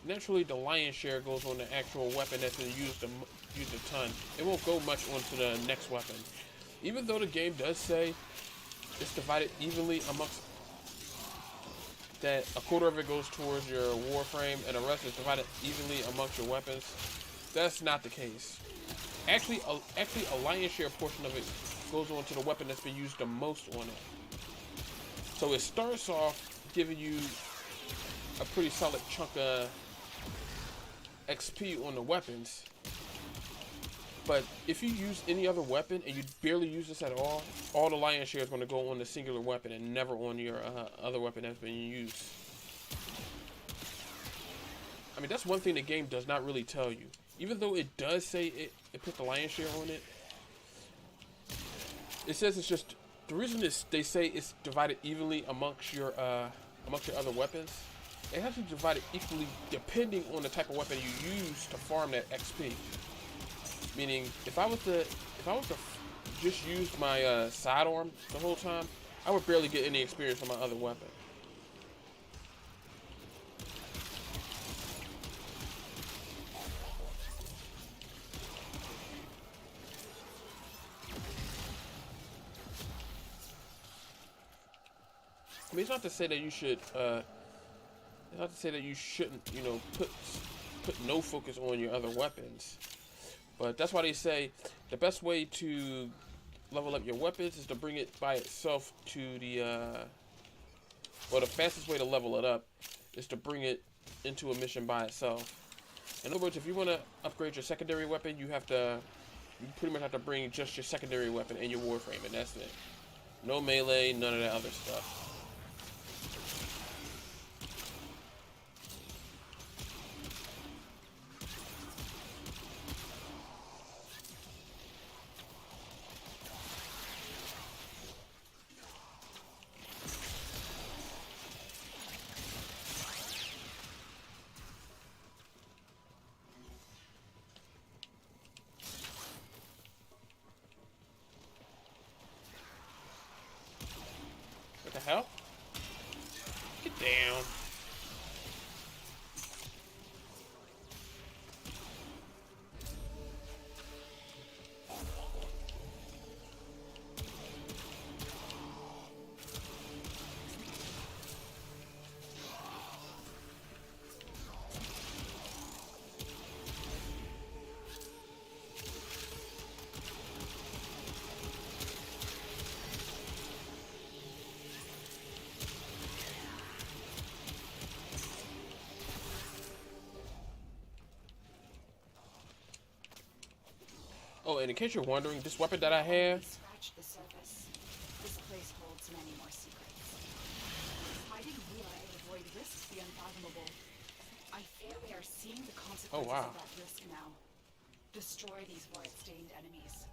naturally the lion's share goes on the actual weapon that's been used a ton. It won't go much onto the next weapon. Even though the game does say it's divided evenly amongst, that a quarter of it goes towards your warframe and the rest is divided evenly amongst your weapons, that's not the case. Actually, a lion's share portion of it goes on to the weapon that's been used the most on it. So it starts off giving you a pretty solid chunk of XP on the weapons. But if you use any other weapon and you barely use this at all the lion's share is going to go on the singular weapon and never on your other weapon that's been used. I mean, that's one thing the game does not really tell you. Even though it does say it put the lion's share on it, it says it's just, the reason is they say it's divided evenly amongst your other weapons. It has to be divided equally depending on the type of weapon you use to farm that XP. Meaning, if I was to just use my sidearm the whole time, I would barely get any experience on my other weapon. I mean, it's not to say that you should, it's not to say that you shouldn't, you know, put no focus on your other weapons. But that's why they say the best way to level up your weapons is to bring it by itself to the, well, the fastest way to level it up is to bring it into a mission by itself. In other words, if you want to upgrade your secondary weapon, you pretty much have to bring just your secondary weapon and your warframe, and that's it. No melee, none of that other stuff. What the hell? Get down. Oh, and in case you're wondering, this weapon that I have, Scratch the surface. This place holds many more secrets. Hiding here would avoid risks the unfathomable. I fear we are seeing the consequences wow. of that risk now. Destroy these void-stained enemies.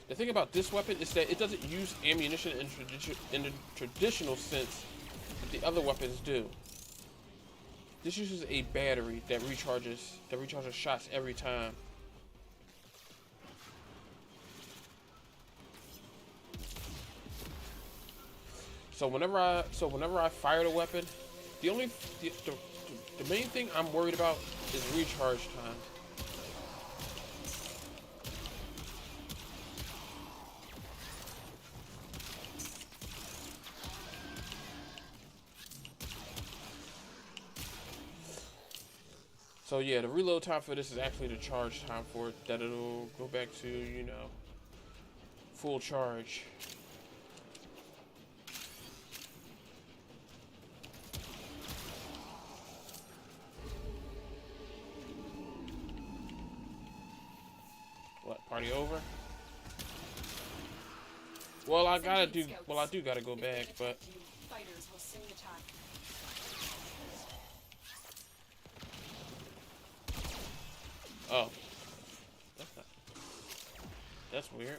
the thing about this weapon is that it doesn't use ammunition in the traditional sense that the other weapons do. This uses a battery that recharges shots every time. So whenever I fire the weapon, the main thing I'm worried about is recharge time. So yeah, the reload time for this is actually the charge time for it, that it'll go back to, you know, full charge. What, party over? Well, I do gotta go back, but Fighters will soon attack. oh, that's weird.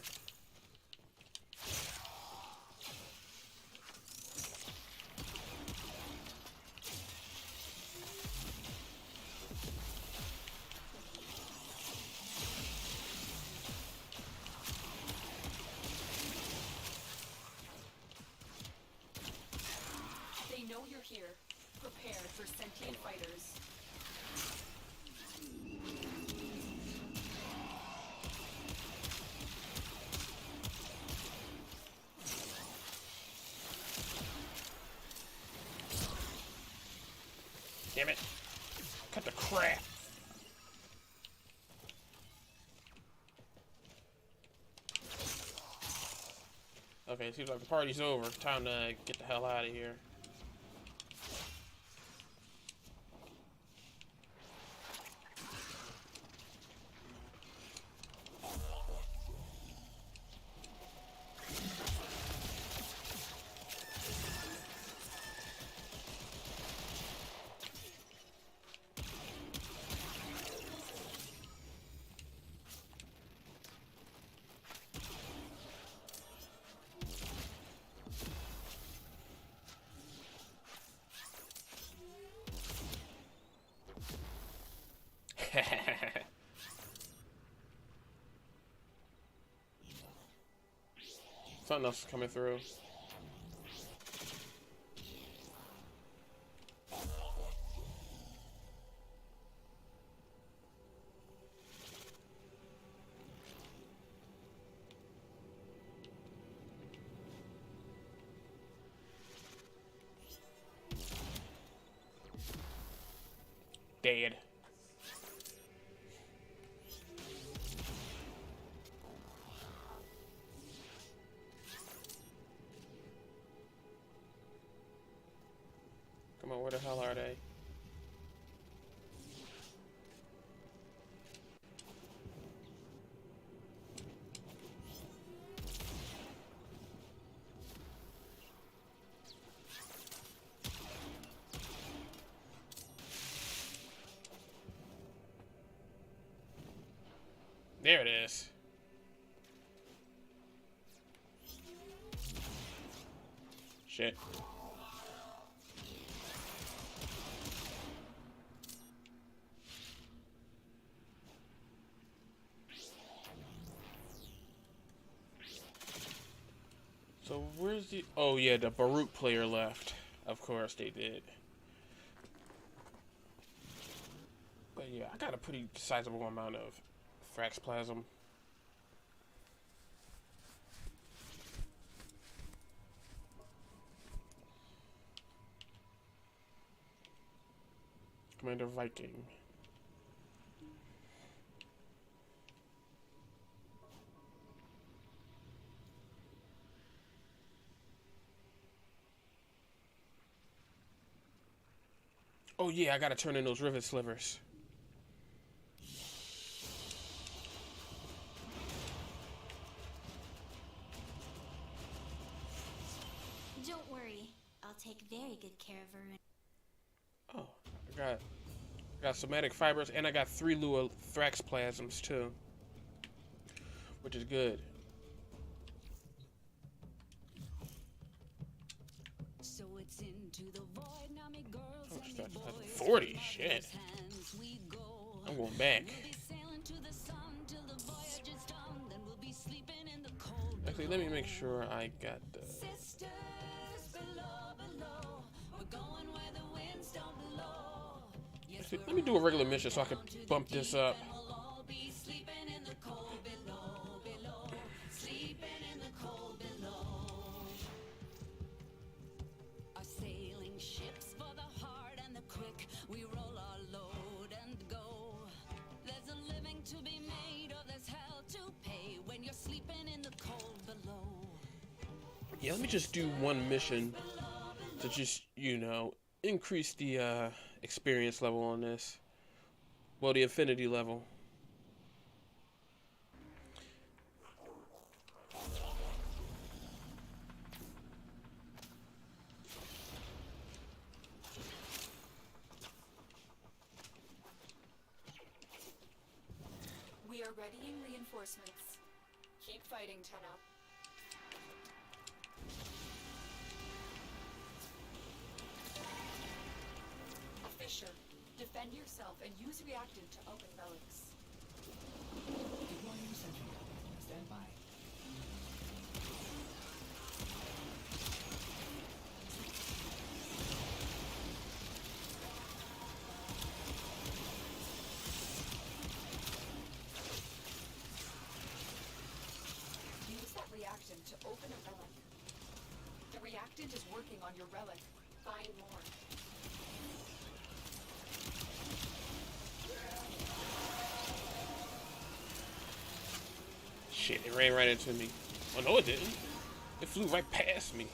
They know you're here. Prepared for sentient fighters. Damn it! Cut the crap. Okay, it seems like the party's over. Time to get the hell out of here. Something else is coming through. Dead. Come on, where the hell are they? There it is. Shit. So where's the... Oh yeah, the Baruch player left. Of course they did. But yeah, I got a pretty sizable amount of Frax Plasm. Commander Viking. Oh yeah, I gotta turn in those rivet slivers. Don't worry, I'll take very good care of her. Oh, I got somatic fibers, and I got 3 Lua Thrax plasms too, which is good. So it's into the void now, me girls Oh, and me that's boys. 40. Shit. Hands we go. I'm going back. We'll be sailing to the sun till the voyage is done. Then we'll be sleeping in the cold. Actually, let me make sure I got the. Sisters below, below. We're going where the winds don't blow. Yes, Actually, let me do a regular mission so I can bump this up. we'll all be sleeping in the cold below, below. Sleeping in the cold below. Our sailing ships for the hard and the quick. We roll our load and go. There's a living to be made, or there's hell to pay when you're sleeping in the cold below. Yeah, let me just do one mission to just, you know, increase the experience level on this. Well, the affinity level. We are readying reinforcements. Keep fighting, Tenno. Fisher, defend yourself and use reactant to open relics. Deploying sentry gun. Stand by. Use that reactant to open a relic. The reactant is working on your relic. Find more. Shit, it ran right into me. Oh, no, it didn't. It flew right past me.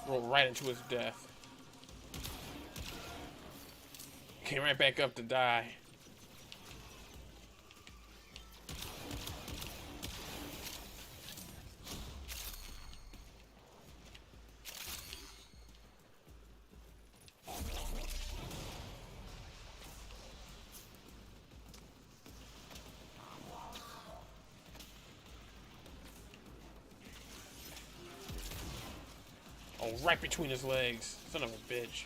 Rolled right into his death. Came right back up to die. Oh, right between his legs. Son of a bitch.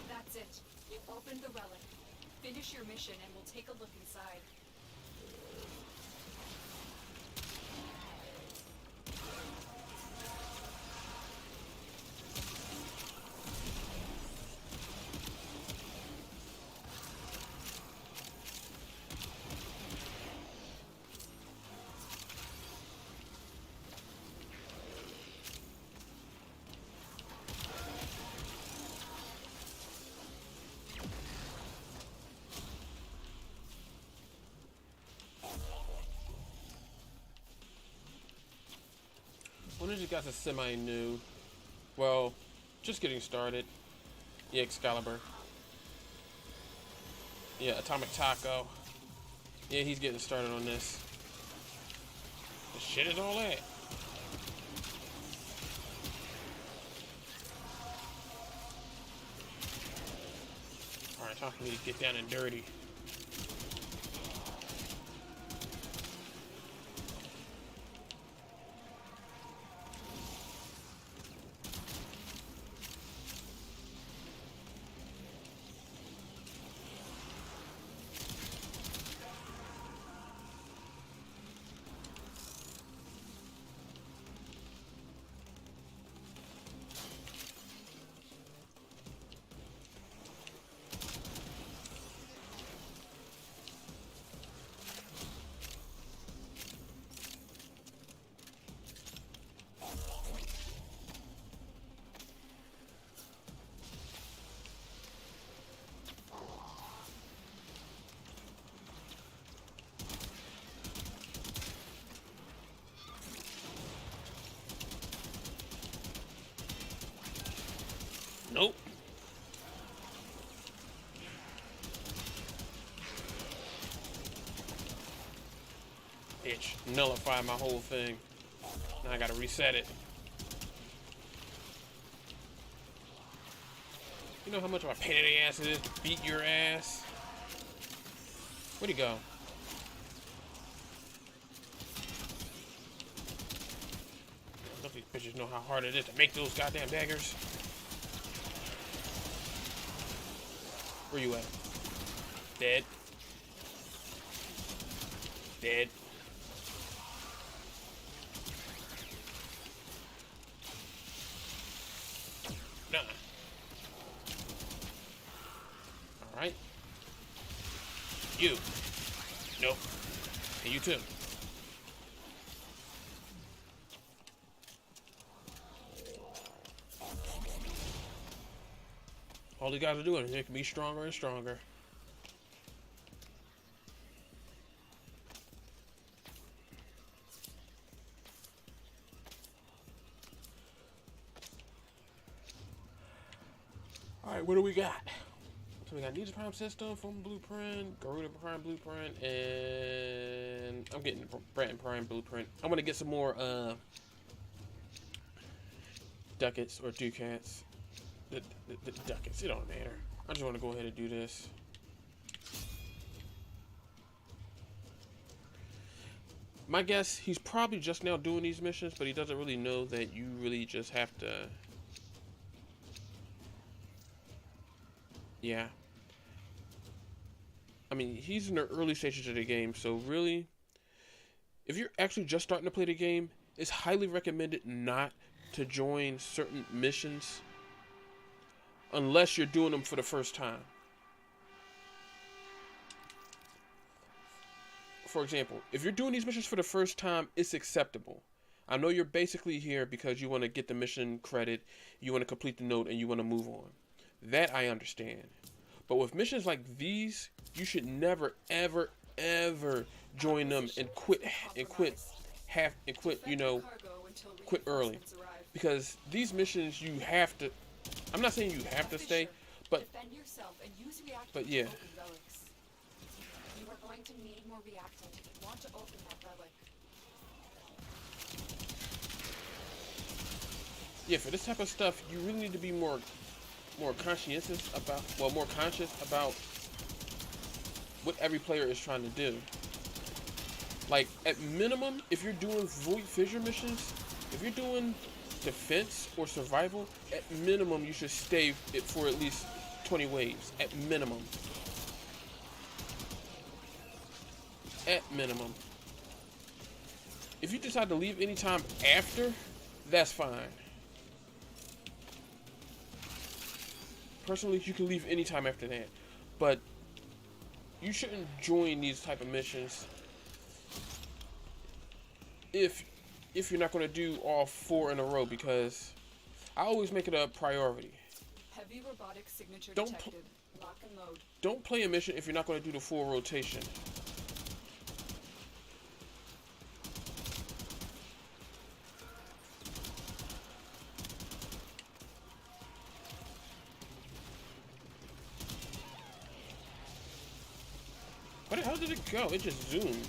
That's it. You opened the relic. Finish your mission and we'll take a look inside. of these guys are semi-new. Well, just getting started. Yeah, Excalibur. Yeah, Atomic Taco. Yeah, he's getting started on this. The shit is all that. Alright, time for me to get down and dirty. Nope. Bitch, nullify my whole thing. Now I gotta reset it. You know how much of a pain in the ass it is to beat your ass? Where'd he go? Look, these bitches know how hard it is to make those goddamn daggers. Where you at? Dead. Dead. Nah. Alright. You. Nope. And you too. All you guys are doing is making me stronger and stronger. Alright, what do we got? So we got Ninja Prime System from Blueprint, Garuda Prime Blueprint, and I'm getting Brand Prime Blueprint. I'm gonna get some more ducats or ducats. The ducats, it don't matter. I just want to go ahead and do this. My guess, he's probably just now doing these missions, but he doesn't really know that you really just have to... Yeah. I mean, he's in the early stages of the game, so really, if you're actually just starting to play the game, it's highly recommended not to join certain missions unless you're doing them for the first time. For example, if you're doing these missions for the first time, it's acceptable. I know you're basically here because you want to get the mission credit, you want to complete the note, and you want to move on. That I understand. But with missions like these, you should never, ever, ever join them and quit, you know, quit early. Because these missions, you have to, I'm not saying you have to stay, but yeah. You are going to need more reactant if you want to open that relic. Yeah, for this type of stuff, you really need to be more conscientious about, well, more conscious about what every player is trying to do. Like, at minimum, if you're doing Void Fissure missions, if you're doing defense or survival, at minimum, you should stay it for at least 20 waves. At minimum. At minimum. If you decide to leave anytime after, that's fine. Personally, you can leave anytime after that. But you shouldn't join these type of missions if you're not going to do all 4 in a row, because I always make it a priority. Heavy robotic signature detected. Lock and load. Don't play a mission if you're not going to do the full rotation. the hell did it go? It just zoomed.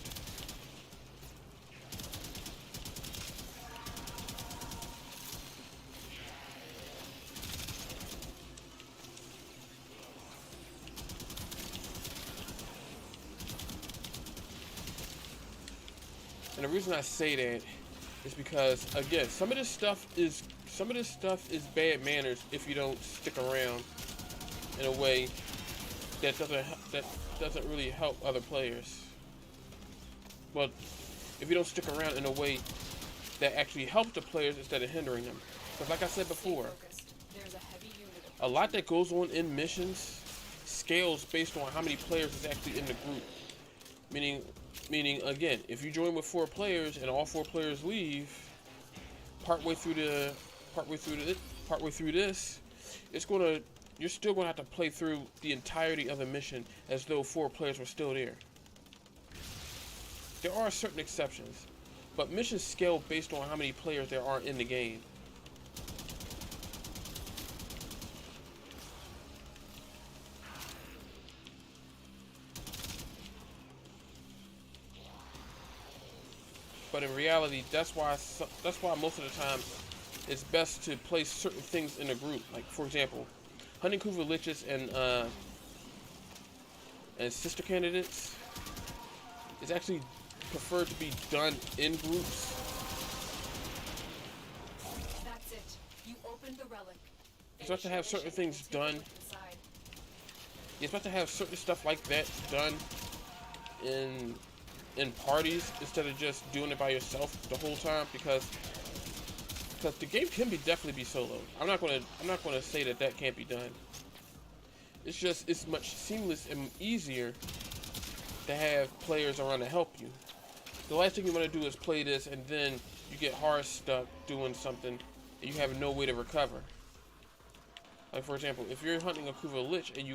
And the reason I say that is because, again, some of this stuff is bad manners if you don't stick around in a way that doesn't really help other players. Well, if you don't stick around in a way that actually helps the players instead of hindering them. Because like I said before, a lot that goes on in missions scales based on how many players is actually in the group. Meaning, again, if you join with 4 players and all 4 players leave partway through this, you're still gonna have to play through the entirety of the mission as though 4 players were still there. There are certain exceptions, but missions scale based on how many players there are in the game. But in reality, that's why most of the time it's best to place certain things in a group. Like, for example, hunting Kuva Liches and sister candidates is actually preferred to be done in groups. That's it. You opened the relic. You're supposed to have certain things done. You're supposed to have certain stuff like that done in parties instead of just doing it by yourself the whole time, because the game can definitely be solo. I'm not gonna say that can't be done. It's much seamless and easier to have players around to help you. The last thing you want to do is play this and then you get hard stuck doing something and you have no way to recover. Like, for example, if you're hunting a Kuva Lich and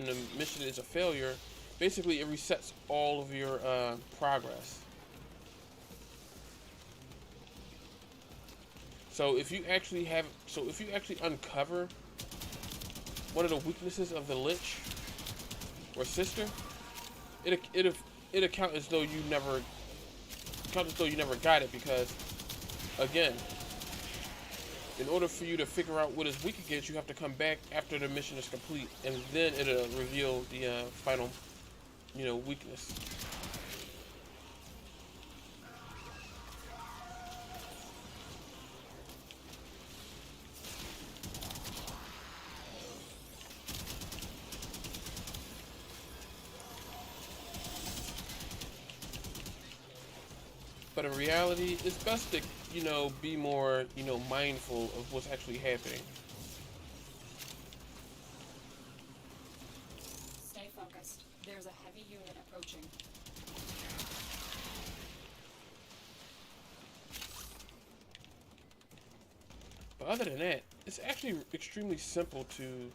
the mission is a failure, basically it resets all of your progress. So if you actually uncover one of the weaknesses of the Lich or sister, it'll count as though you never got it, because, again, in order for you to figure out what is weak against, you have to come back after the mission is complete, and then it'll reveal the final, weakness. But in reality, it's best to, be more, mindful of what's actually happening. Stay focused. There's a heavy unit approaching. But other than that, it's actually extremely simple to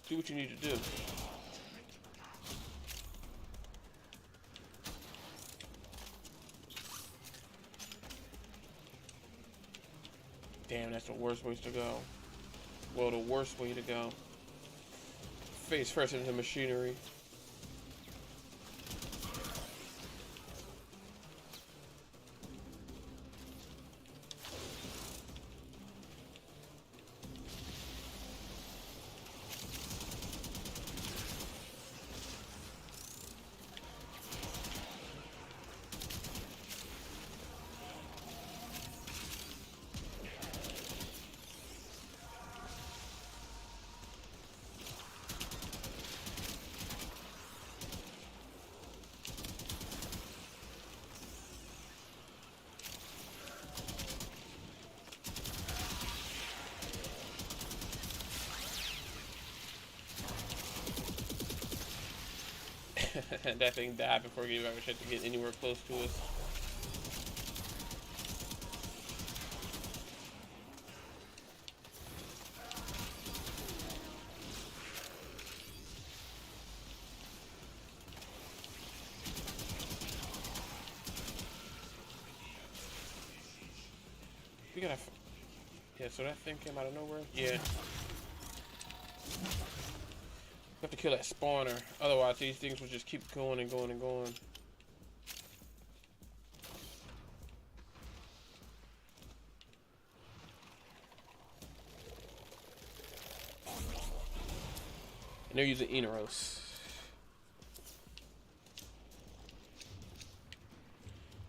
do what you need to do. Damn, that's the worst way to go. Well, the worst way to go. Face first into machinery. That thing died before you ever tried to get anywhere close to us. We gotta... Yeah, so that thing came out of nowhere? Yeah. have to kill that spawner. Otherwise, these things will just keep going and going and going. And they're using Eneros.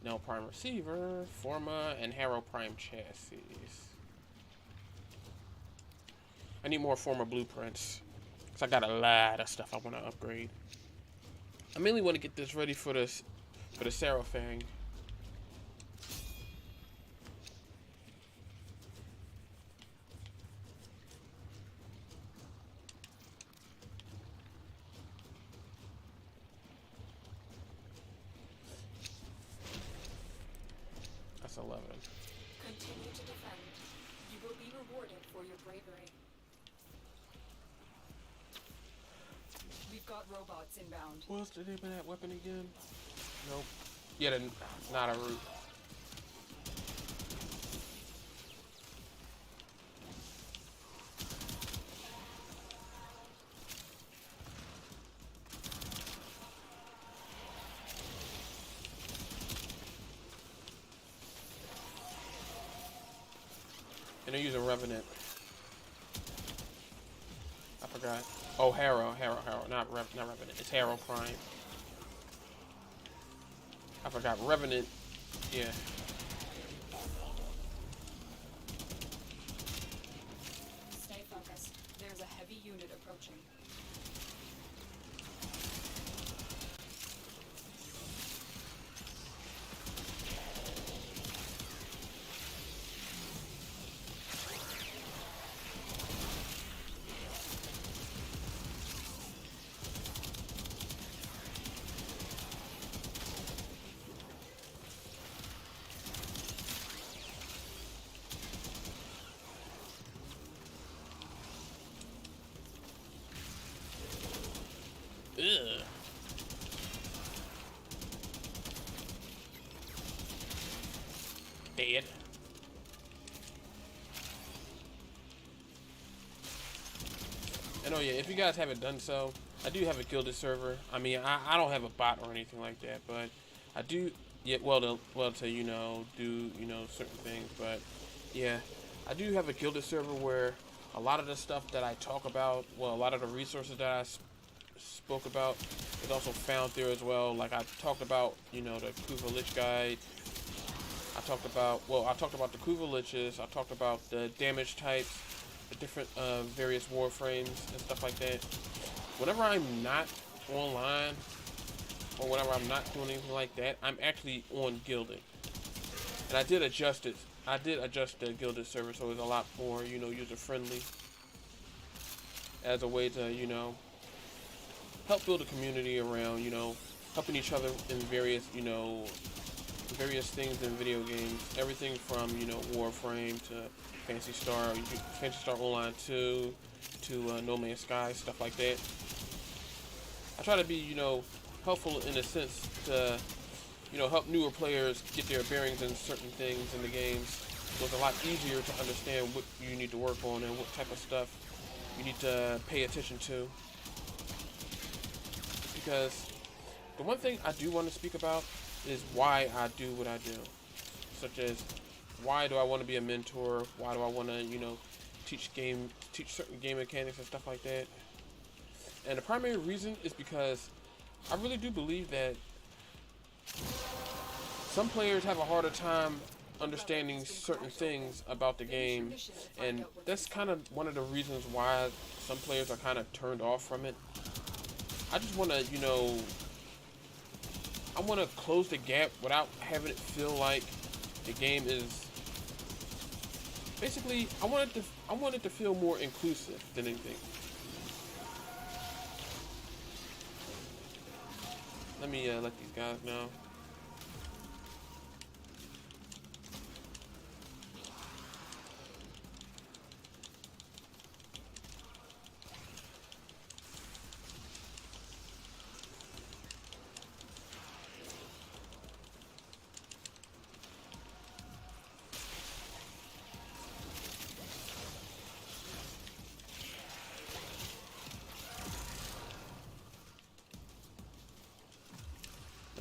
No Prime Receiver, Forma, and Harrow Prime Chassis. I need more Forma blueprints. Because I got a lot of stuff I want to upgrade. I mainly want to get this ready for the Sarafang. That's 11. Continue to defend. You will be rewarded for your bravery. We've got robots inbound. What's the name of that weapon again? Nope. Yeah, not a root. And they're using Revenant. I forgot. Oh, Harrow, not Revenant. It's Harrow Prime. I forgot Revenant. Yeah. Stay focused. There's a heavy unit approaching. Ugh. Dead. And oh yeah, if you guys haven't done so, I do have a Gilded server. I mean, I don't have a bot or anything like that, but I do. Yeah, well to do certain things, but yeah, I do have a Gilded server where a lot of the stuff that I talk about, well, a lot of the resources that I spoke about is also found there as well. Like I talked about, the Kuva Lich guide. I talked about the Kuva Liches. I talked about the damage types, the different various warframes and stuff like that. Whenever I'm not online or whenever I'm not doing anything like that, I'm actually on Gilded. And I did adjust it. I did adjust the Gilded server so it's a lot more, user friendly. As a way to, help build a community around, helping each other in various, various things in video games. Everything from, Warframe to Fantasy Star Online 2 to No Man's Sky, stuff like that. I try to be, helpful in a sense to, help newer players get their bearings in certain things in the games. So it's a lot easier to understand what you need to work on and what type of stuff you need to pay attention to. Because the one thing I do want to speak about is why I do what I do. Such as, why do I want to be a mentor? Why do I want to, teach certain game mechanics and stuff like that? And the primary reason is because I really do believe that some players have a harder time understanding certain things about the game, and that's kind of one of the reasons why some players are kind of turned off from it. I just want to, I want to close the gap without having it feel like the game is. Basically, I want it to feel more inclusive than anything. Let me let these guys know.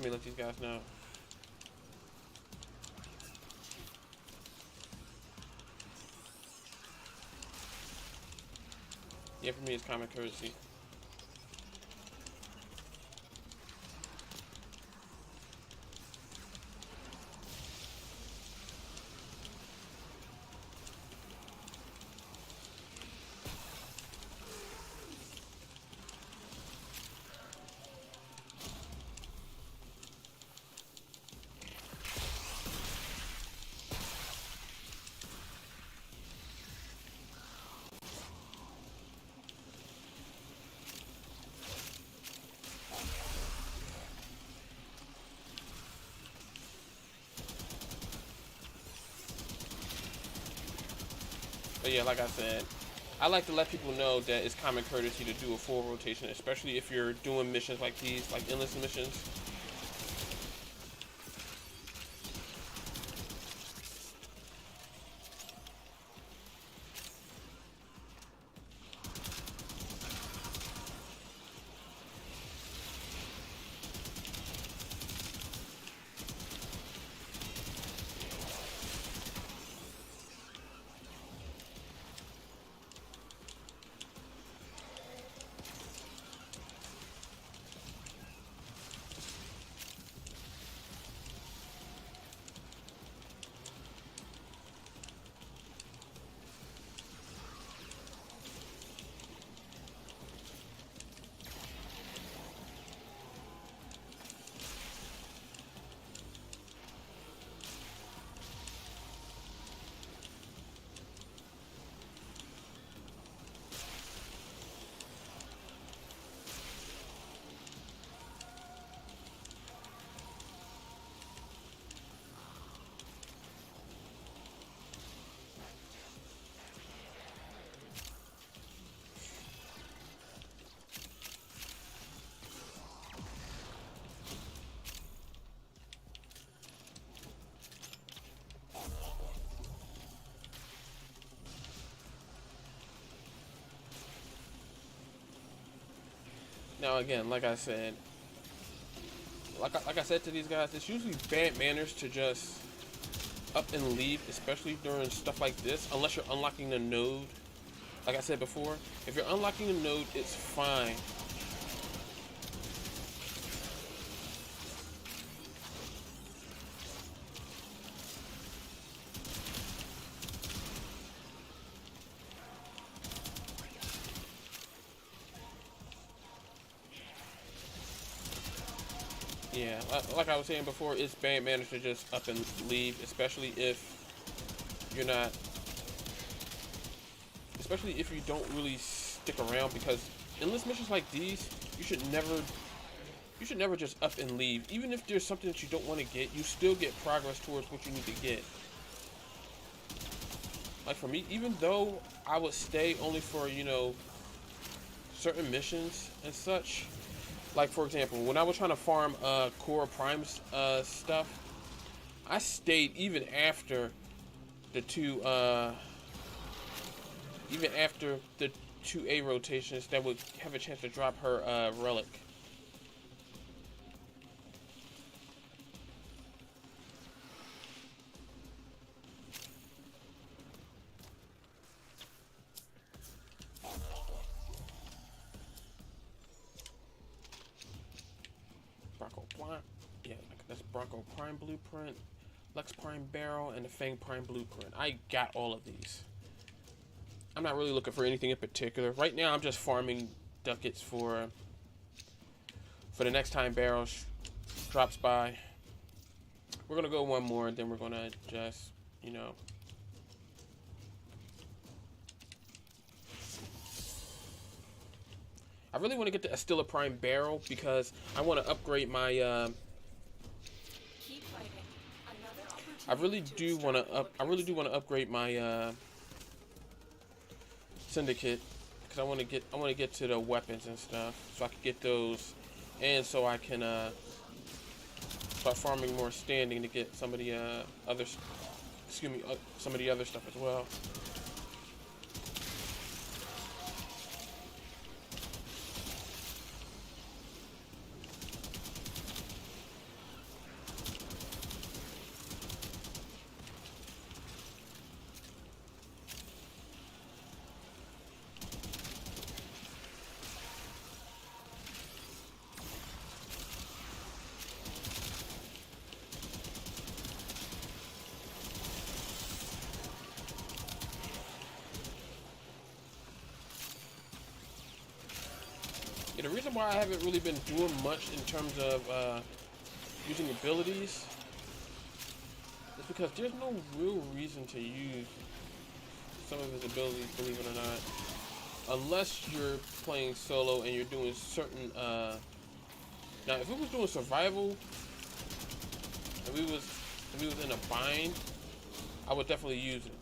Let me let these guys know. Yeah, for me it's common courtesy. But yeah, like I said, I like to let people know that it's common courtesy to do a full rotation, especially if you're doing missions like these, like endless missions. Now again, like I said, like I said to these guys, it's usually bad manners to just up and leave, especially during stuff like this, unless you're unlocking the node. Like I said before, if you're unlocking the node, it's fine. Yeah, like I was saying before, it's bad manners to just up and leave, especially if you're not, especially if you don't really stick around, because endless missions like these, you should never just up and leave. Even if there's something that you don't want to get, you still get progress towards what you need to get. Like for me, even though I would stay only for, you know, certain missions and such, like for example, when I was trying to farm Core Prime's stuff, I stayed even after the two A rotations that would have a chance to drop her relic. Bronco Prime, yeah, that's Bronco Prime Blueprint, Lex Prime Barrel, and the Fang Prime Blueprint. I got all of these. I'm not really looking for anything in particular. Right now, I'm just farming ducats for the next time Barrel drops by. We're gonna go one more, and then we're gonna just, you know. I really want to get the Astilla Prime Barrel because I want to upgrade my. Keep fighting. Another I really opportunity do want to I really do want to upgrade my Syndicate because I want to get to the weapons and stuff, so I can get those, and so I can start farming more standing to get some of the other, excuse me, some of the other stuff as well. And the reason why I haven't really been doing much in terms of using abilities is because there's no real reason to use some of his abilities, believe it or not, unless you're playing solo and you're doing certain now if we was doing survival and we was in a bind, I would definitely use it.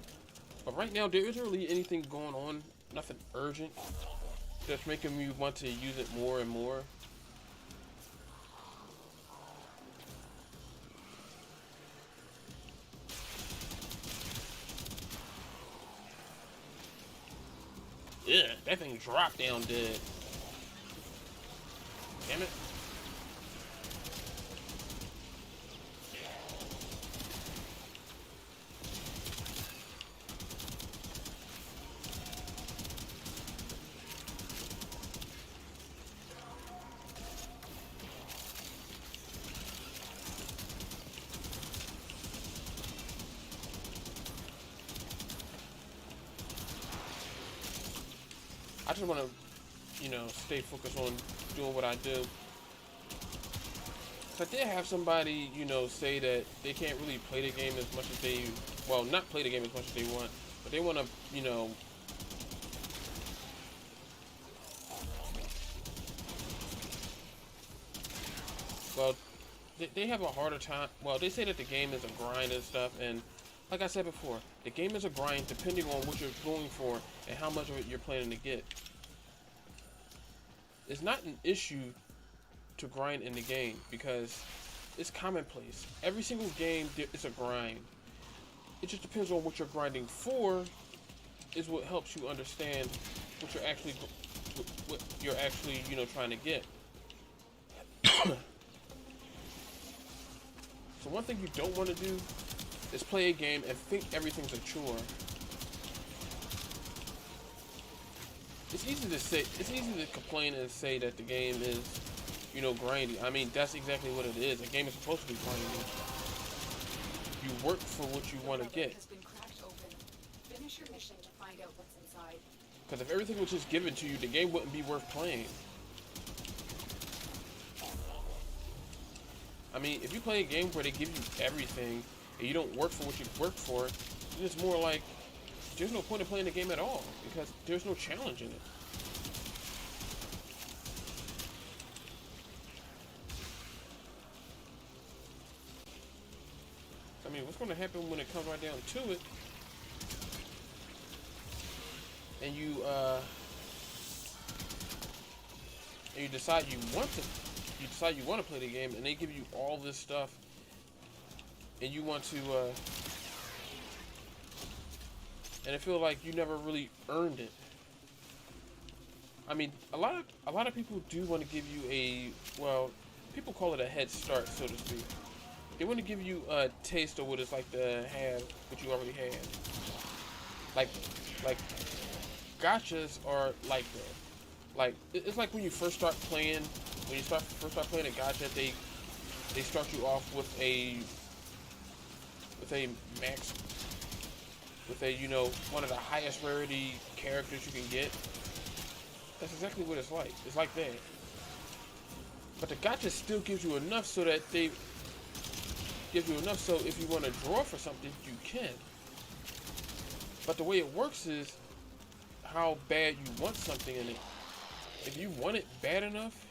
But right now there isn't really anything going on, nothing urgent that's making me want to use it more and more. Yeah, that thing dropped down dead. Damn it. I just want to, you know, stay focused on doing what I do. So I did have somebody, you know, say that they can't really play the game as much as they, well, not play the game as much as they want, but they want to, you know, well, they have a harder time. Well, they say that the game is a grind and stuff, and like I said before, the game is a grind depending on what you're going for and how much of it you're planning to get. It's not an issue to grind in the game because it's commonplace. Every single game is a grind. It just depends on what you're grinding for is what helps you understand what you're actually, you know, trying to get. So one thing you don't want to do is play a game and think everything's a chore. It's easy to say, it's easy to complain and say that the game is, you know, grindy. I mean, that's exactly what it is. A game is supposed to be grindy. You work for what you want to get. Finish your mission to find out what's inside. Because if everything was just given to you, the game wouldn't be worth playing. I mean, if you play a game where they give you everything and you don't work for what you work for, then it's more like there's no point in playing the game at all because there's no challenge in it. I mean, what's going to happen when it comes right down to it and you decide you want to play the game and they give you all this stuff and you want to and I feel like you never really earned it. I mean, a lot of people do want to give you a, well, people call it a head start, so to speak. They want to give you a taste of what it's like to have what you already had. Like gotchas are like that. Like it's like when you first start playing, first start playing a gacha, they start you off with a max, with a, you know, one of the highest rarity characters you can get. That's exactly what it's like. It's like that. But the gacha still gives you enough so that they give you enough so if you want to draw for something, you can. But the way it works is how bad you want something in it. If you want it bad enough,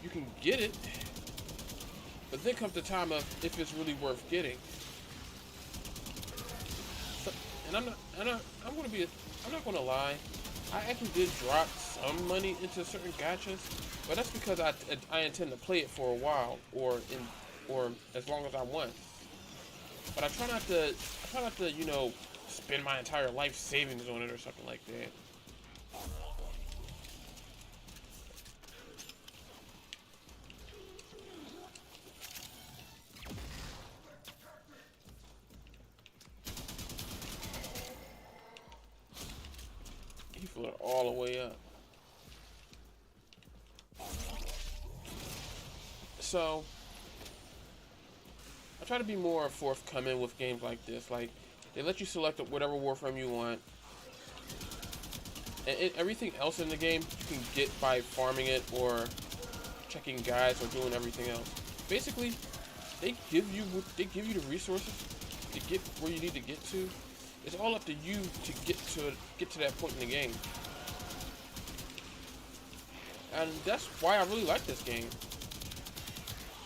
you can get it. But then comes the time of if it's really worth getting. So, and I'm not gonna lie. I actually did drop some money into certain gachas, but that's because I intend to play it for a while or as long as I want. But I try not to, you know, spend my entire life savings on it or something like that. He flew it all the way up. So I try to be more forthcoming with games like this. Like, they let you select whatever Warframe you want. And everything else in the game you can get by farming it or checking guides or doing everything else. Basically, they give you the resources to get where you need to get to. It's all up to you to get to that point in the game. And that's why I really like this game.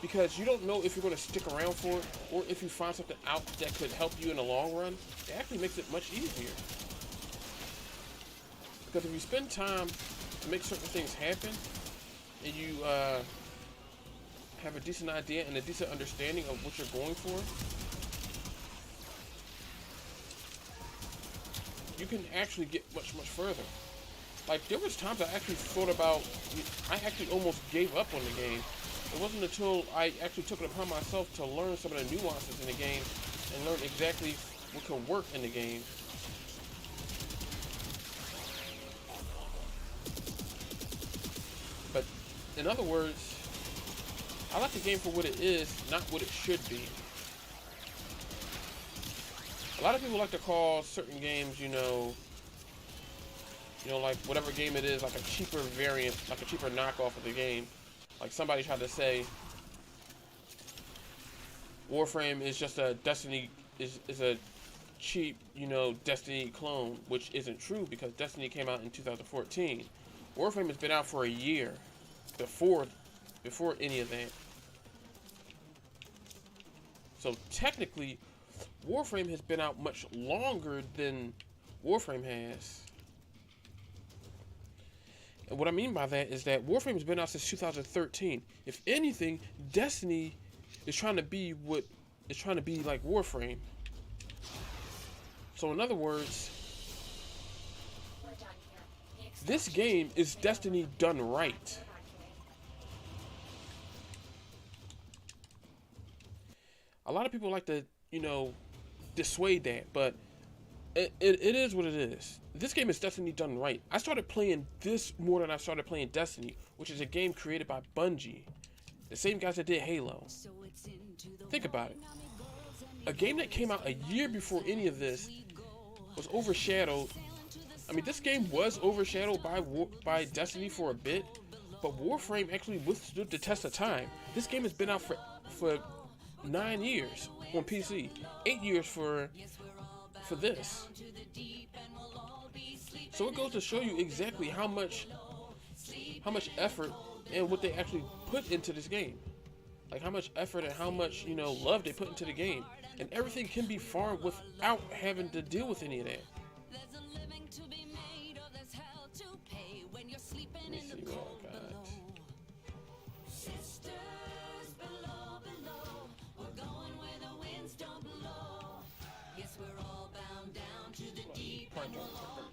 Because you don't know if you're going to stick around for it, or if you find something out that could help you in the long run. It actually makes it much easier. Because if you spend time to make certain things happen, and you have a decent idea and a decent understanding of what you're going for, you can actually get much further. Like, there was times I actually thought about, I actually almost gave up on the game. It wasn't until I actually took it upon myself to learn some of the nuances in the game and learn exactly what could work in the game. But in other words, I like the game for what it is, not what it should be. A lot of people like to call certain games, you know, like whatever game it is, like a cheaper variant, like a cheaper knockoff of the game. Like somebody tried to say Warframe is just a Destiny, is a cheap, you know, Destiny clone, which isn't true because Destiny came out in 2014. Warframe has been out for a year before any of that. So technically, Warframe has been out much longer than Warframe has. And what I mean by that is that Warframe has been out since 2013. If anything, Destiny is trying to be like Warframe. So in other words, this game is Destiny done right. A lot of people like to, you know, dissuade that, but it is what it is. This game is Destiny done right. I started playing this more than I started playing Destiny, which is a game created by Bungie, the same guys that did Halo. Think about it. A game that came out a year before any of this was overshadowed. I mean, this game was overshadowed by Destiny for a bit, but Warframe actually withstood the test of time. This game has been out for 9 years on PC, 8 years for this. So it goes to show you exactly how much effort and what they actually put into this game. Like how much effort and how much, you know, love they put into the game. And everything can be farmed without having to deal with any of that. Let me see what I got.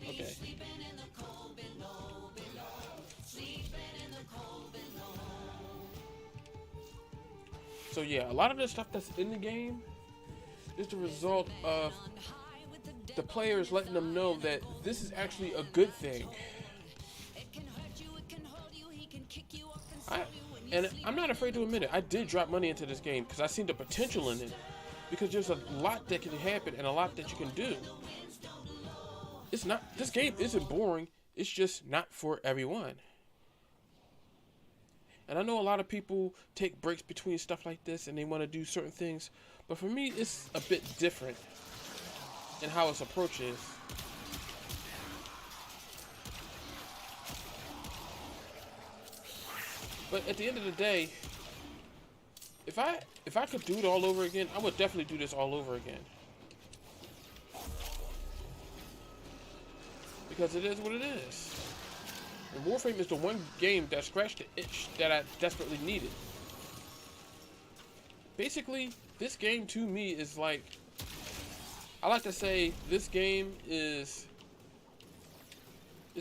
Okay. So yeah, a lot of the stuff that's in the game is the result of the players letting them know that this is actually a good thing. And I'm not afraid to admit it. I did drop money into this game because I seen the potential in it. Because there's a lot that can happen and a lot that you can do. This game isn't boring. It's just not for everyone. And I know a lot of people take breaks between stuff like this and they want to do certain things. But for me, it's a bit different in how its approach is. But at the end of the day, if I could do it all over again, I would definitely do this all over again. Because it is what it is. And Warframe is the one game that scratched the itch that I desperately needed. Basically, this game to me is like, I like to say this game is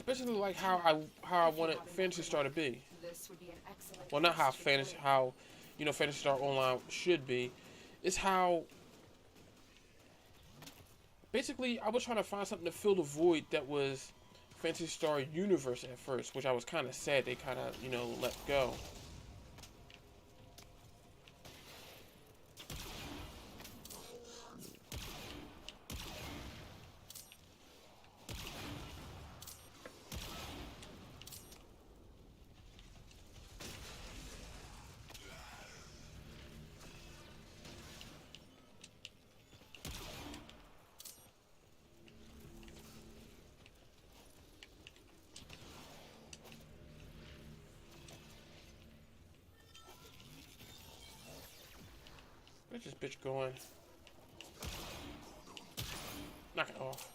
basically like how I wanted Phantasy Star to be. Well, not how Phantasy Star Online should be. It's how basically I was trying to find something to fill the void that was Phantasy Star Universe at first, which I was kind of sad they kind of, you know, let go. Where's this bitch going? Knock it off.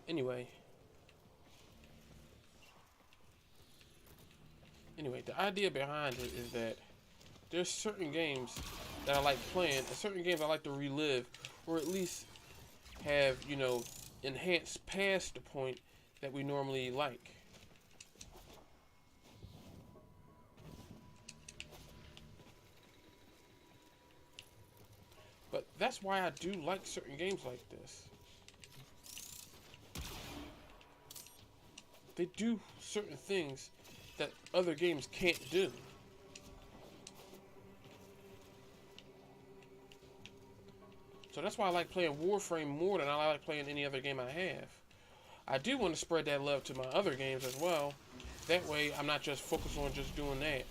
Anyway, the idea behind it is that there's certain games that I like playing, and certain games I like to relive, or at least have, you know, enhanced past the point that we normally like. But that's why I do like certain games like this. They do certain things that other games can't do. So that's why I like playing Warframe more than I like playing any other game I have. I do want to spread that love to my other games as well. That way I'm not just focused on just doing that.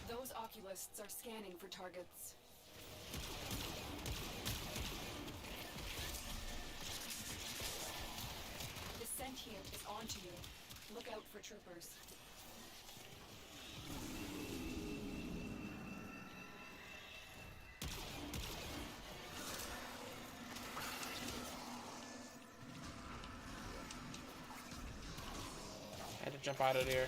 Those oculists are scanning for targets. The sentient is onto you. Look out for troopers. Had to jump out of there.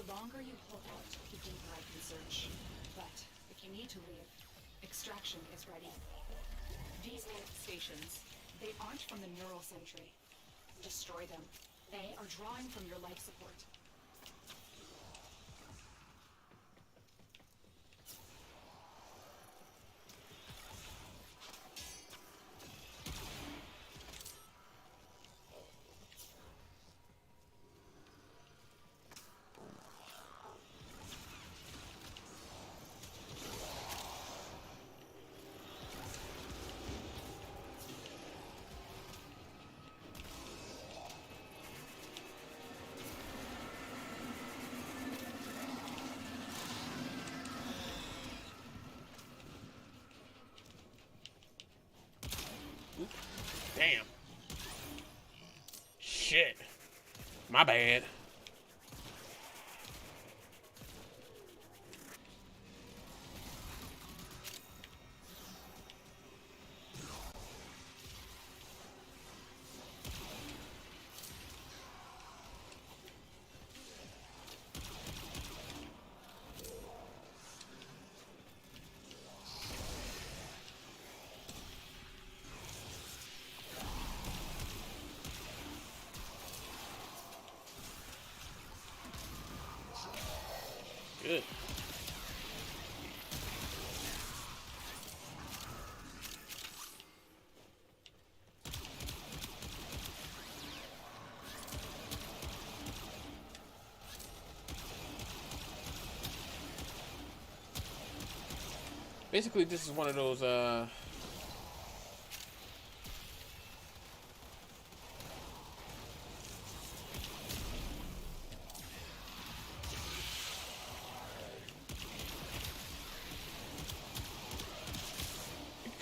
The longer you hold out, the deeper I can search. But if you need to leave, extraction is ready. These stations, they aren't from the neural sentry. Destroy them. They are drawing from your life support. Damn. Shit. My bad. Good. Basically, this is one of those,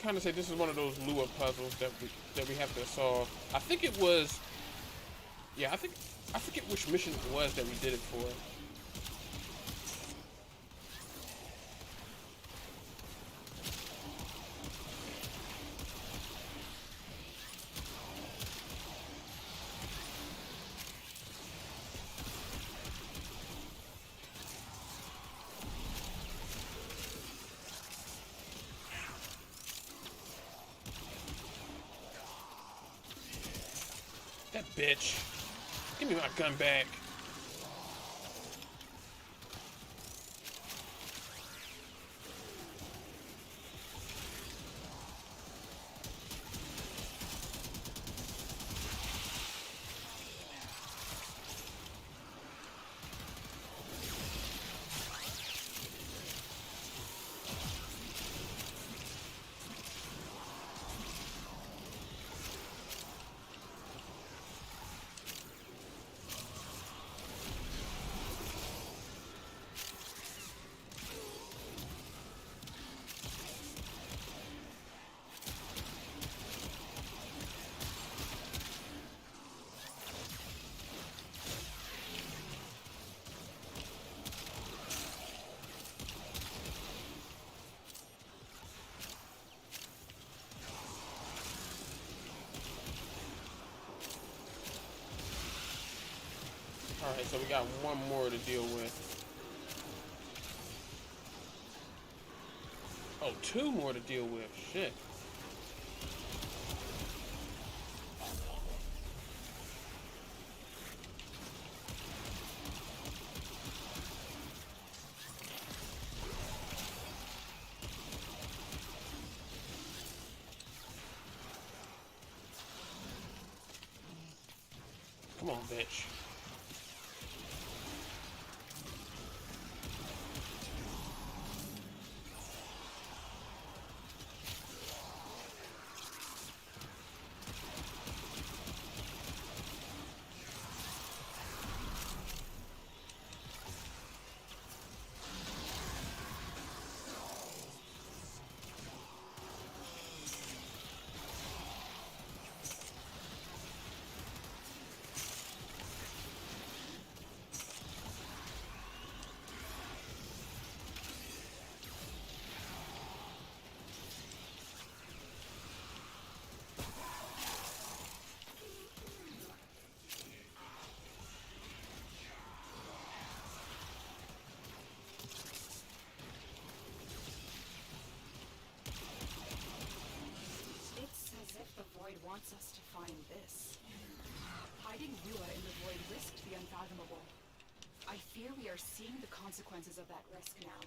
kind of say this is one of those Lua puzzles that we have to solve. I think it was, yeah, I forget which mission it was that we did it for. bitch. Give me my gun back. Alright, so we got one more to deal with. Oh, two more to deal with. Shit. Come on, bitch. Void wants us to find this. Hiding Rua in the Void risked the unfathomable. I fear we are seeing the consequences of that risk now.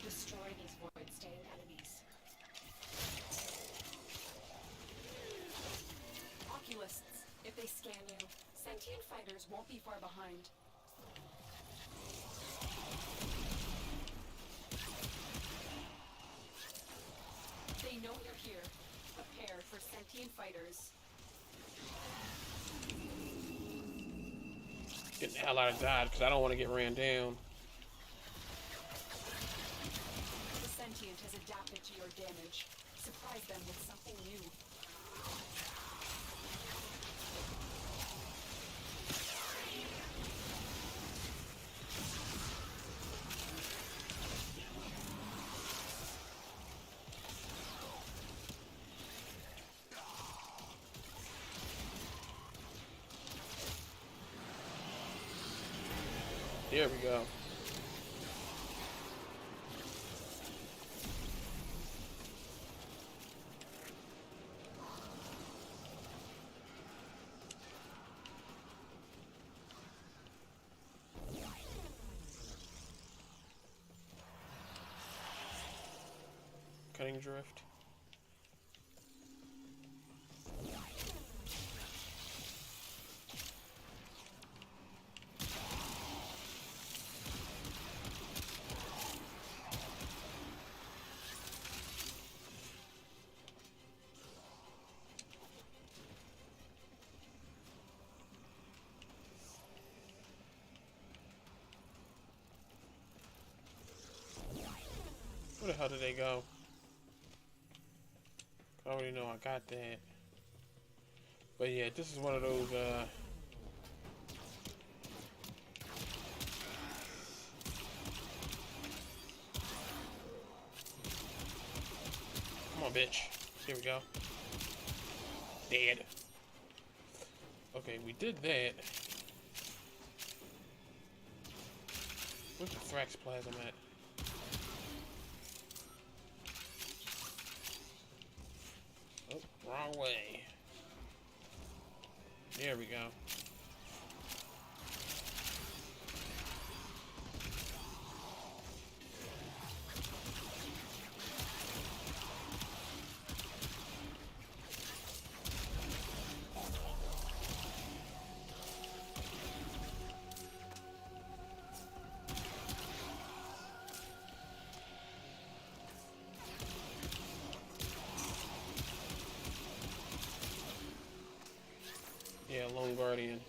Destroy these Void-staying enemies. Oculists, if they scan you, sentient fighters won't be far behind. They know you're here. Prepare for sentient fighters. Get the hell out of Dodge, because I don't want to get ran down. The sentient has adapted to your damage. Surprise them with something new. There we go. Cutting drift. Where the hell did they go? I already know I got that. But yeah, this is one of those, come on, bitch. Here we go. Dead. Okay, we did that. Where's the Thrax Plasm at? Oh, wrong way. There we go. Yeah, Lone Guardian.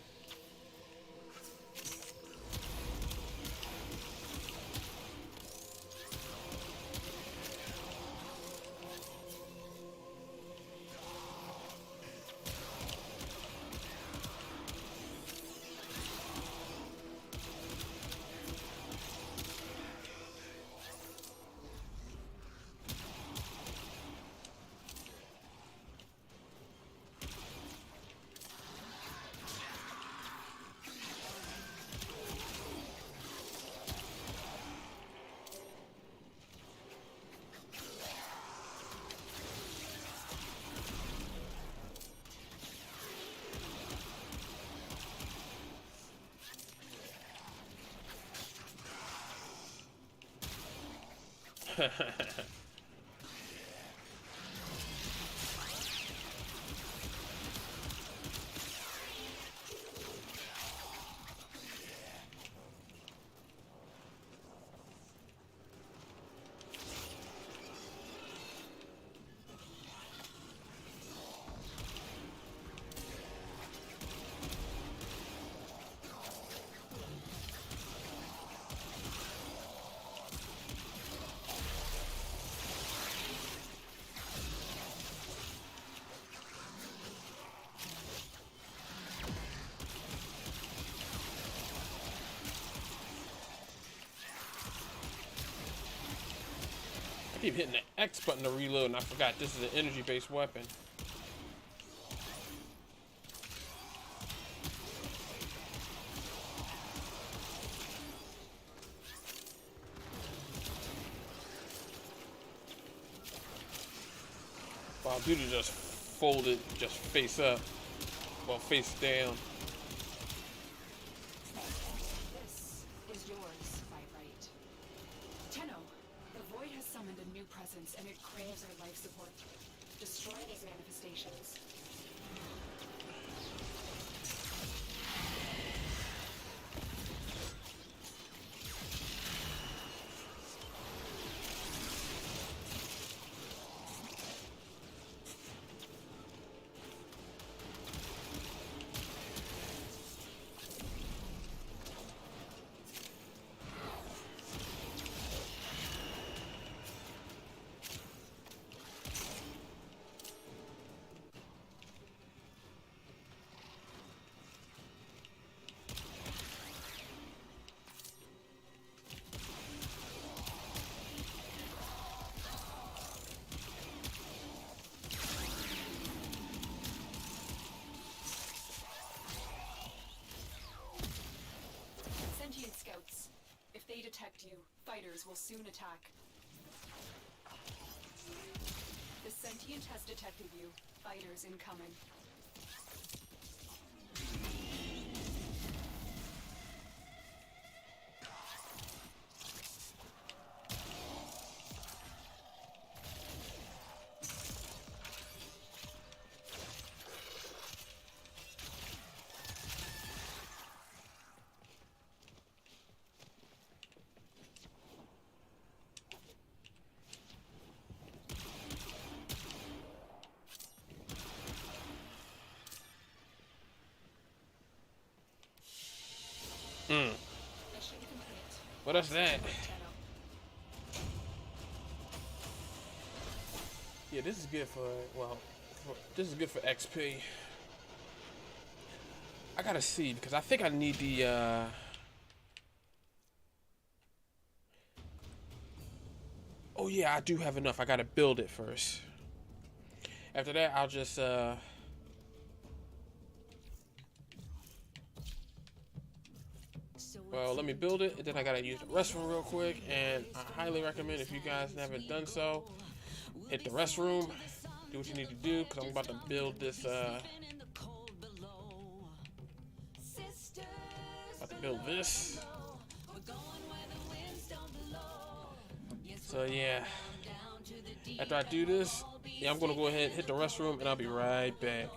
I keep hitting the X button to reload, and I forgot this is an energy-based weapon. Wow, dude just folded, just face up, well, face down. This is yours by right. Tenno, the void has summoned a new presence and it craves our life support. Destroy these manifestations. Sentient scouts. If they detect you, fighters will soon attack. The sentient has detected you. Fighters incoming. Mission complete. What is that? Tenno. Yeah, this is good for, well, this is good for XP. I gotta see, because I think I need the, oh yeah, I do have enough. I gotta build it first. After that, I'll just, well, let me build it, and then I gotta use the restroom real quick, and I highly recommend, if you guys haven't done so, hit the restroom, do what you need to do, because I'm about to build this, build this. So yeah, after I do this, yeah, I'm gonna go ahead and hit the restroom, and I'll be right back.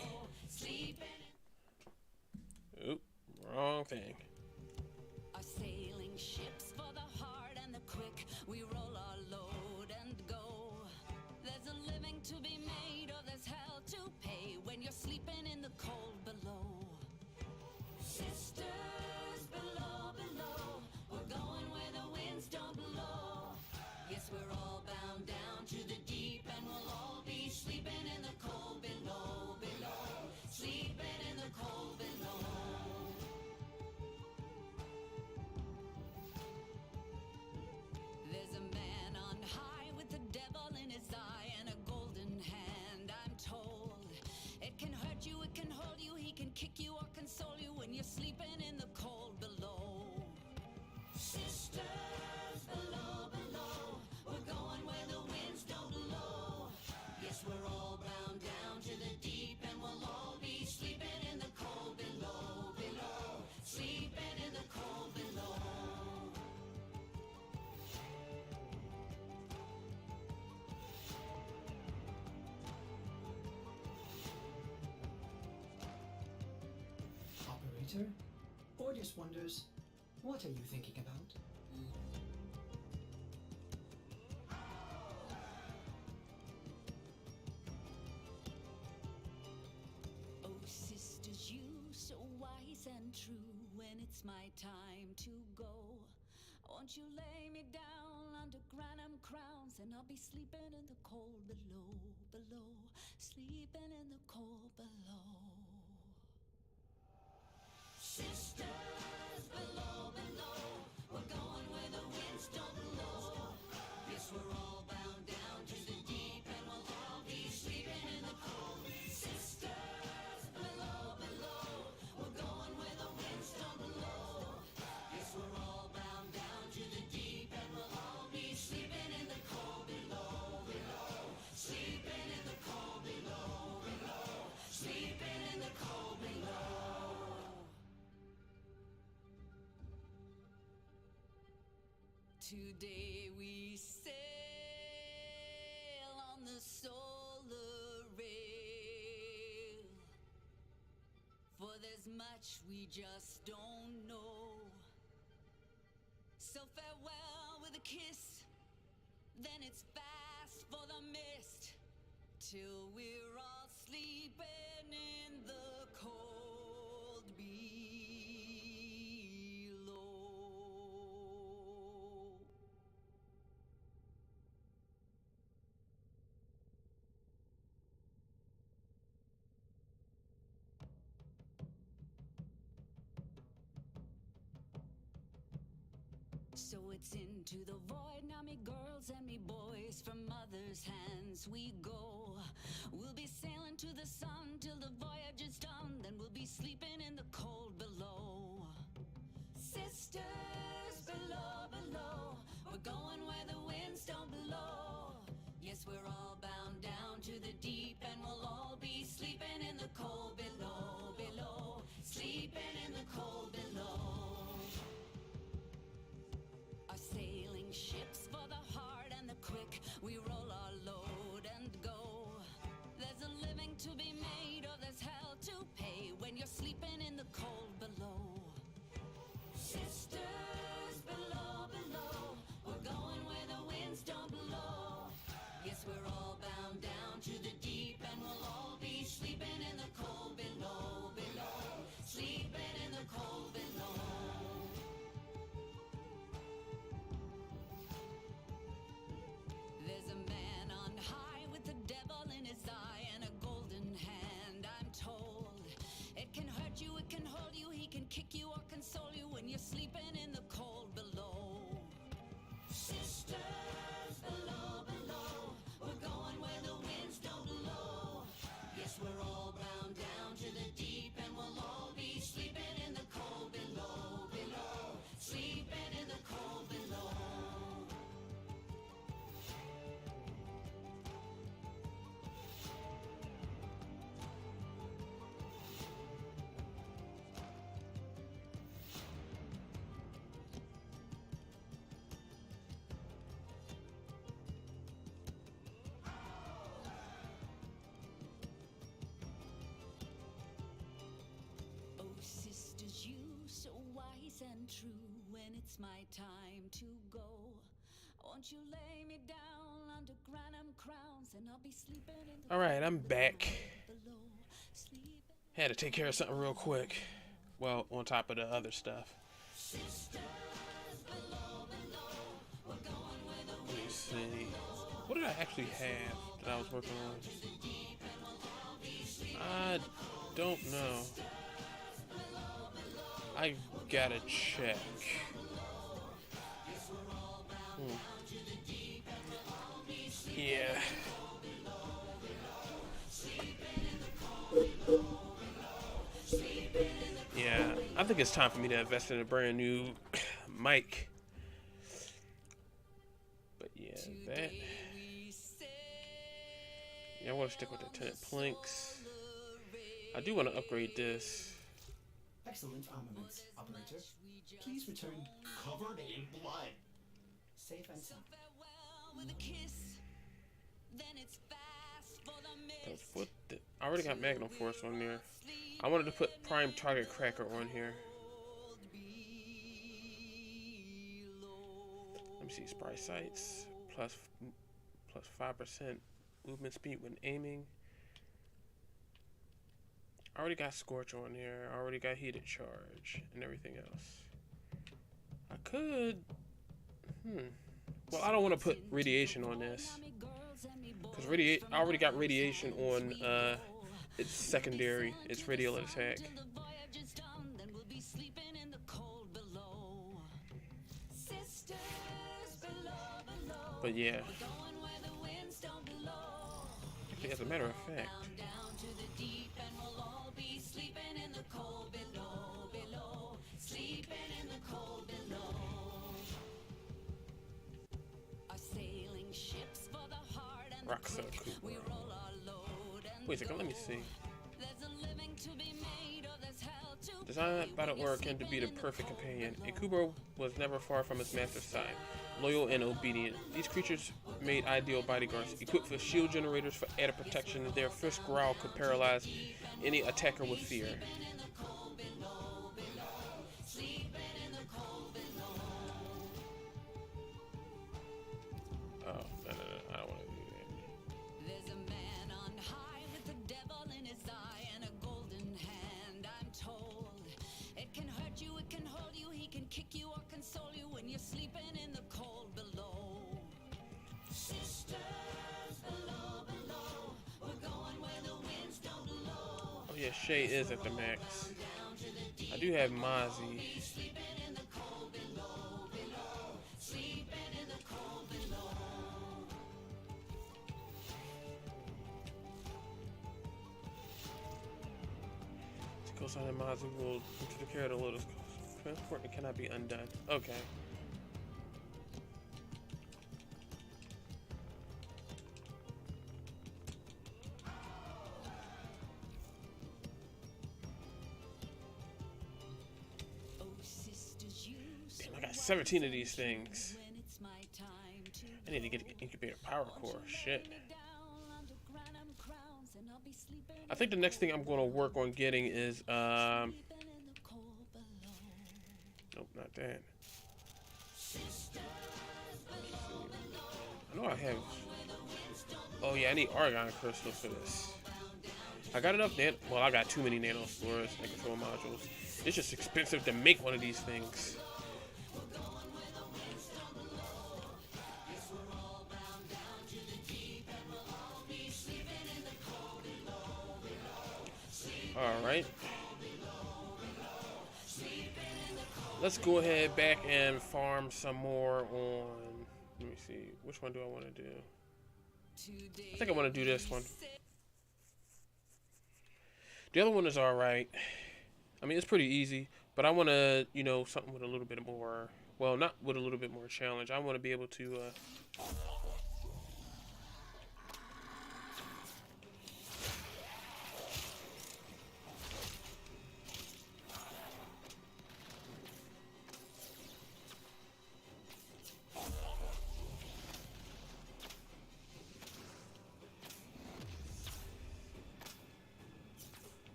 Oop, wrong thing. Are sailing ships for the hard and the quick. We roll our load and go. There's a living to be made, or there's hell to pay when you're sleeping in the cold below. Sisters below, below, we're going where the winds don't blow. Yes, we're all bound down to the deep, and we'll all be sleeping in the cold below, below, sleeping in the cold below. There's a man on high with the devil in his eye and a golden hand, I'm told. It can hurt you, it can hold you, he can kick you or console you when you're sleeping in the cold below. Sisters below, below, we're going where the winds don't blow. Yes, we're all bound down to the deep, and we'll all be sleeping in the cold below, below, sleeping in the cold below. Operator? Ordis wonders, what are you thinking about? Oh, sisters, you so wise and true. When it's my time to go, won't you lay me down under granum crowns, and I'll be sleeping in the cold below, below, sleeping in the cold below. Sisters below, below, we're going where the winds don't blow. Yes, we're all bound down to the deep, and we'll all be sleeping in the cold. Sisters below, below, we're going where the winds don't blow. Yes, we're all bound down to the deep, and we'll all be sleeping in the cold below, below, sleeping in the cold below, below, sleeping in the cold below. Today we sail on the solar rail, for there's much we just don't know. So farewell with a kiss, then it's fast for the mist, till we're all sleeping in the cold below. So it's into the void now, me girls and me boys, from mother's hands we go. We'll be sailing to the sun till the voyage is done, then we'll be sleeping in the cold below. Sisters below, below, we're going where the winds don't blow. Yes, we're all bound down to the deep, and we'll all be sleeping in the cold below, below, sleeping in the cold below. Are sailing ships for the hard and the quick. We roll our load and go. There's a living to be made, or there's hell to pay when you're sleeping in the cold below. Sisters below, below, we're going it's my time to go. Won't you lay me down under granum crowns and I'll be sleeping in the All right, I'm back. below. Sleeping Had to take care of something real quick. Well, on top of the other stuff. Let me see. What did I actually have that I was working on? I don't know. I gotta check. Yeah. Yeah, I think it's time for me to invest in a brand new mic. But yeah, that. Yeah, I want to stick with the tenant planks. I do want to upgrade this. Excellent armaments, operator. Please return covered in blood. Safe and sound. with a kiss. Then it's fast for the mist. What the, I already got Magnum Force on there. I wanted to put Prime Target Cracker on here. Let me see, Sprite Sights plus 5% movement speed when aiming. I already got Scorch on there. I already got Heated Charge and everything else. I could. Well, I don't want to put Radiation on this because I already got Radiation on its secondary. It's Radial Attack. But yeah. Actually, as a matter of fact. Roxa Cooper. Wait a second, let me see. Designed by the Oracle to be the perfect companion, a Kubo was never far from his master's side, loyal and obedient. These creatures made ideal bodyguards, equipped with shield generators for added protection. Their fierce growl could paralyze any attacker with fear. Oh, no, I don't want to do that. There's a man on high with the devil in his eye and a golden hand, I'm told. It can hurt you, it can hold you, he can kick you or console you when you're sleeping in the cold below. Sisters below, below, we're going where the winds don't blow. Oh yeah, Shay is at the max. I do have Mozzie. Sign and Mozzie will take care of the Lotus. Transport and cannot be undone. Okay. Damn, I got 17 of these things. I need to get an incubator power core. Shit. I think the next thing I'm going to work on getting is, nope, not that. I know I have, oh yeah, I need Argon crystals for this. I got enough well, I got too many nano spores and control modules. It's just expensive to make one of these things. Alright. Let's go ahead back and farm some more on... Let me see. Which one do I want to do? I think I want to do this one. The other one is alright. I mean, it's pretty easy. But I want to, you know, something with a little bit more... Well, not with a little bit more challenge. I want to be able to...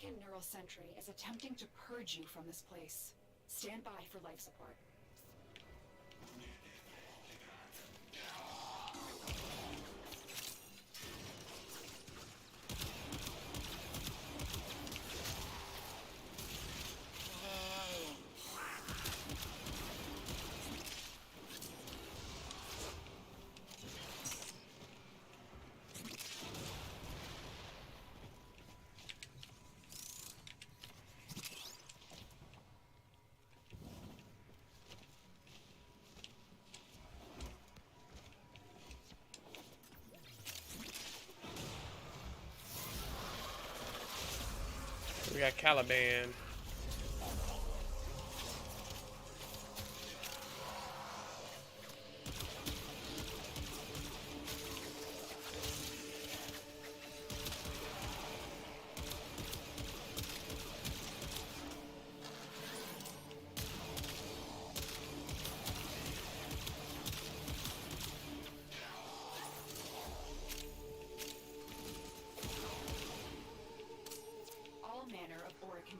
second neural sentry is attempting to purge you from this place. Stand by for life support. We got Caliban.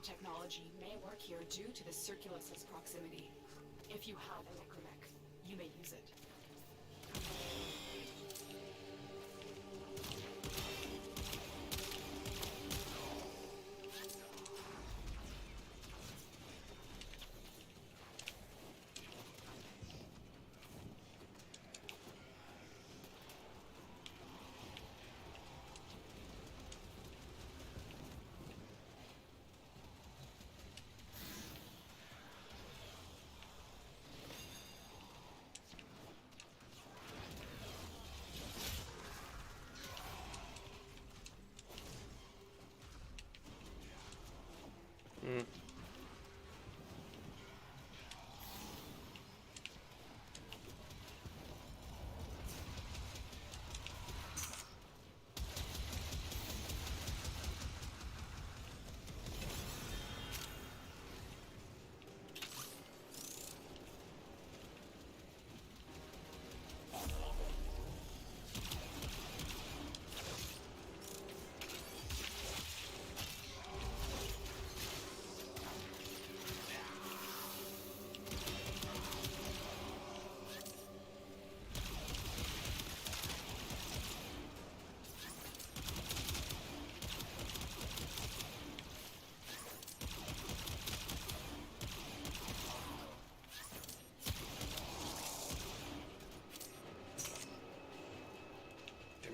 Technology may work here due to the Circulus's proximity. If you have a necromech, you may use it.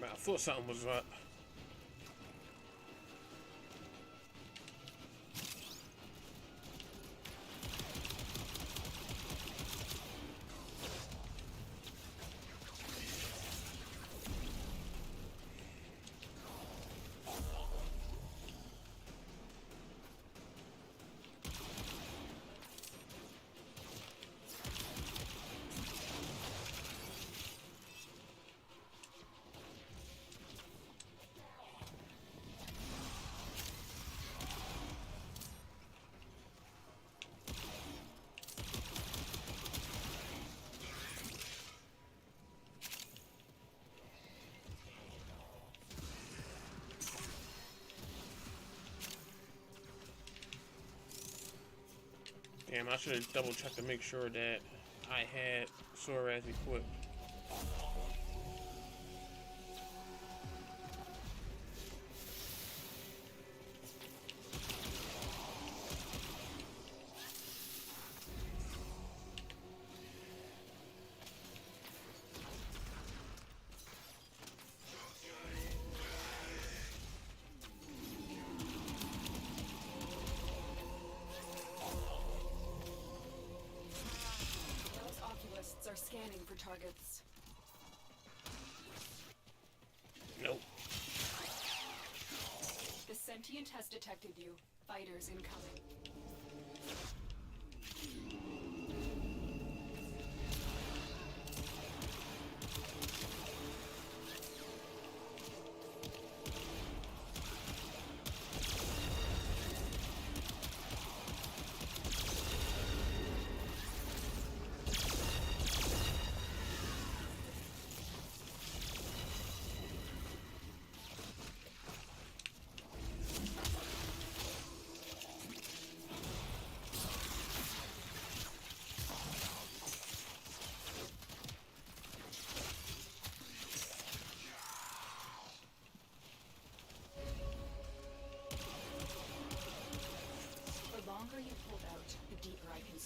I thought something was up. Damn, I should have double checked to make sure that I had Soraz equipped. Are scanning for targets. Nope. The sentient has detected you. Fighters incoming.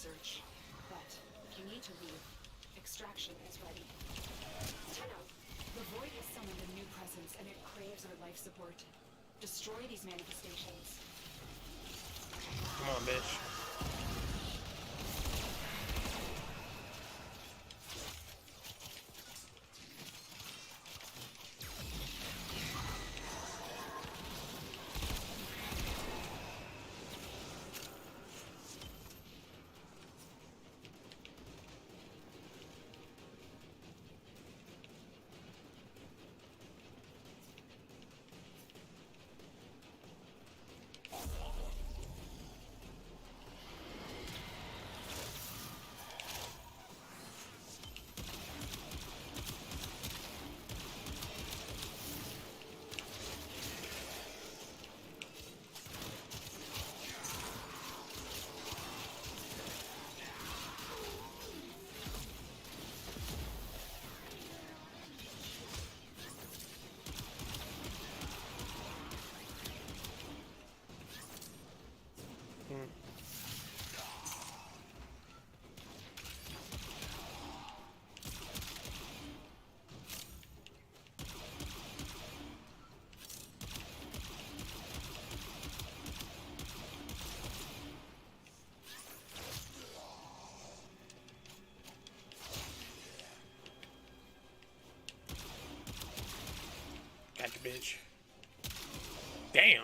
research. But if you need to leave, extraction is ready. Tenno, the Void has summoned a new presence and it craves our life support. Destroy these manifestations. Come on, bitch. Gotcha, bitch. Damn.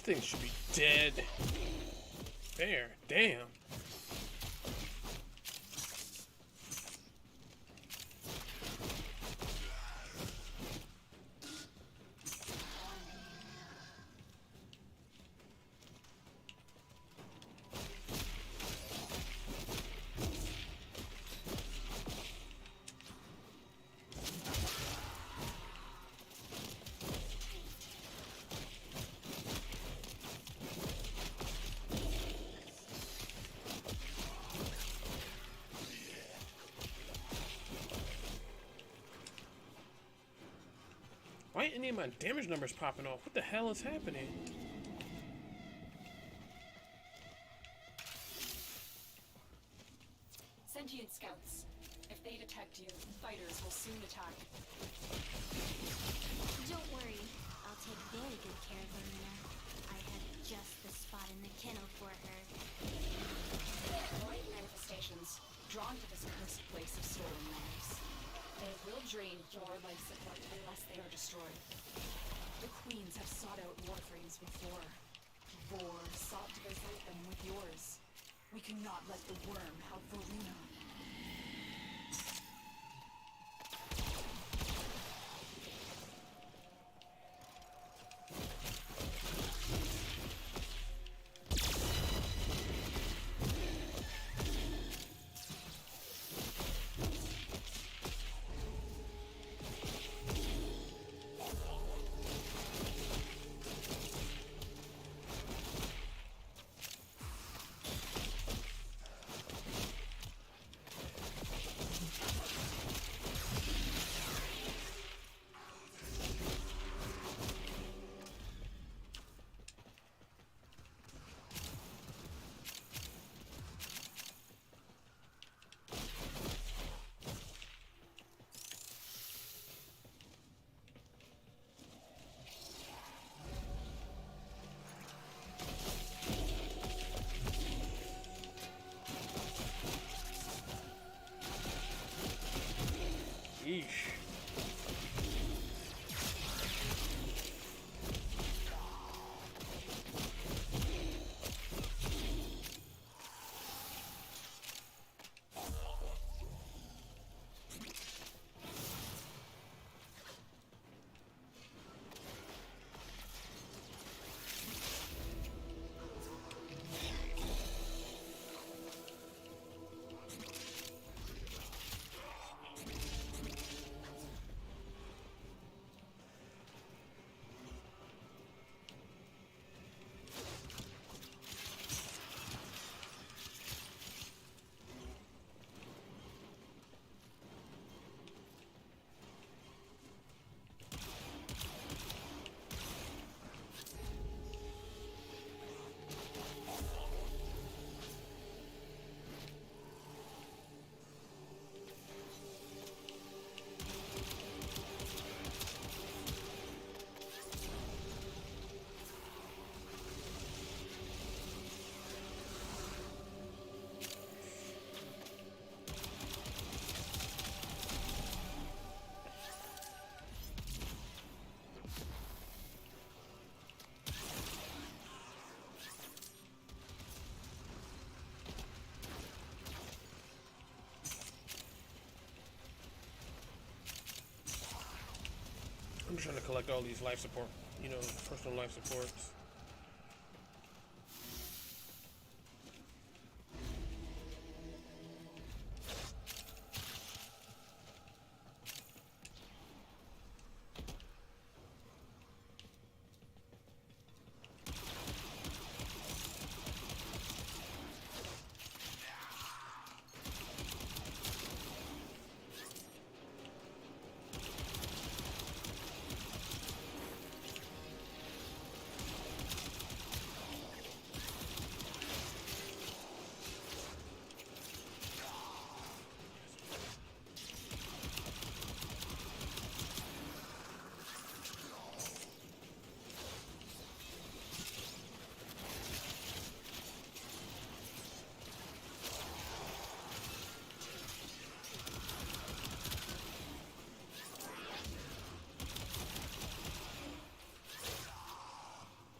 Thing should be dead. There, damn. Why ain't any of my damage numbers popping off? What the hell is happening? destroy. The queens have sought out warframes before. Vor sought to visit them with yours. We cannot let the worm help Verena. Yeesh. I'm trying to collect all these life support, you know, personal life supports.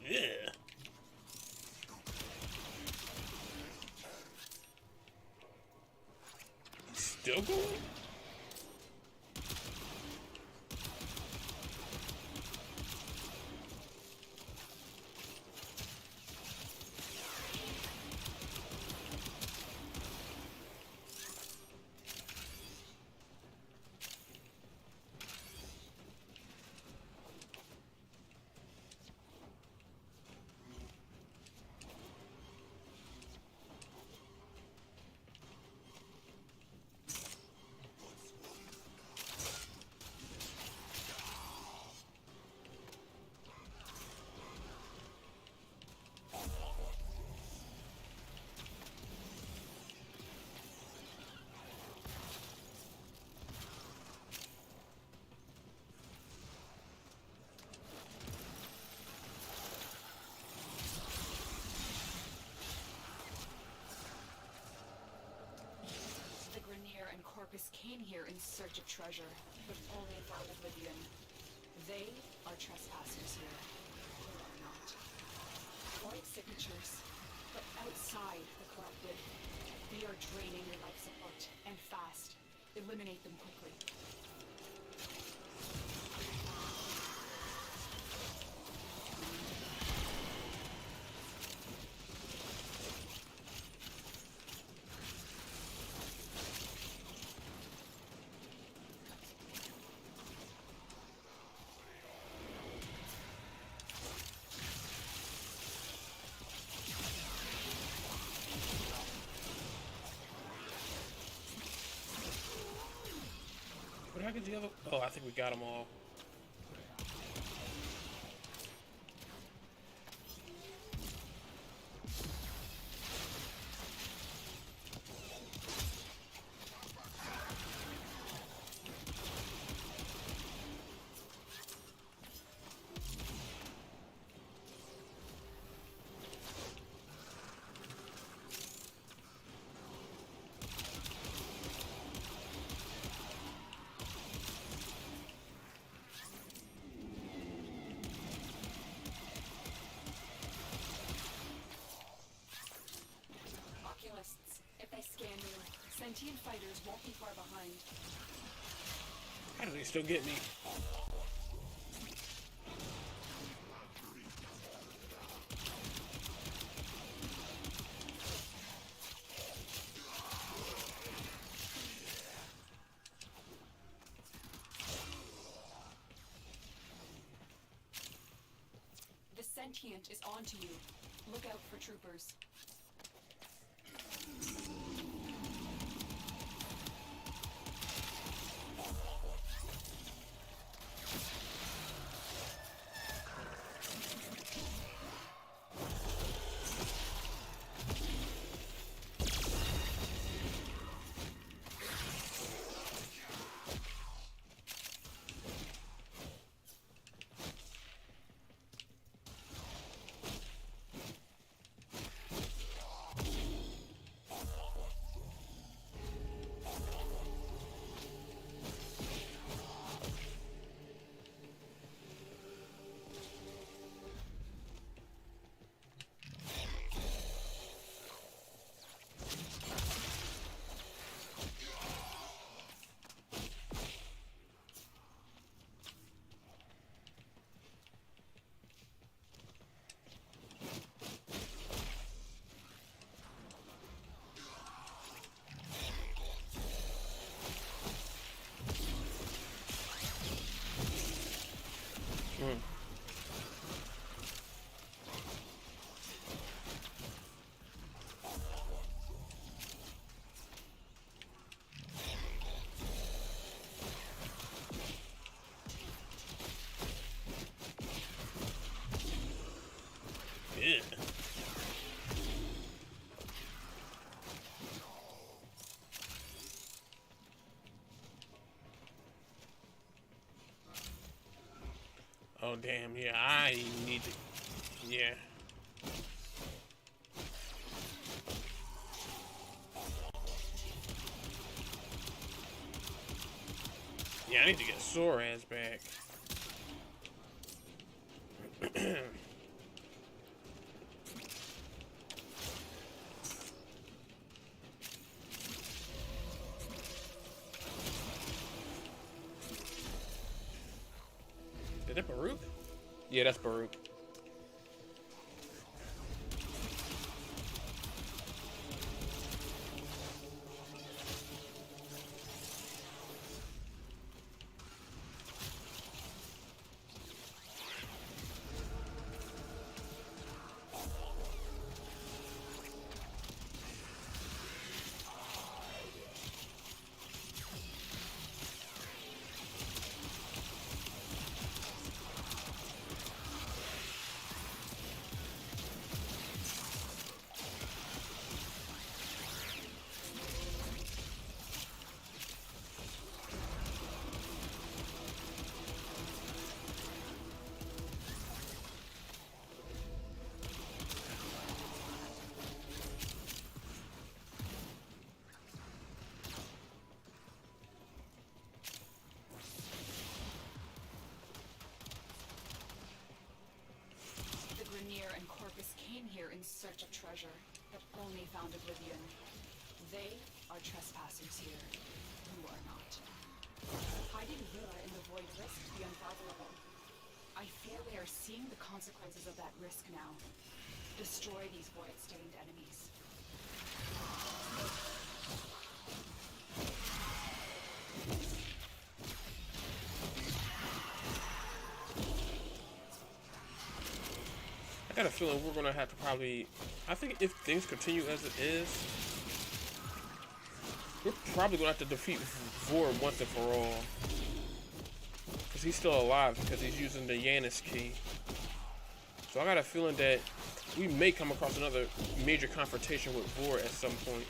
Yeah. Still going? Corpus came here in search of treasure, but only found oblivion. are trespassers here. There are not. Void signatures, but outside the collective. They are draining your life support, and fast. Eliminate them quickly. What happened to the other? Oh, I think we got them all. Oculists, if they scan you, sentient fighters won't be far behind. How do they still get me? The sentient is onto you. Look out for troopers. Yeah. Oh damn, yeah, I need to, yeah. Yeah, I need to get Soraz back. Is that Baruch? Yeah, that's Baruch. here in search of treasure, but only found oblivion. They are trespassers here. You are not. Hiding Villa in the void risks the unfathomable. I fear we are seeing the consequences of that risk now. Destroy these void-stained enemies. I got a feeling we're gonna have to probably. I think if things continue as it is, we're probably gonna have to defeat Vor once and for all. Because he's still alive, because he's using the Yanis key. So I got a feeling that we may come across another major confrontation with Vor at some point.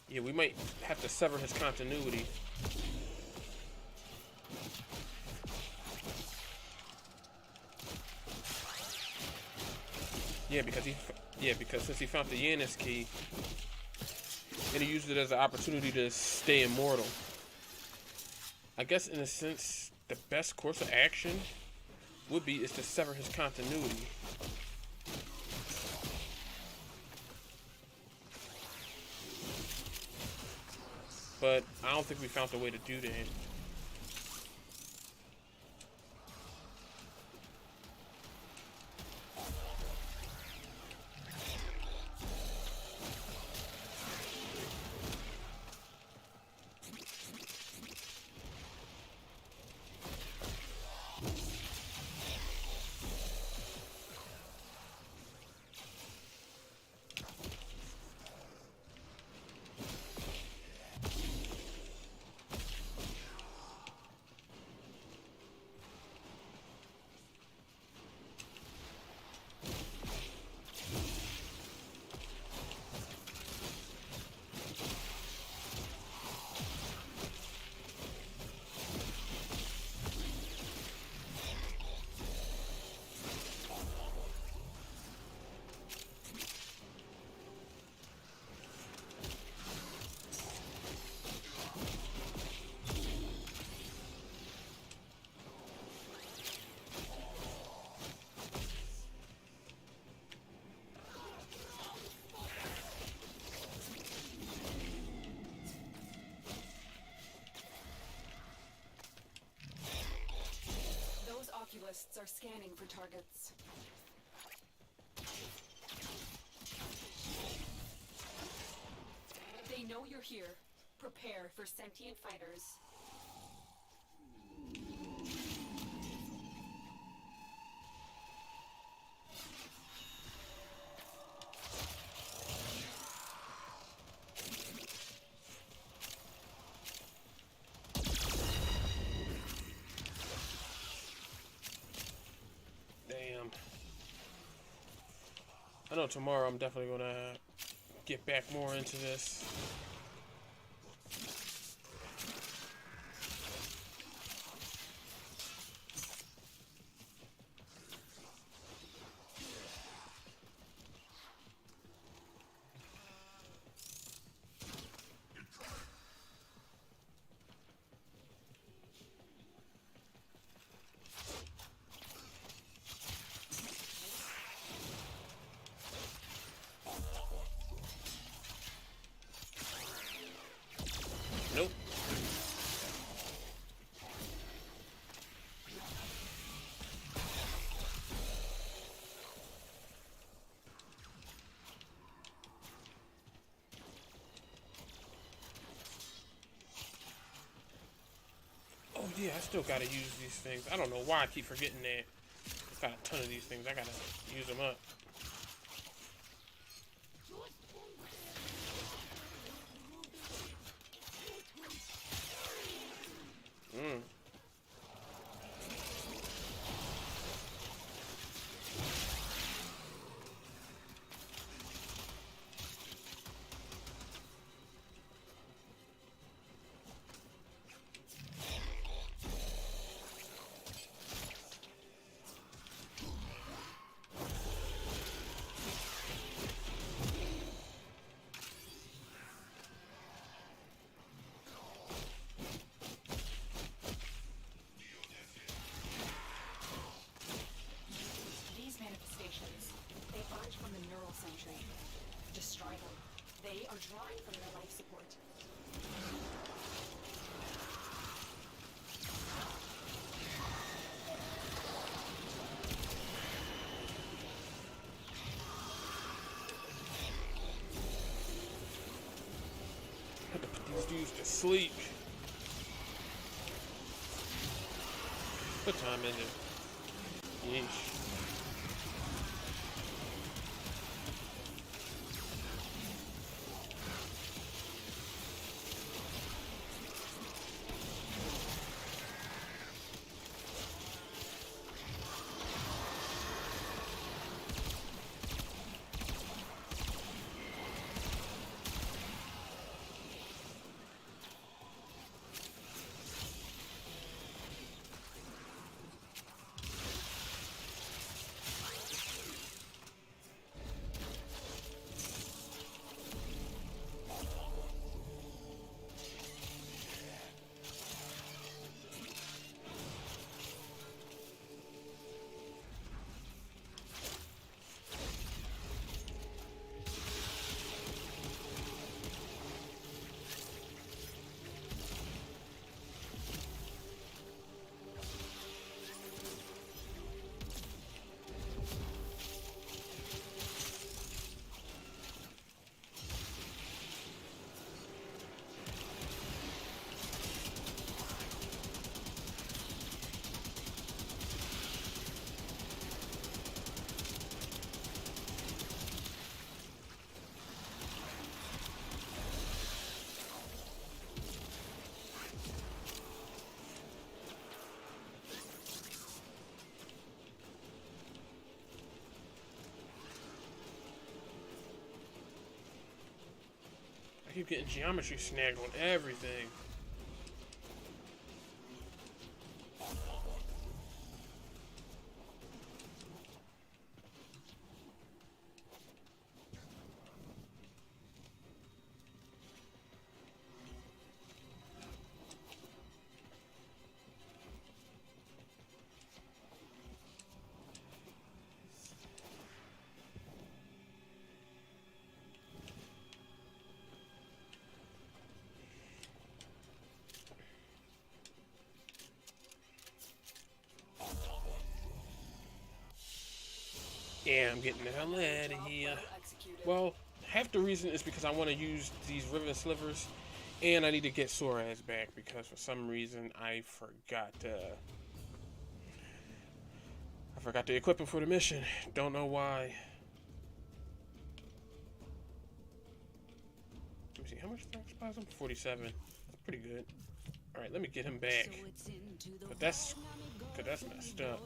Yeah, we might have to sever his continuity. Because since he found the Yanis key, and he used it as an opportunity to stay immortal. I guess in a sense, the best course of action would be is to sever his continuity. But I don't think we found a way to do that. Oculists are scanning for targets. They know you're here. Prepare for sentient fighters. I know tomorrow I'm definitely gonna get back more into this. Nope. Oh yeah, I still gotta use these things. I don't know why I keep forgetting that. I've got a ton of these things. I gotta use them up. infantry. Destroy them. They are drawing from their life support. Had to put these dudes to sleep. What time is it? Yeesh. I keep getting geometry snagged on everything. Yeah, I'm getting the hell out of here. Well, half the reason is because I want to use these riven slivers, and I need to get Sora's back because for some reason I forgot to equip him for the mission. Don't know why. Let me see, how much flex plasma? 47. That's pretty good. All right, let me get him back. But that's messed up.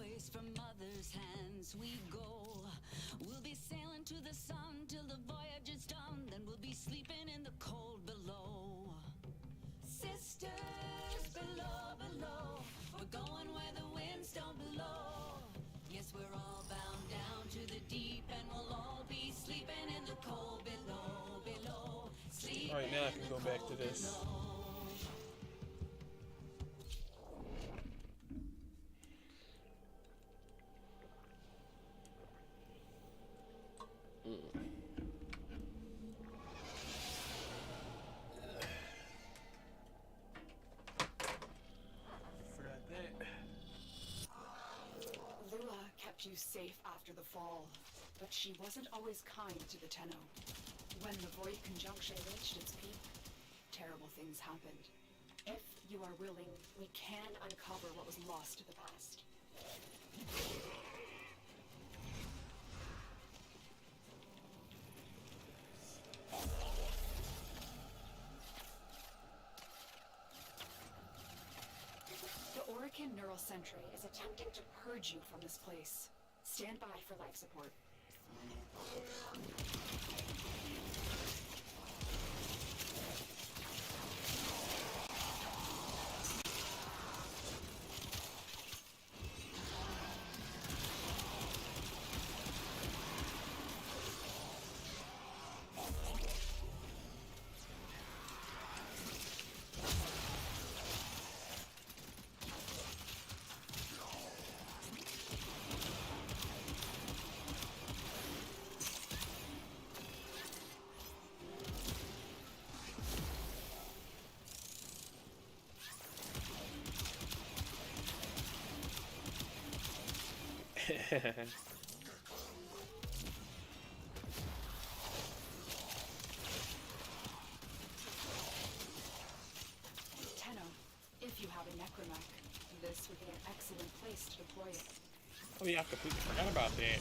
We'll be sailing to the sun till the voyage is done. Then we'll be sleeping in the cold below. Sisters below, below. We're going where the winds don't blow. Yes, we're all bound down to the deep, and we'll all be sleeping in the cold below, below. All right, now I can go back to this. Lua kept you safe after the fall, but she wasn't always kind to the Tenno. When the Void Conjunction reached its peak, terrible things happened. If you are willing, we can uncover what was lost to the past. The Orican Neural Sentry is attempting to purge you from this place. Stand by for life support. Tenno, if you have a necromech, this would be an excellent place to deploy it. Oh yeah, I completely forgot about that.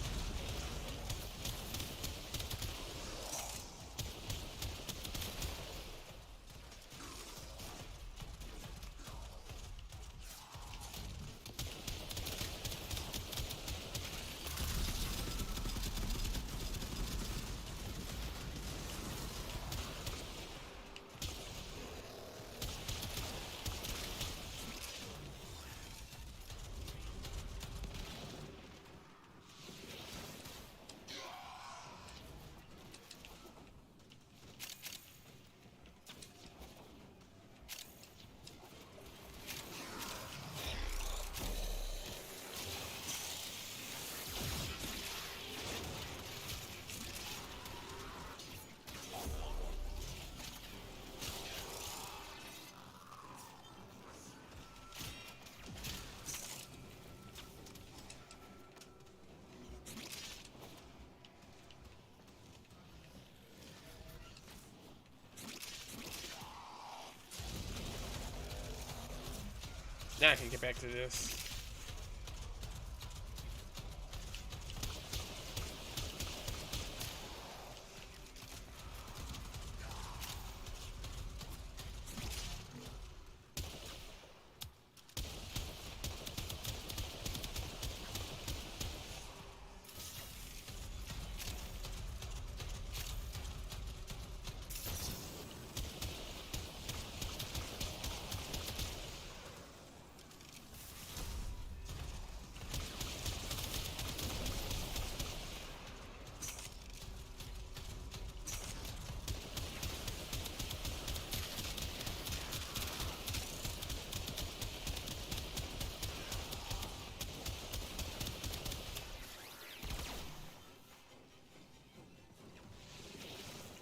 Now I can get back to this.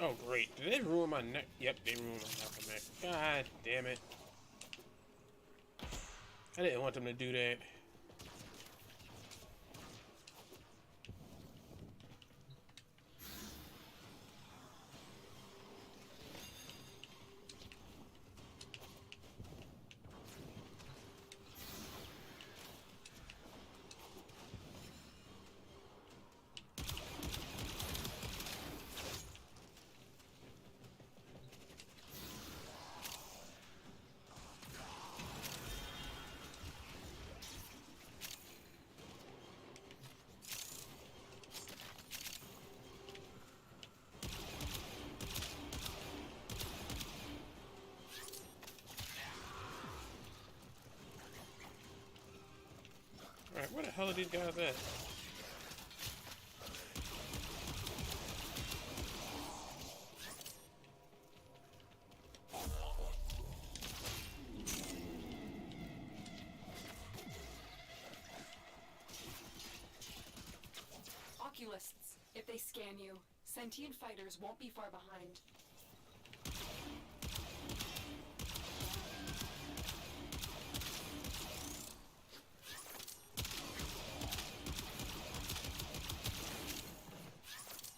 Oh great, did they ruin my neck? Yep, they ruined my neck. God damn it. I didn't want them to do that. Alright, where the hell are these guys at? Oculists, if they scan you, sentient fighters won't be far behind.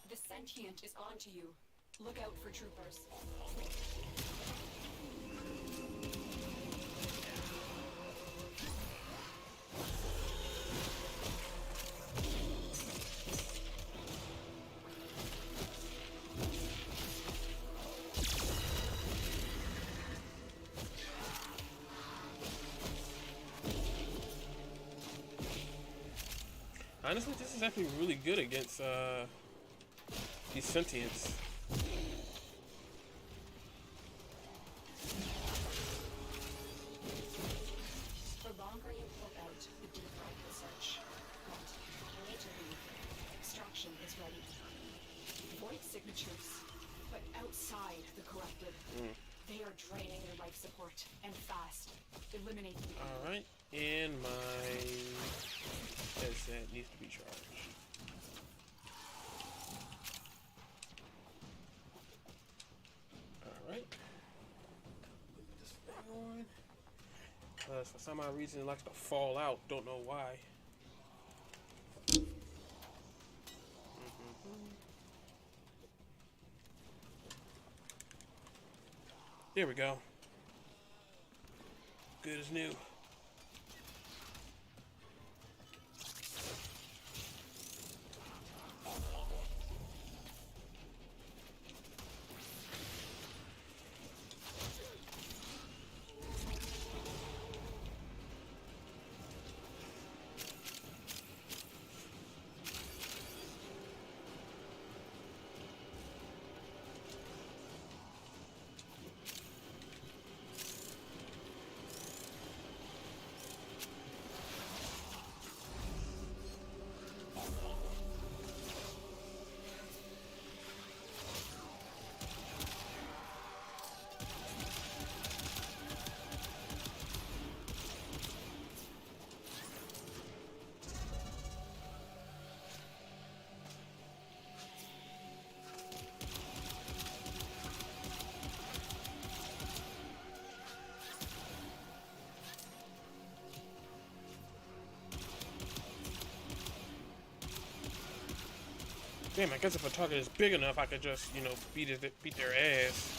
The sentient is onto you. Look out for troopers. Honestly, this is actually really good against these sentients. The longer you hold out, the deeper I can search. But you need to leave. Extraction is ready. Void signatures, but outside the corrupted. They are draining your life support, and fast. Eliminate them. Alright, and my headset needs to be charged. Alright. Leave this thing on. For some odd reason it likes to fall out. Don't know why. There we go. Good as new. Damn, I guess if a target is big enough, I could just, you know, beat their ass.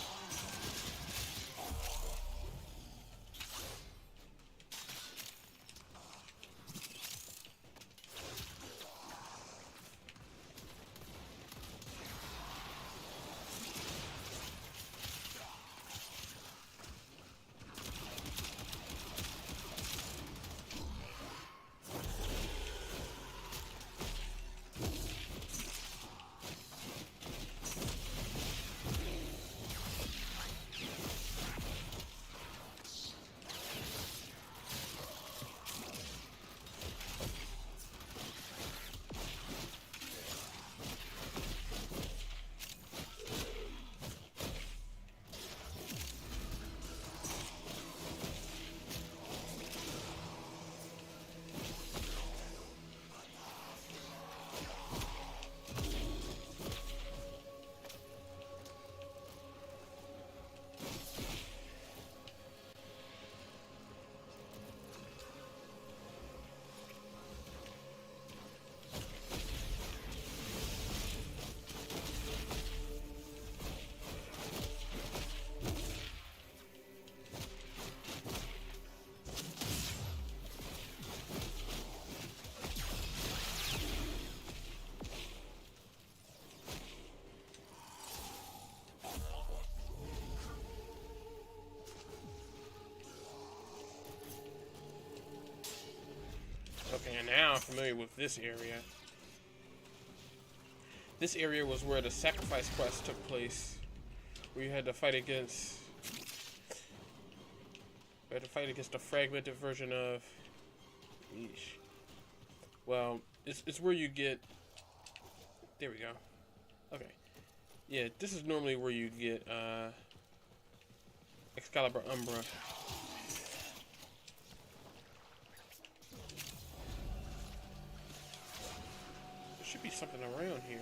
Okay, and now I'm familiar with this area. This area was where the sacrifice quest took place, where you had to fight against. We had to fight against a fragmented version of Lich. Well, it's where you get. There we go. Okay. Yeah, this is normally where you get Excalibur Umbra. There should be something around here.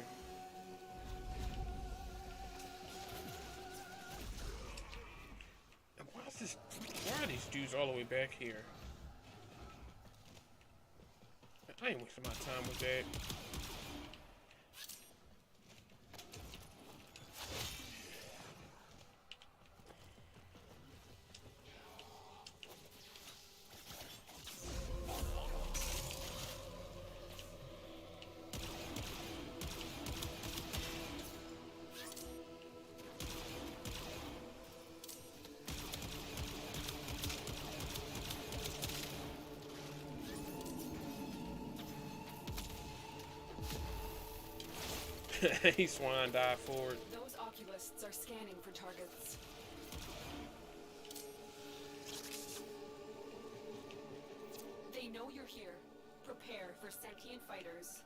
And why are these dudes all the way back here? I ain't wasting my time with that. He swan dive forward. Those oculists are scanning for targets. They know you're here. Prepare for sentient fighters.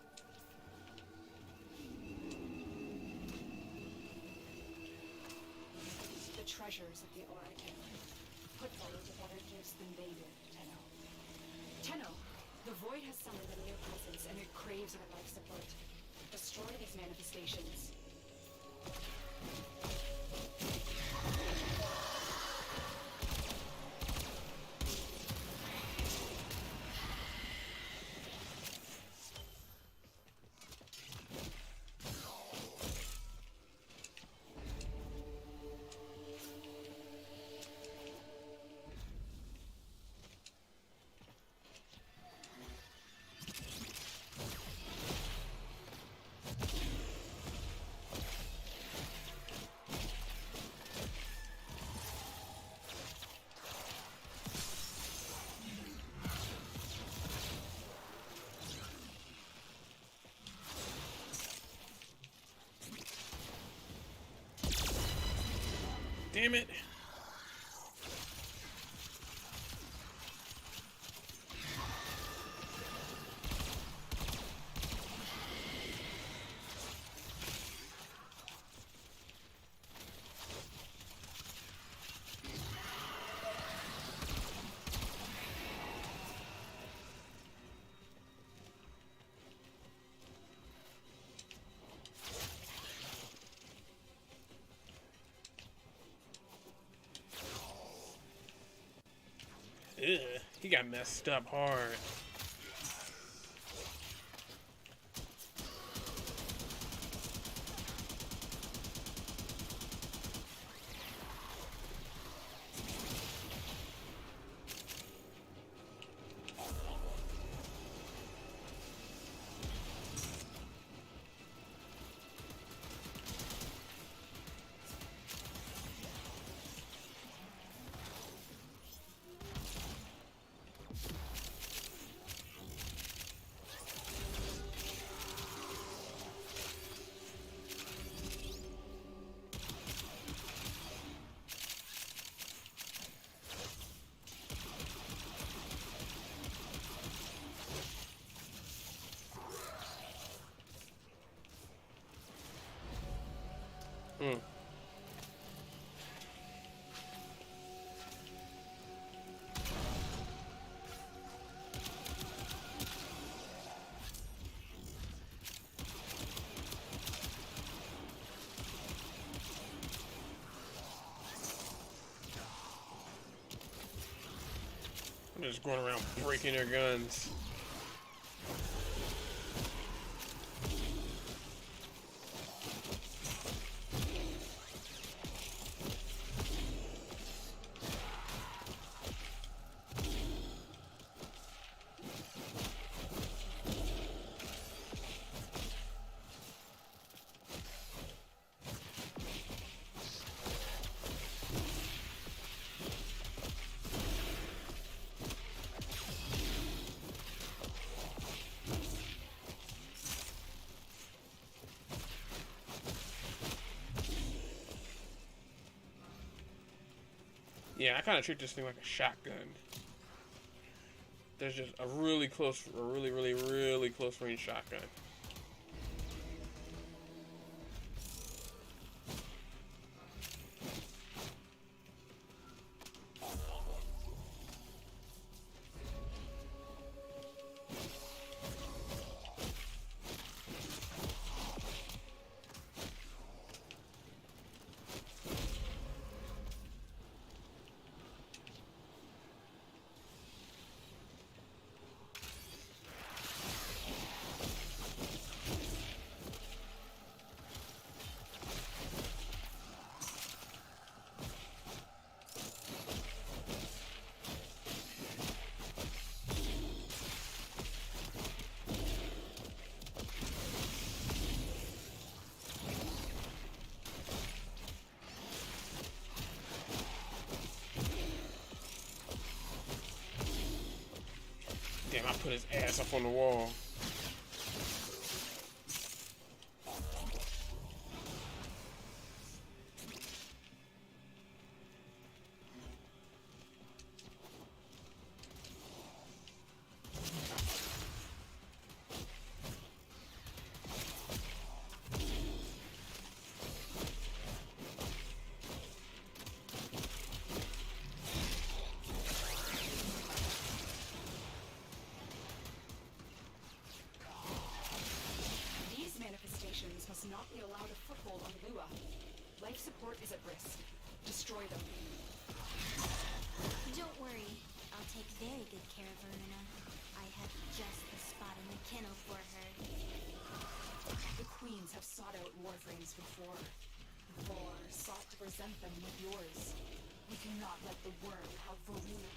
The treasures of the Oracle. Put forward a better gifts than they did, Tenno. Tenno, the Void has summoned a new presence and it craves our life support. Destroy these manifestations. Damn it. Ugh, he got messed up hard. Hmm. I'm just going around breaking their guns. Yeah, I kind of treat this thing like a shotgun. There's just a really close, a really close range shotgun. Damn, I put his ass up on the wall. Must not be allowed a foothold on Lua. Life support is at risk. Destroy them. Don't worry. I'll take very good care of Verona. I have just the spot in the kennel for her. The queens have sought out warframes before. Vor sought to present them with yours. We cannot let the worm have Verona.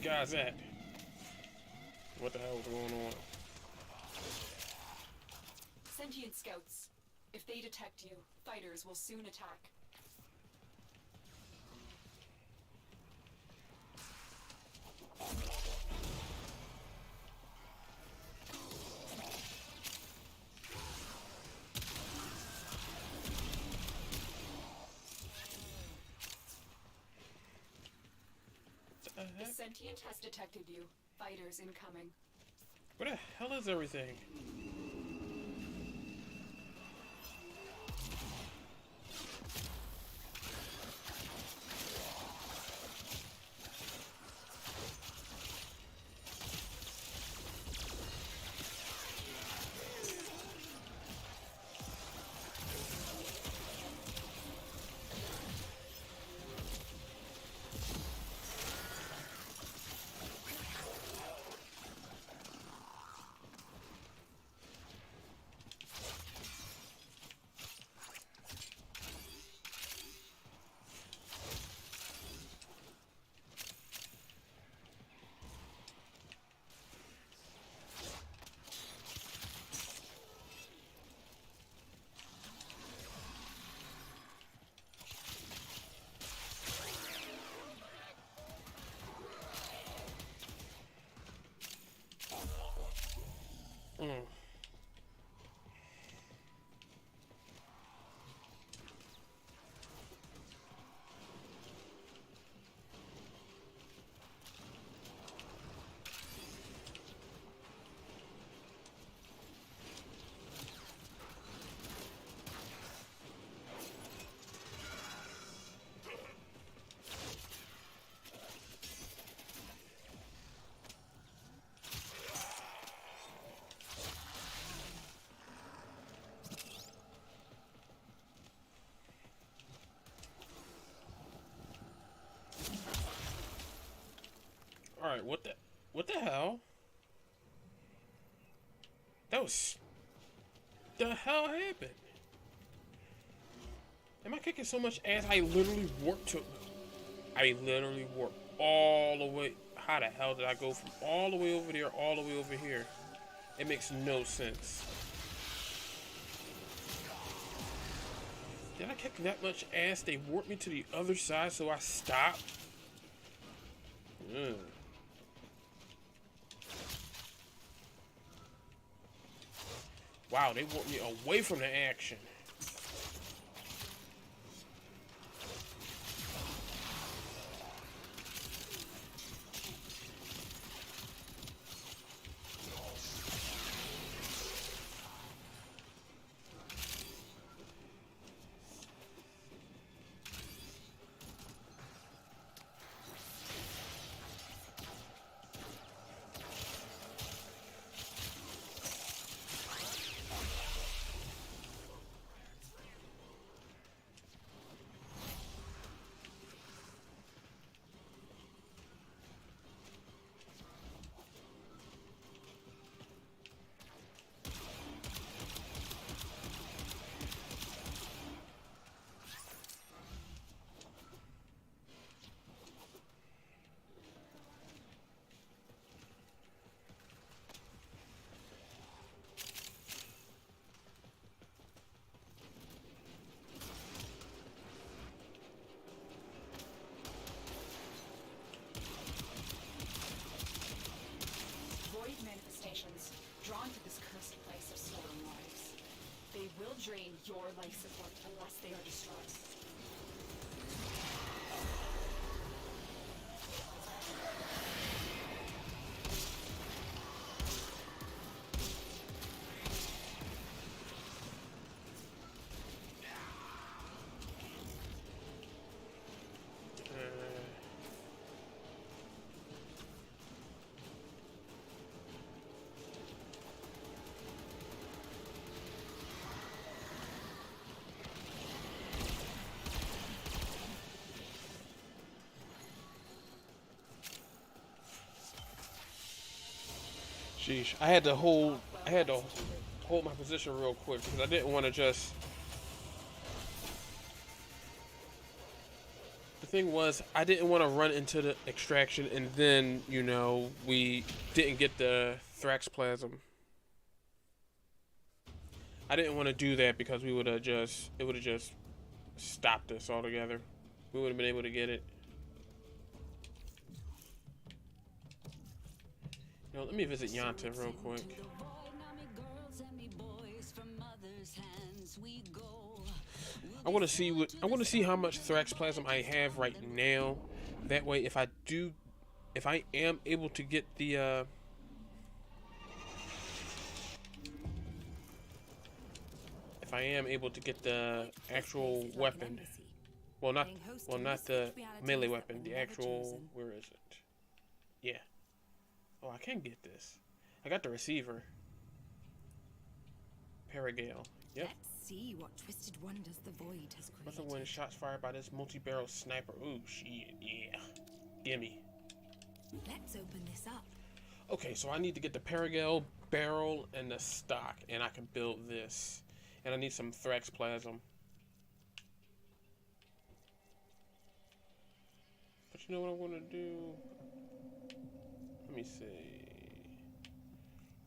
guys at? What the hell is going on? Sentient scouts. If they detect you, fighters will soon attack. The sentient has detected you. Fighters incoming. Where the hell is everything? Alright, what the hell? That was... The hell happened? Am I kicking so much ass? I literally warped all the way. How the hell did I go from all the way over there, all the way over here? It makes no sense. Did I kick that much ass? They warped me to the other side, so I stopped? Ugh. Wow, they warped me away from the action. Drawn to this cursed place of stolen lives. They will drain your life support unless they are destroyed. Sheesh, I had to hold my position real quick because I didn't want to just. The thing was, I didn't want to run into the extraction and then, you know, we didn't get the Thrax Plasm. I didn't want to do that because it would have just stopped us altogether. We would have been able to get it. You know, let me visit Yanta real quick. I want to see how much Thrax Plasm I have right now. That way, if I am able to get the actual weapon, well, not the melee weapon, the actual, where is it? Yeah. Oh, I can get this. I got the receiver. Paragale. Yep. Let's see what twisted wonders the void has created. Nothing when shots fired by this multi-barrel sniper. Ooh, shit, yeah. Gimme. Let's open this up. Okay, so I need to get the Paragale barrel and the stock, and I can build this. And I need some Thrax Plasm. But you know what I want to do? Let me see.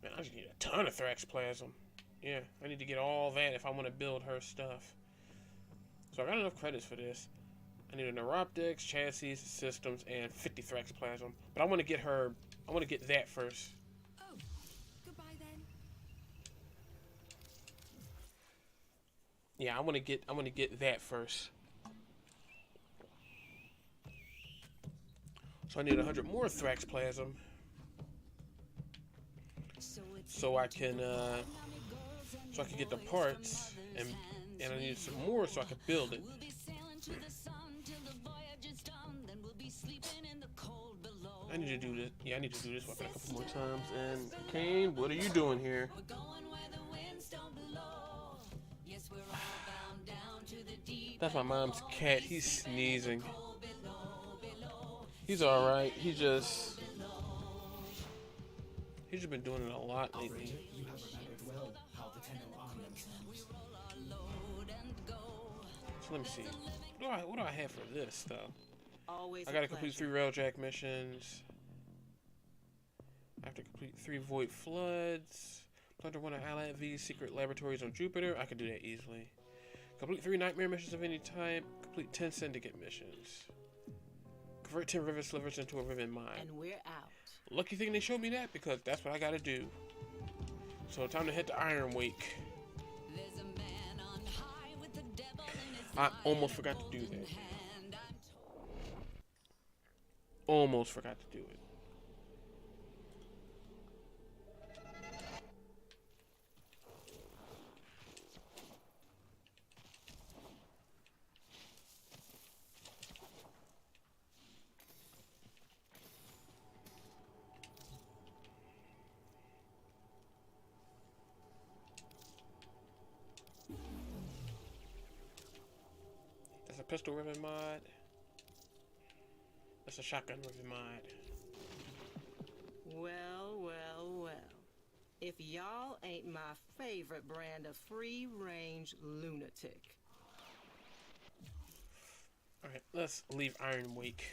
Man, I just need a ton of Thrax Plasm. Yeah, I need to get all that if I want to build her stuff. So I got enough credits for this. I need a Neuroptics, chassis, systems, and 50 Thrax Plasm. But I want to get her. I want to get that first. Oh, goodbye then. Yeah, I want to get that first. So I need 100 more Thrax Plasm. So I can get the parts, and I need some more so I can build it. I need to do this. Yeah, I need to do this weapon a couple more times. And Kane, what are you doing here? That's my mom's cat. He's sneezing. He's all right. He's just been doing it a lot lately. Operator, you have remembered well how the Tenno arm themselves. So let me see. What do I have for this though? Always I gotta complete 3 Railjack missions. I have to complete 3 Void Floods. Plunder 1 of Allied V's secret laboratories on Jupiter. I can do that easily. Complete 3 Nightmare missions of any type. Complete 10 Syndicate missions. Convert 10 River Slivers into a Riven Mine. And we're out. Lucky thing they showed me that, because that's what I gotta do. So time to hit the Iron Wake. I almost forgot to do that. Almost forgot to do it. That's a pistol ribbon mod. That's a shotgun ribbon mod. Well, well, well. If y'all ain't my favorite brand of free-range lunatic. Alright, let's leave Iron Wake.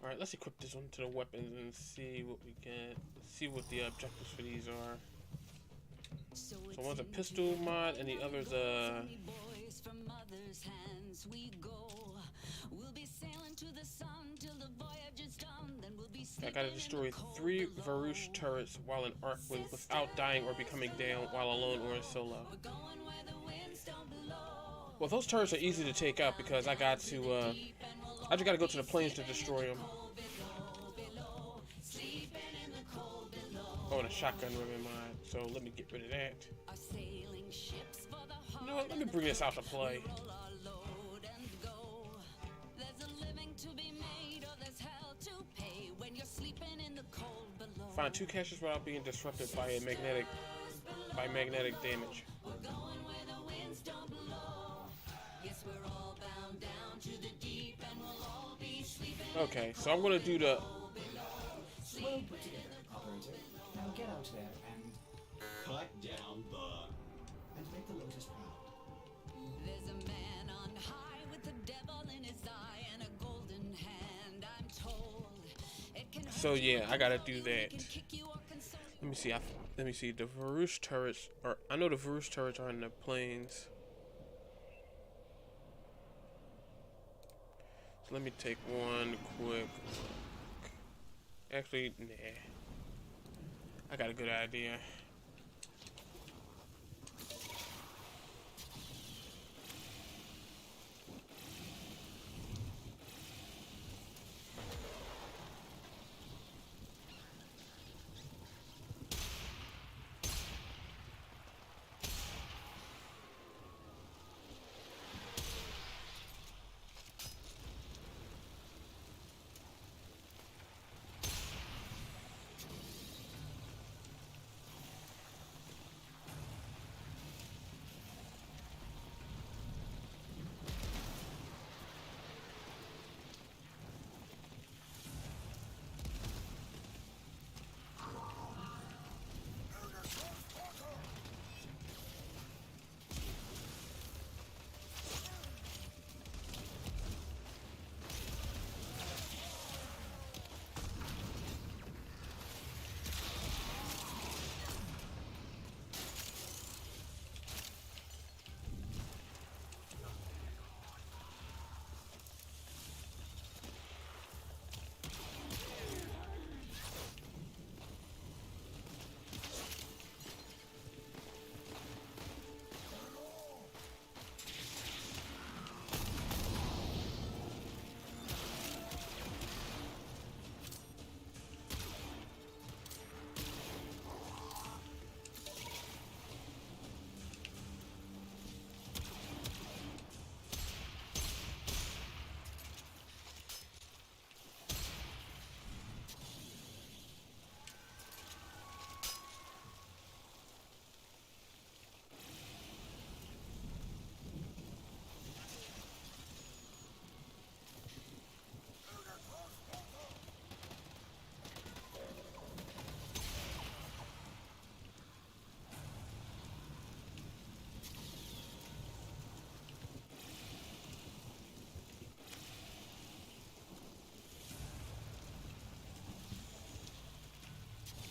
Alright, let's equip this one to the weapons and see what we get. See what the objectives for these are. So one's a pistol mod and the other's a... I gotta destroy 3 Varouche turrets while in arc without dying or becoming down while alone or in solo. Well, those turrets are easy to take out because I just gotta go to the plains to destroy them. Oh, and a shotgun ribbon mod, so let me get rid of that. You know what, let me bring this out to play. Find 2 caches without being disrupted by magnetic damage. Okay, so I'm gonna do the... Well put together, operator. Now get out there and cut down the... and make the Lotus proud. So yeah, I gotta do that. Let me see. Let me see. The Varush turrets are. I know the Varush turrets are in the plains. So let me take one quick look. Actually, nah. I got a good idea.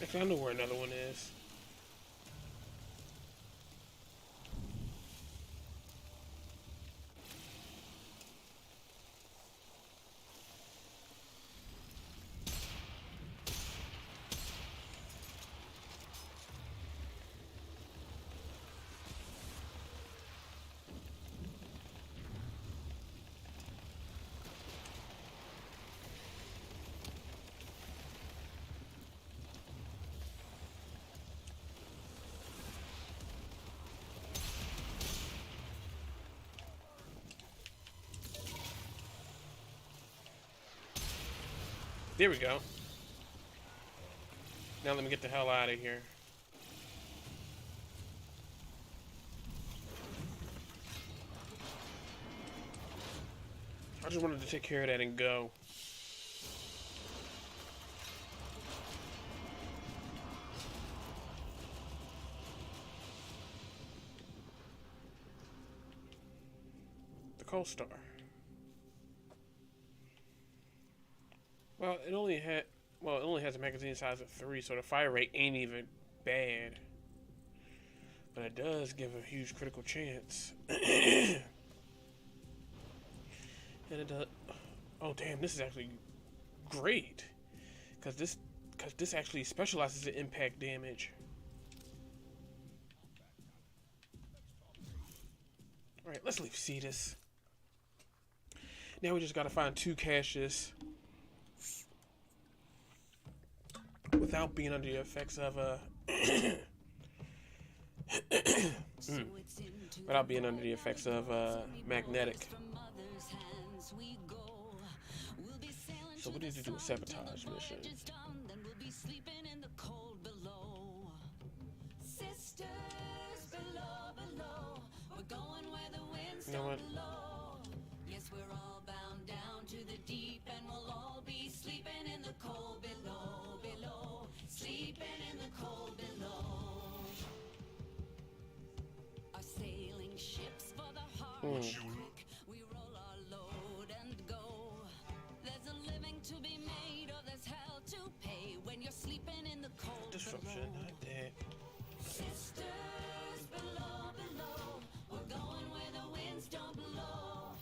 Actually, I know where another one is. There we go. Now let me get the hell out of here. I just wanted to take care of that and go. The Cold Star. Well, it only has a magazine size of 3, so the fire rate ain't even bad. But it does give a huge critical chance. And it does. Oh damn, this is actually great. Cause this actually specializes in impact damage. Alright, let's leave Cetus. Now we just gotta find 2 caches without being under the effects of without being under the effects of magnetic. So we need to do a sabotage mission. You know what? Yes, we're all bound down to the deep, and we'll all be sleeping in the cold below, below, sleeping in the cold below. Our sailing ships for the hard and quick, we roll our load and go. There's a living to be made, or there's hell to pay. disruption, not that. Sisters below, below, we're going where the winds don't blow.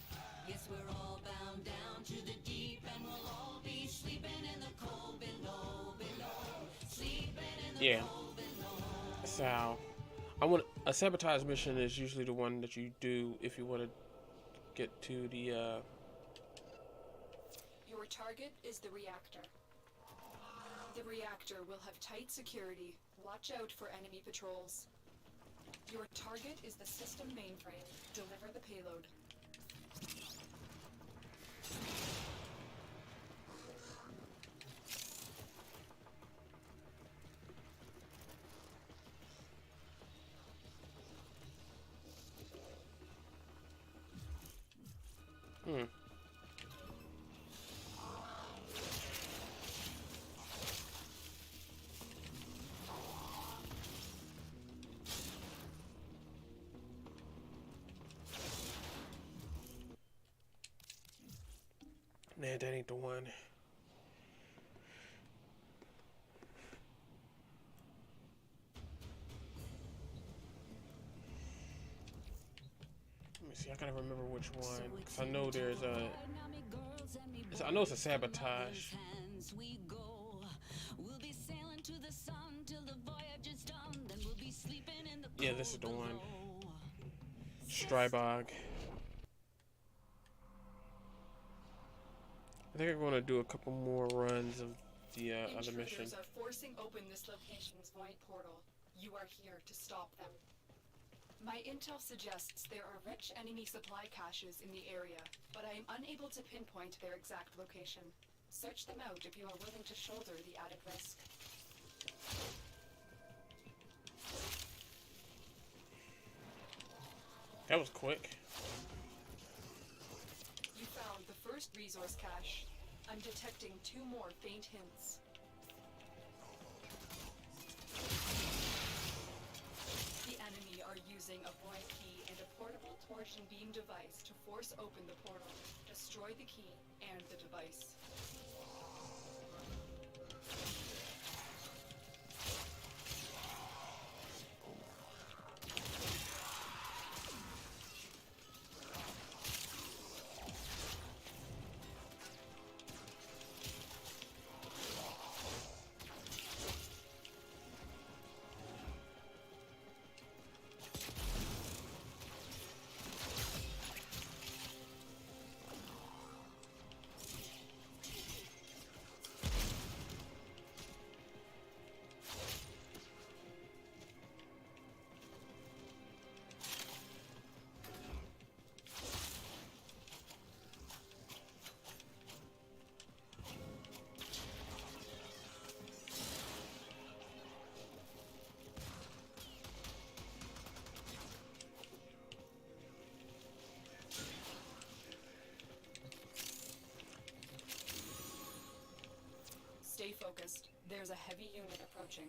Yes, we're all bound down to the deep, and we'll all be sleeping in the cold below, below, sleeping in the cold below. So, a sabotage mission is usually the one that you do if you want to get to the Your target is the reactor. The reactor will have tight security. Watch out for enemy patrols. Your target is the system mainframe. Deliver the payload. Nah, that ain't the one. Let me see. I gotta remember which one, cause I know there's a. I know it's a sabotage. Yeah, this is the one. Strybog. I think I'm gonna do a couple more runs of the other mission. Intruders are forcing open this location's void portal. You are here to stop them. My intel suggests there are rich enemy supply caches in the area, but I am unable to pinpoint their exact location. Search them out if you are willing to shoulder the added risk. That was quick. You found the first resource cache. I'm detecting 2 more faint hints. The enemy are using a void key and a portable torsion beam device to force open the portal. Destroy the key and the device. Stay focused. There's a heavy unit approaching.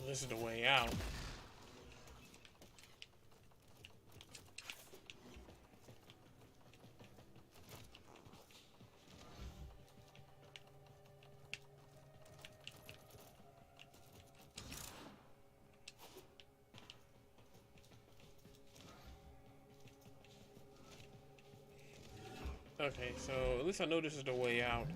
This is the way out. Okay, so at least I know this is the way out.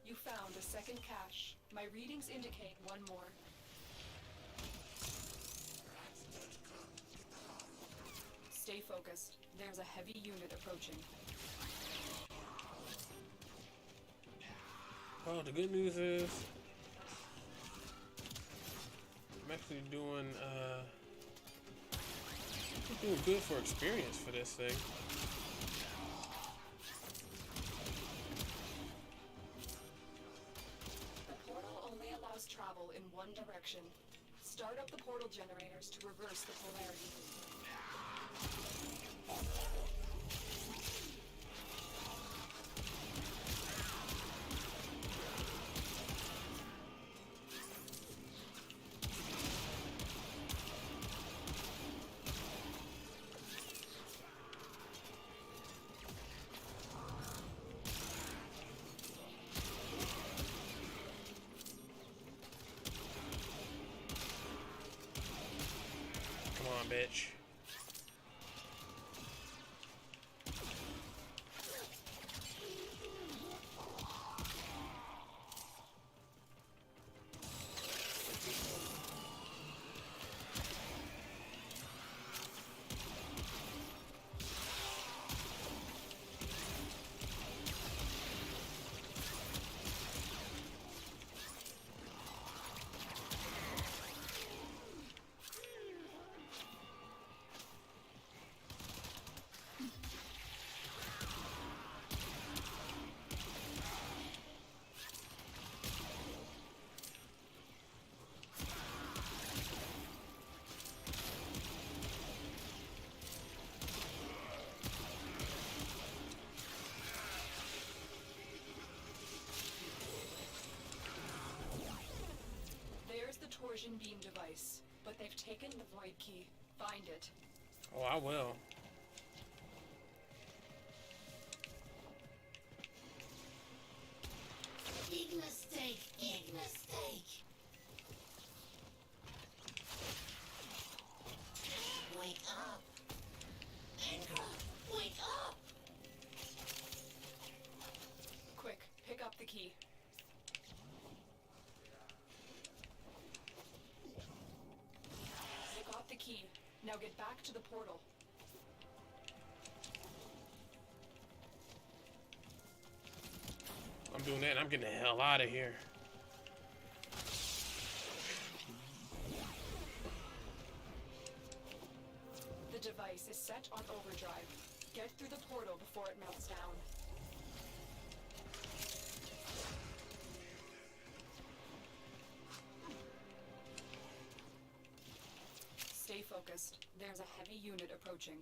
You found a second cache. My readings indicate one more. Stay focused. There's a heavy unit approaching. Oh, the good news is I'm actually doing good for experience for this thing. The portal only allows travel in one direction. Start up the portal generators to reverse the polarity. Come on, bitch. There's the torsion beam device, but they've taken the void key. Find it. Oh, I will. Big mistake, big mistake. Wake up. Anchor, wake up. Quick, pick up the key. I got the key. Now get back to the portal. I'm doing that and I'm getting the hell out of here. The device is set on overdrive. Get through the portal before it melts down. Stay focused. There's a heavy unit approaching.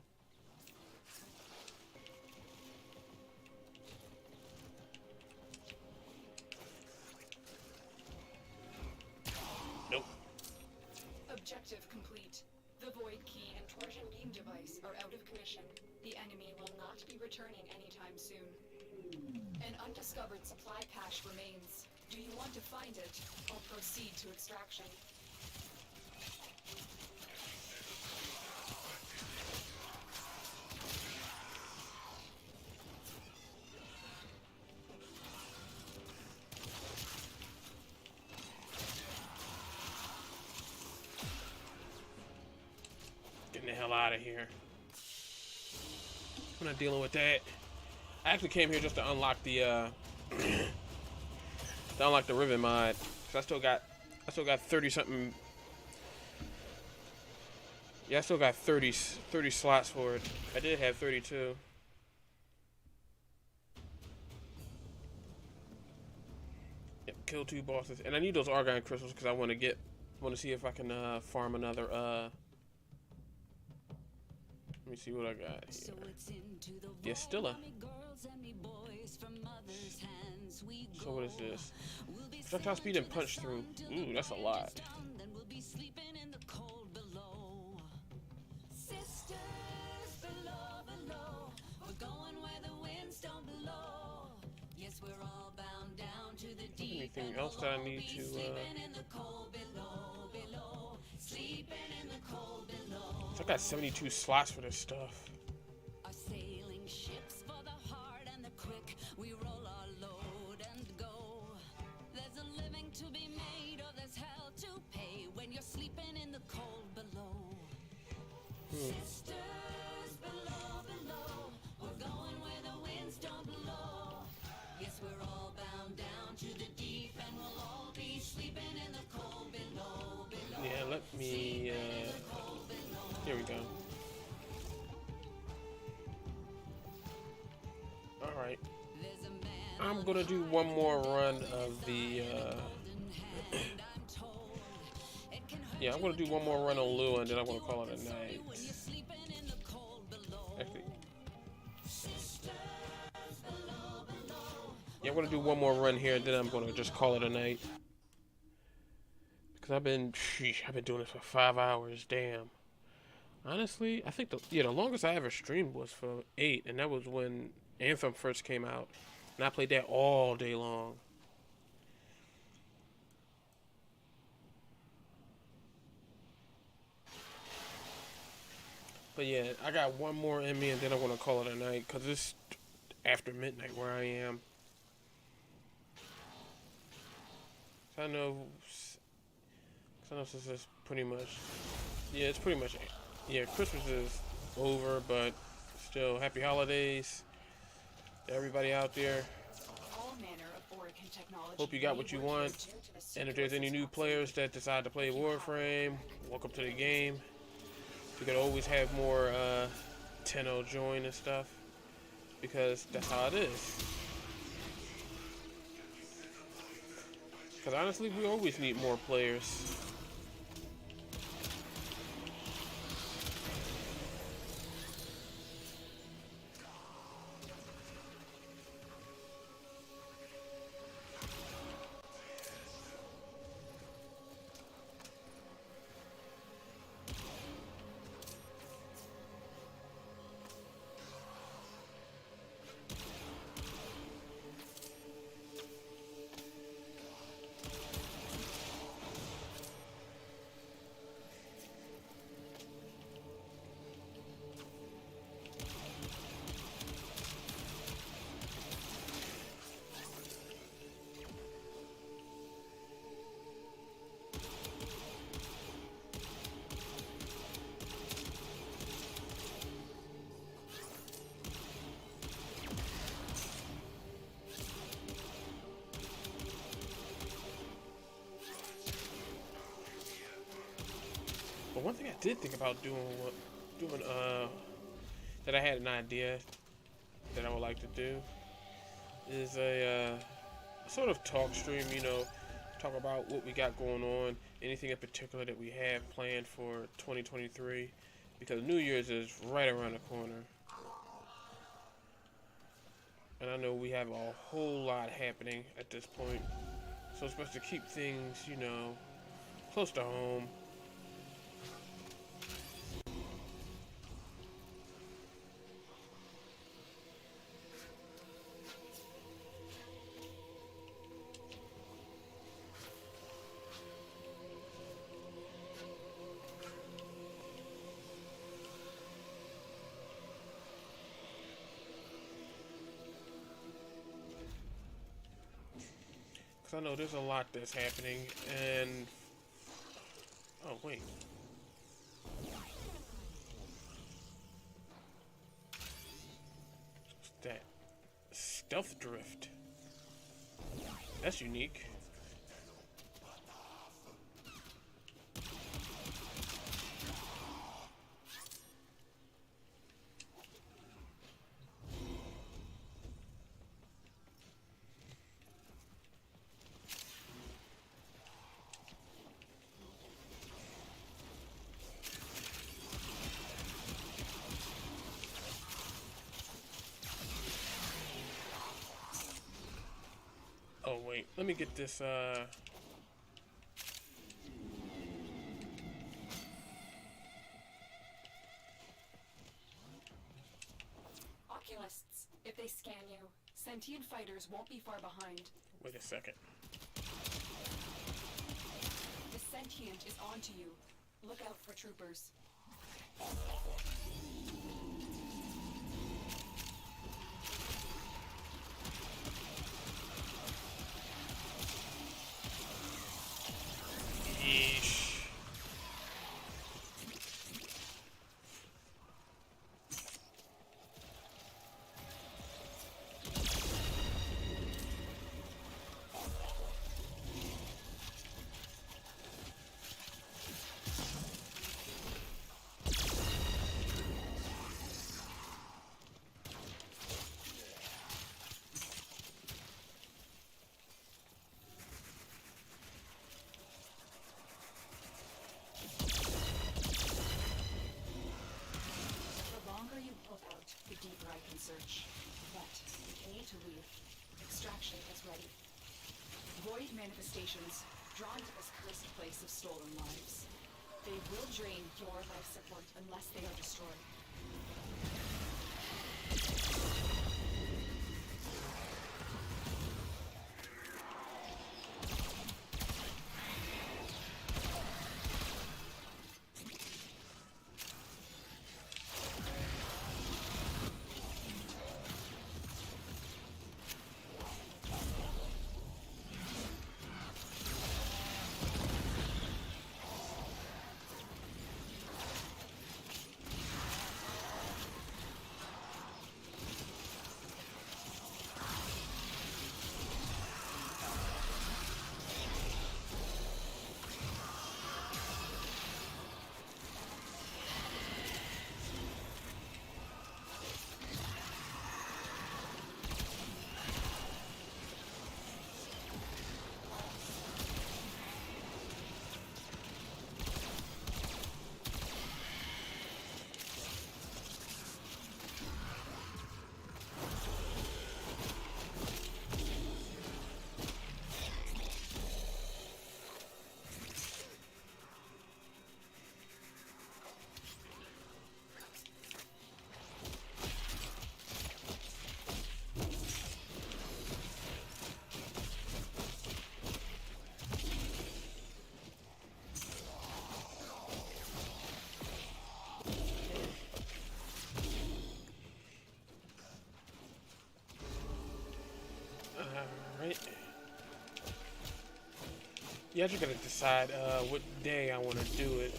Nope. Objective complete. The void key and torsion beam device are out of commission. The enemy will not be returning anytime soon. An undiscovered supply cache remains. Do you want to find it or proceed to extraction? out of here. I'm not dealing with that. I actually came here just to unlock the Riven mod. Cause I still got 30 something. Yeah, I still got 30 slots for it. I did have 32. Yep, kill 2 bosses, and I need those Argine crystals because I want to see if I can farm another. Let me see what I got here. Yeah, Stilla. So what is this? Projectile speed and punch through. Ooh, that's a lot. Anything else that I need to? So I got 72 slots for this stuff. Yeah, let me, here we go. Alright. I'm gonna do one more run of the, yeah, I'm gonna do one more run on Lua, and then I'm gonna call it a night. Actually, yeah, I'm gonna do one more run here, and then I'm gonna just call it a night. Because I've been doing this for 5 hours, damn. Honestly, I think the longest I ever streamed was for 8, and that was when Anthem first came out, and I played that all day long. But yeah, I got one more in me, and then I'm gonna call it a night because it's after midnight where I am. So I know this is pretty much, yeah, it's pretty much, yeah, Christmas is over, but still, happy holidays to everybody out there. Hope you got what you want, and if there's any new players that decide to play Warframe, welcome to the game. We could always have more Tenno join and stuff, because that's how it is. Because honestly, we always need more players. But one thing I did think about doing that I had an idea that I would like to do is a sort of talk stream, you know, talk about what we got going on, anything in particular that we have planned for 2023, because New Year's is right around the corner. And I know we have a whole lot happening at this point, so it's best to keep things, you know, close to home. Because I know there's a lot that's happening, and... Oh, wait. Stealth drift. That's unique. Oh wait, let me get this Oculists, if they scan you, sentient fighters won't be far behind. wait a second. The sentient is onto you. Look out for troopers. Yeesh. The longer you hold out, the deeper I can search. But if you need to leave, extraction is ready. Void manifestations, drawn to this cursed place of stolen lives. They will drain your life support unless they are destroyed. Alright. Yeah, I just gotta decide what day I want to do it.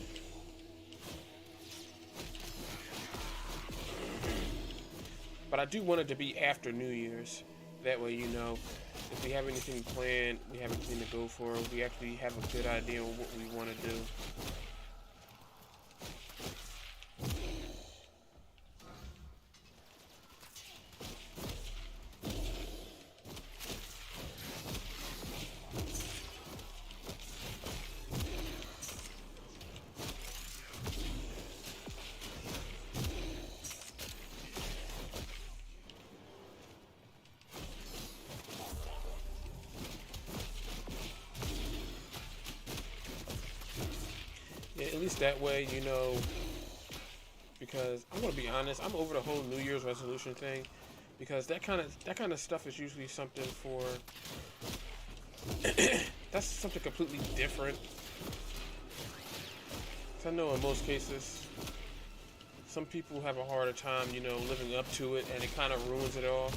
But I do want it to be after New Year's. That way, you know, if we have anything planned, we have anything to go for, we actually have a good idea of what we want to do. Yeah, at least that way, you know, because I'm gonna be honest, I'm over the whole New Year's resolution thing, because that kind of stuff is usually something for that's something completely different. 'Cause I know in most cases, some people have a harder time, you know, living up to it, and it kind of ruins it all.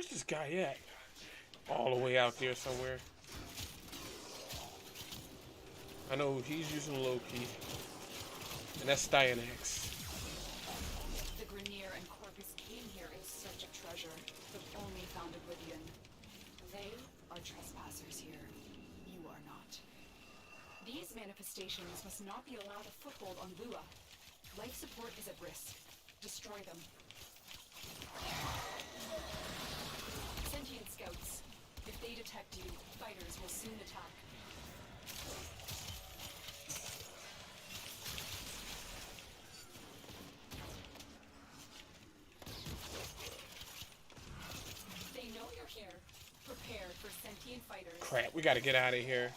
Where's this guy at? All the way out there somewhere. I know he's using Loki. And that's Styanax. The Grenier and Corvus came here in search of treasure, but only found oblivion. They are trespassers here. You are not. These manifestations must not be allowed a foothold on Lua. Life support is at risk. Destroy them. Sentient scouts. If they detect you, fighters will soon attack. They know you're here. Prepare for sentient fighters. Crap, we gotta get out of here.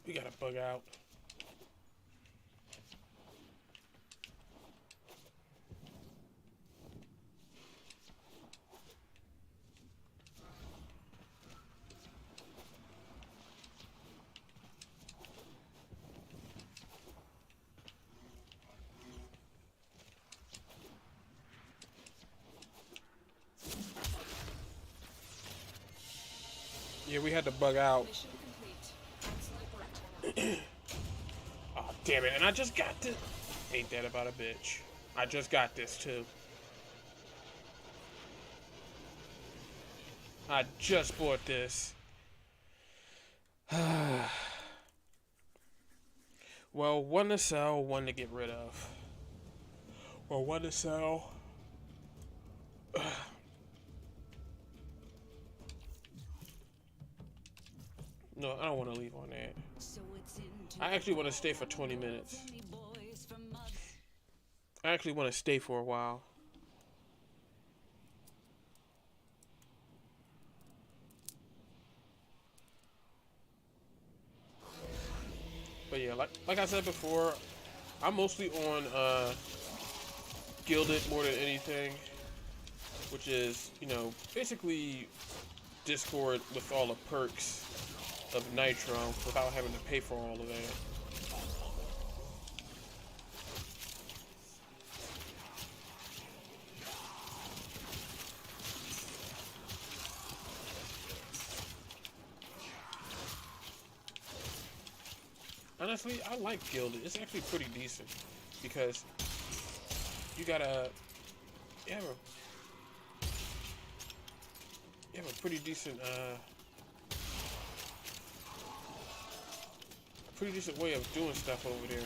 We gotta bug out. Yeah, we had to bug out. Mission complete. Excellent work, Tana. Oh, damn it. And I just got this. Ain't that about a bitch. I just got this, too. I just bought this. Well, one to sell, one to get rid of. Well, one to sell. No, I don't want to leave on that. I actually want to stay for 20 minutes. I actually want to stay for a while. But yeah, like I said before, I'm mostly on Gilded more than anything, which is, you know, basically Discord with all the perks of Nitro without having to pay for all of that. Honestly, I like Gilded. It's actually pretty decent because you gotta you have a pretty decent way of doing stuff over there.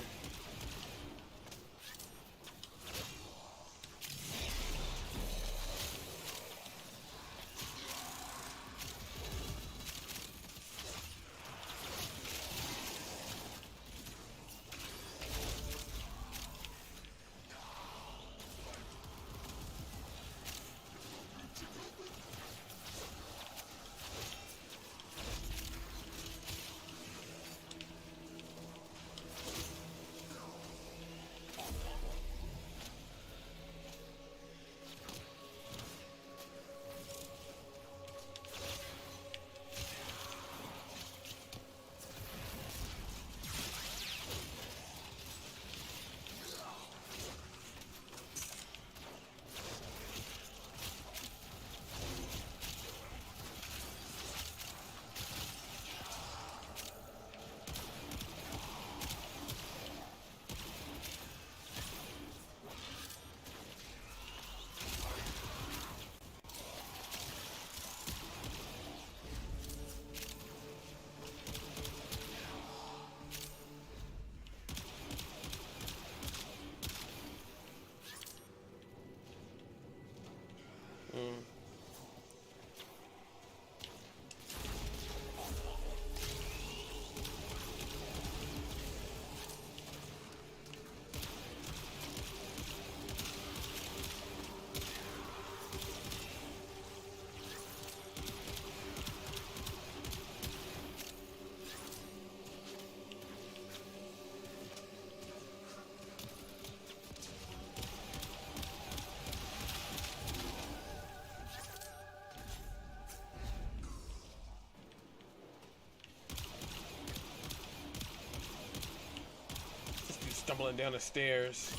stumbling down the stairs.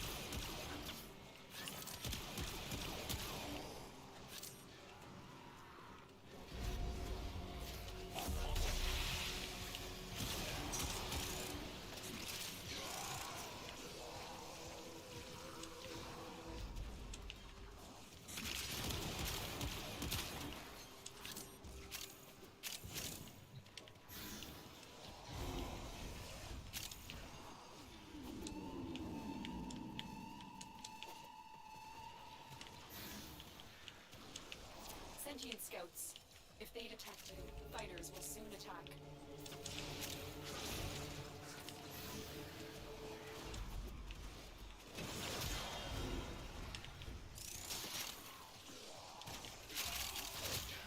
Sentient scouts. If they detect you, fighters will soon attack.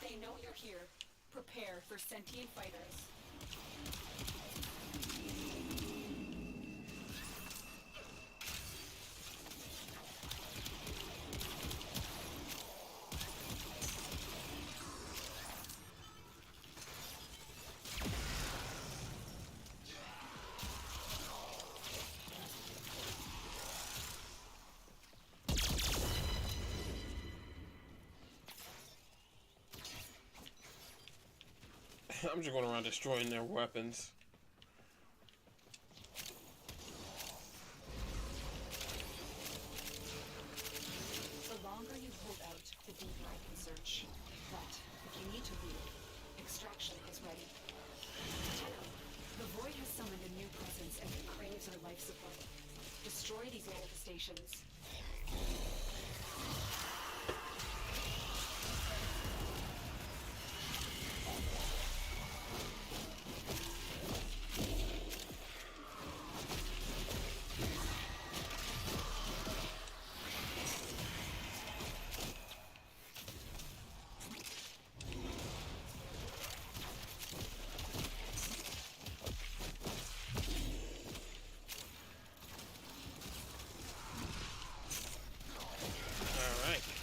They know you're here. Prepare for sentient fighters. I'm just going around destroying their weapons. The longer you hold out, the deeper I can search. But if you need to leave, extraction is ready. Tenno, the void has summoned a new presence and it craves our life support. Destroy these manifestations.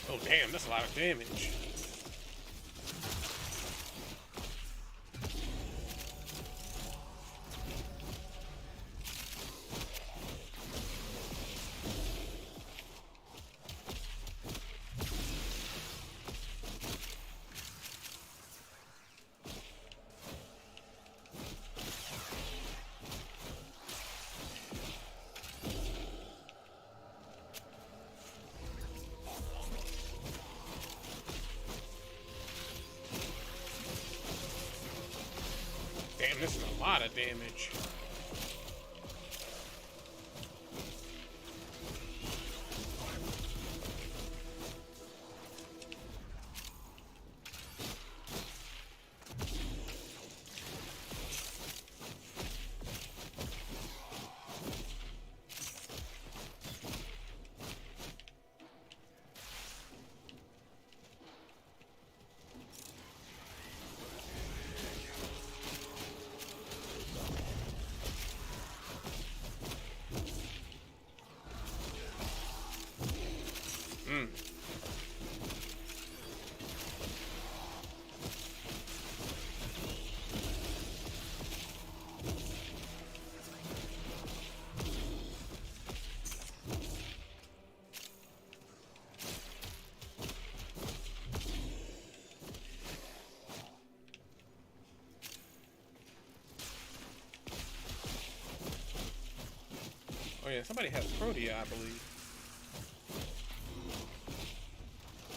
Oh damn, that's a lot of damage. Damn, this is a lot of damage. Oh yeah, somebody has Protea, I believe.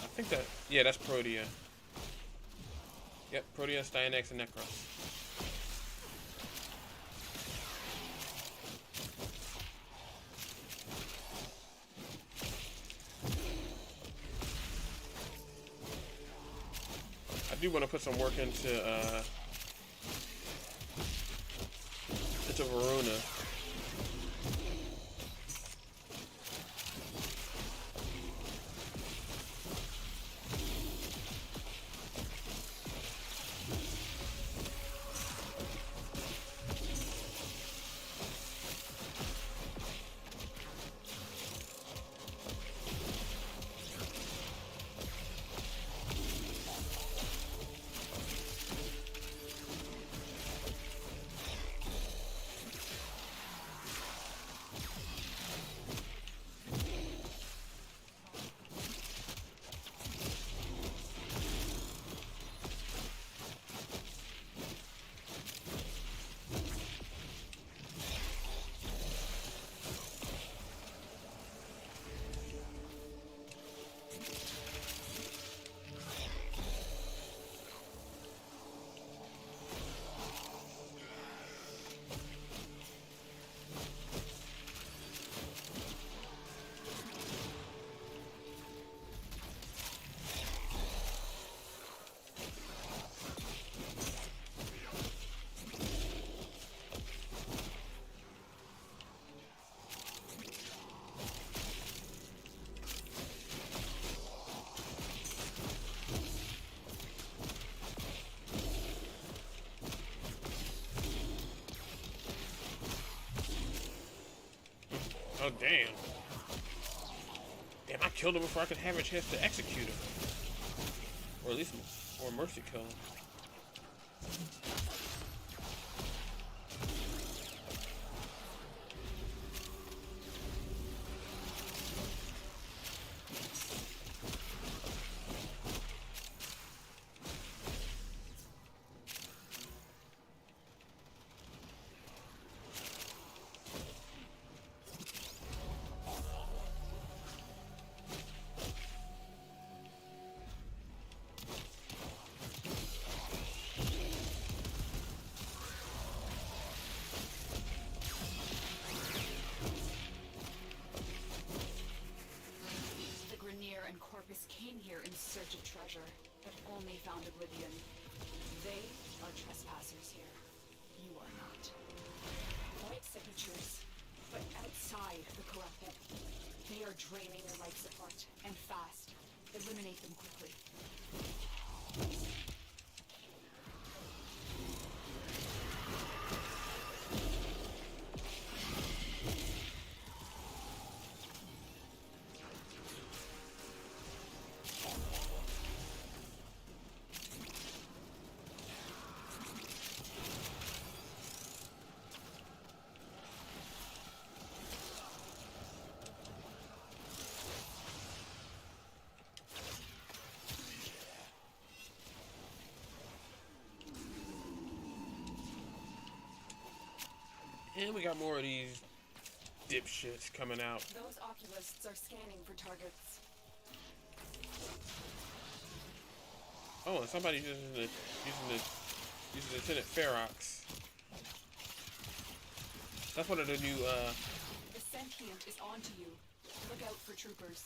I think that, yeah, that's Protea. Yep, Protea, Styanax, and Necros. I do want to put some work into Varuna. Oh, damn. Damn, I killed him before I could have a chance to execute him. Or at least, or mercy kill him. Came here in search of treasure, but only found oblivion. They are trespassers here. You are not. White signatures, but outside the corrupted. They are draining their life support, and fast. Eliminate them quickly. And we got more of these dipshits coming out. Those oculists are scanning for targets. Oh, and somebody's using Lieutenant Ferox. That's one of the new The sentient is onto you. Look out for troopers.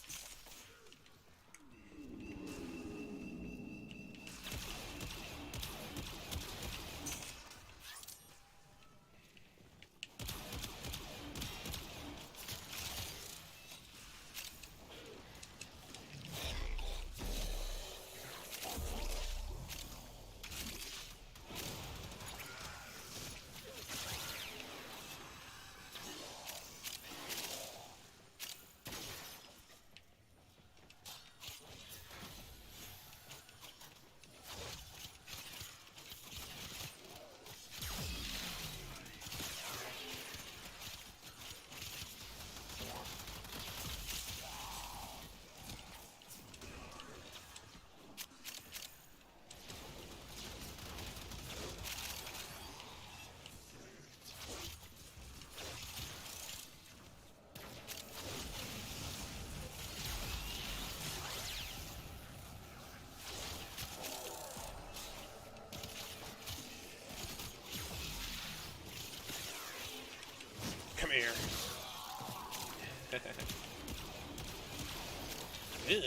come here. Ew.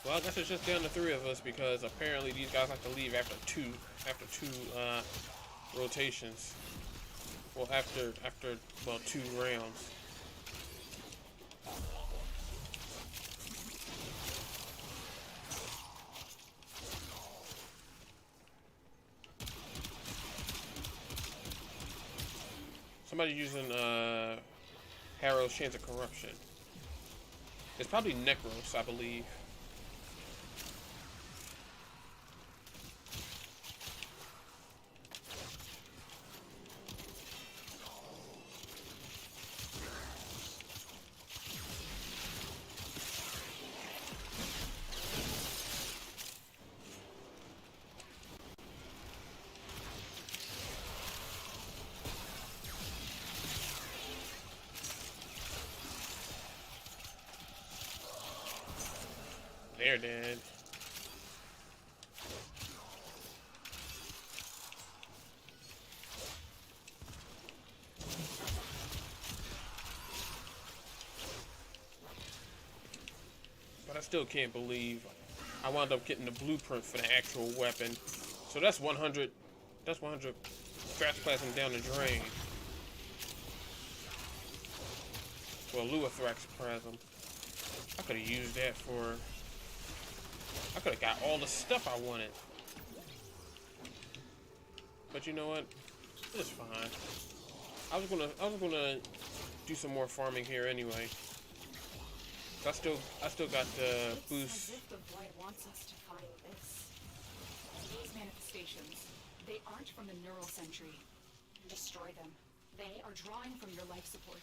Well, I guess it's just down to 3 of us because apparently these guys like to leave after two rotations. Well, after 2 rounds. Somebody using Harrow's Chance of Corruption. It's probably Necros, I believe. they're dead. But I still can't believe I wound up getting the blueprint for the actual weapon. So that's 100. That's 100 scratch plasm down the drain. Well, Luathrax plasm. I could have used that for. I could have got all the stuff I wanted. But you know what? It's fine. I was gonna do some more farming here anyway. I still got the boost. It's as if the void wants us to find this. These manifestations, they aren't from the neural sentry. Destroy them. They are drawing from your life support.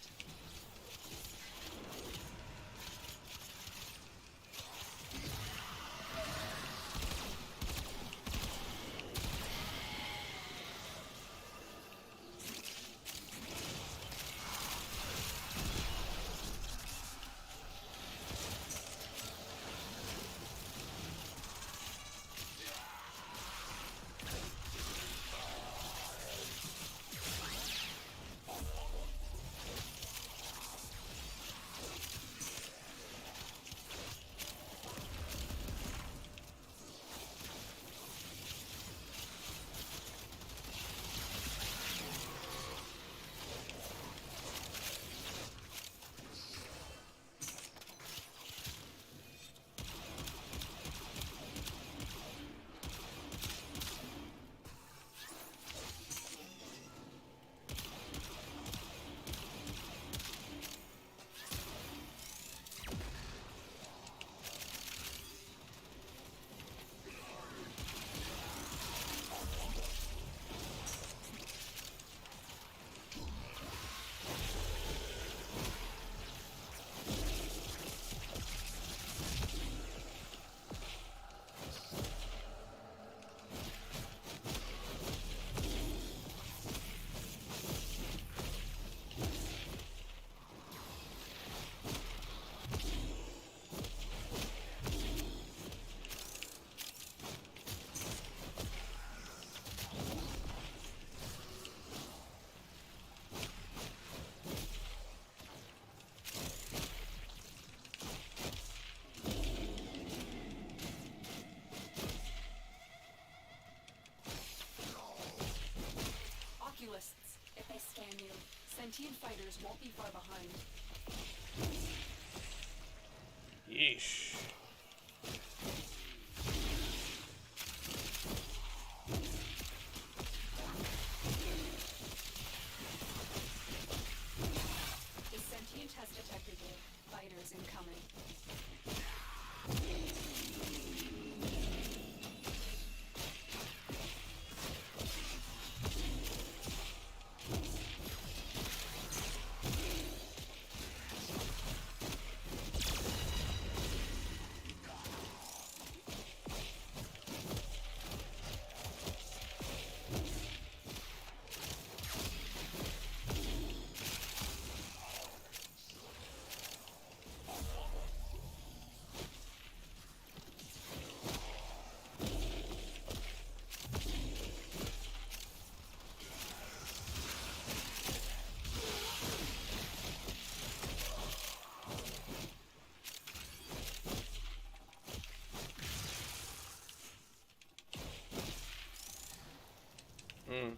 If they scan you, sentient fighters won't be far behind. Yeesh. The sentient has detected you. Fighters incoming. Hmm.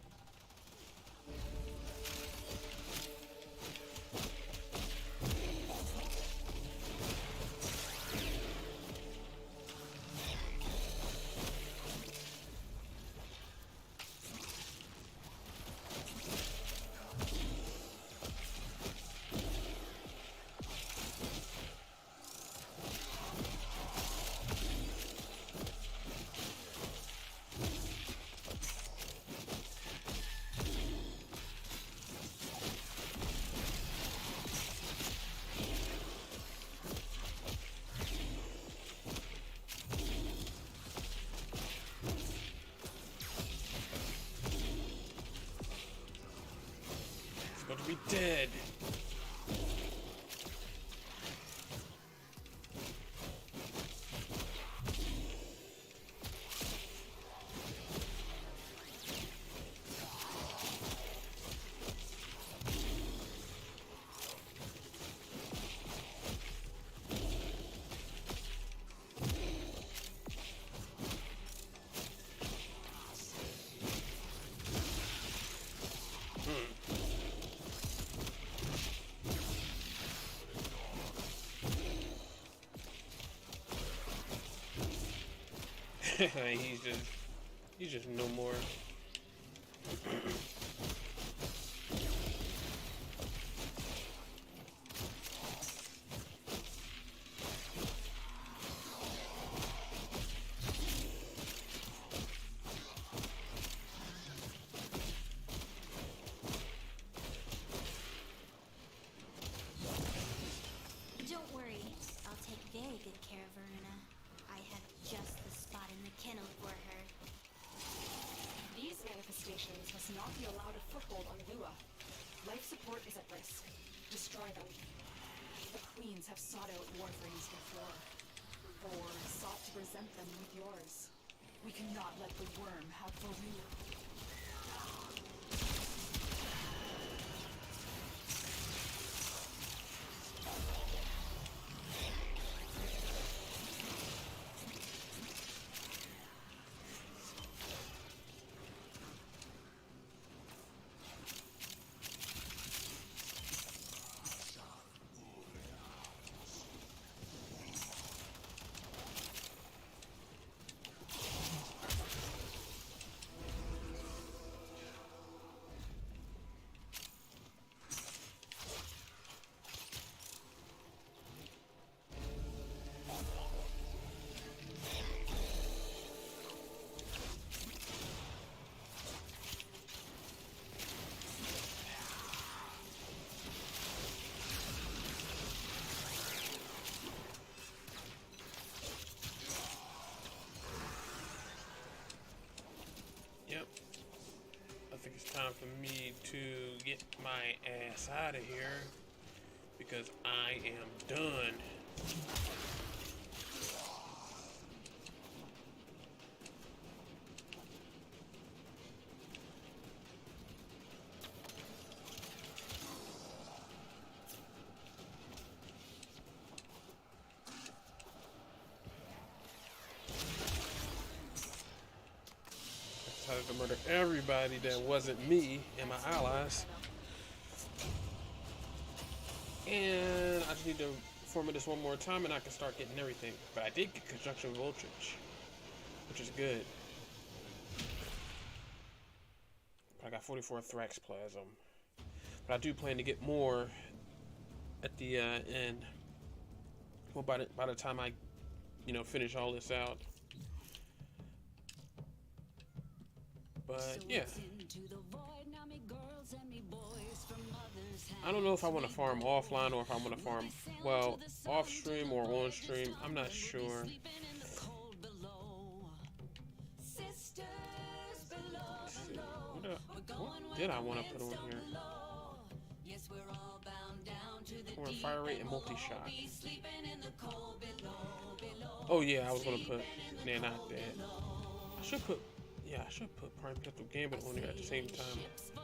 He's about to be dead. he's just no more. Don't worry, I'll take very good care of Veruna. I have just the spot in the kennel for her. These manifestations must not be allowed a foothold on Lua. Life support is at risk. Destroy them. The queens have sought out warframes before, or sought to present them with yours. We cannot let the worm have Veruna. Yep. I think it's time for me to get my ass out of here because I am done. Decided to murder everybody that wasn't me and my allies. And I just need to form this one more time and I can start getting everything. But I did get conjunction voltage, which is good. But I got 44 Thrax Plasm. But I do plan to get more at the end. Well, by the time I, finish all this out. But yeah, I don't know if I want to farm offline or if I want to farm, well, off stream or on stream. I'm not sure. What did I want to put on here? I want fire rate and multi-shot. Oh yeah, I was going to put, nah, not that. I should put Prime Petrol Gambit on there at the same time.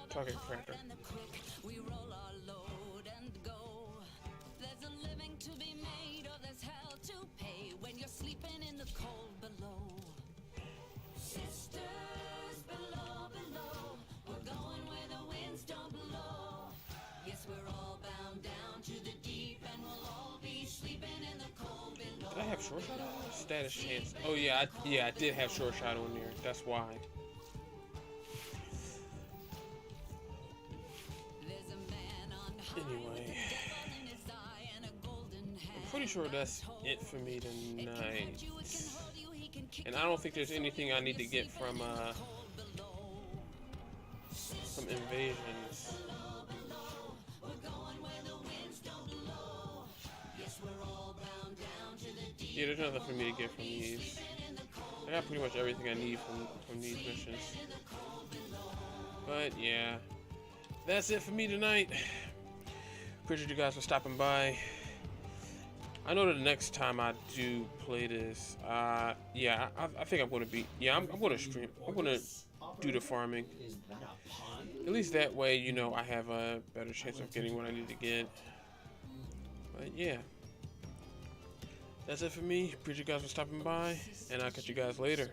Target Cracker. We roll our load and go. There's a living to be made, or there's hell to pay when you're sleeping in the cold below. Sisters below, below. We're going where the winds don't blow. Yes, we're all bound down to the deep, and we'll all be sleeping in the cold below. Did I have short shot on there? Status chance. Oh yeah, I did have short shot on there. That's why. Anyway, I'm pretty sure that's it for me tonight. And I don't think there's anything I need to get from invasions. Yeah, there's nothing for me to get from these. I got pretty much everything I need from these missions. But yeah, that's it for me tonight. Appreciate you guys for stopping by. I know the next time I do play this, yeah, I think I'm gonna be, I'm gonna stream. I'm gonna do the farming. At least that way, I have a better chance of getting what I need to get. But yeah, that's it for me. Appreciate you guys for stopping by, and I'll catch you guys later.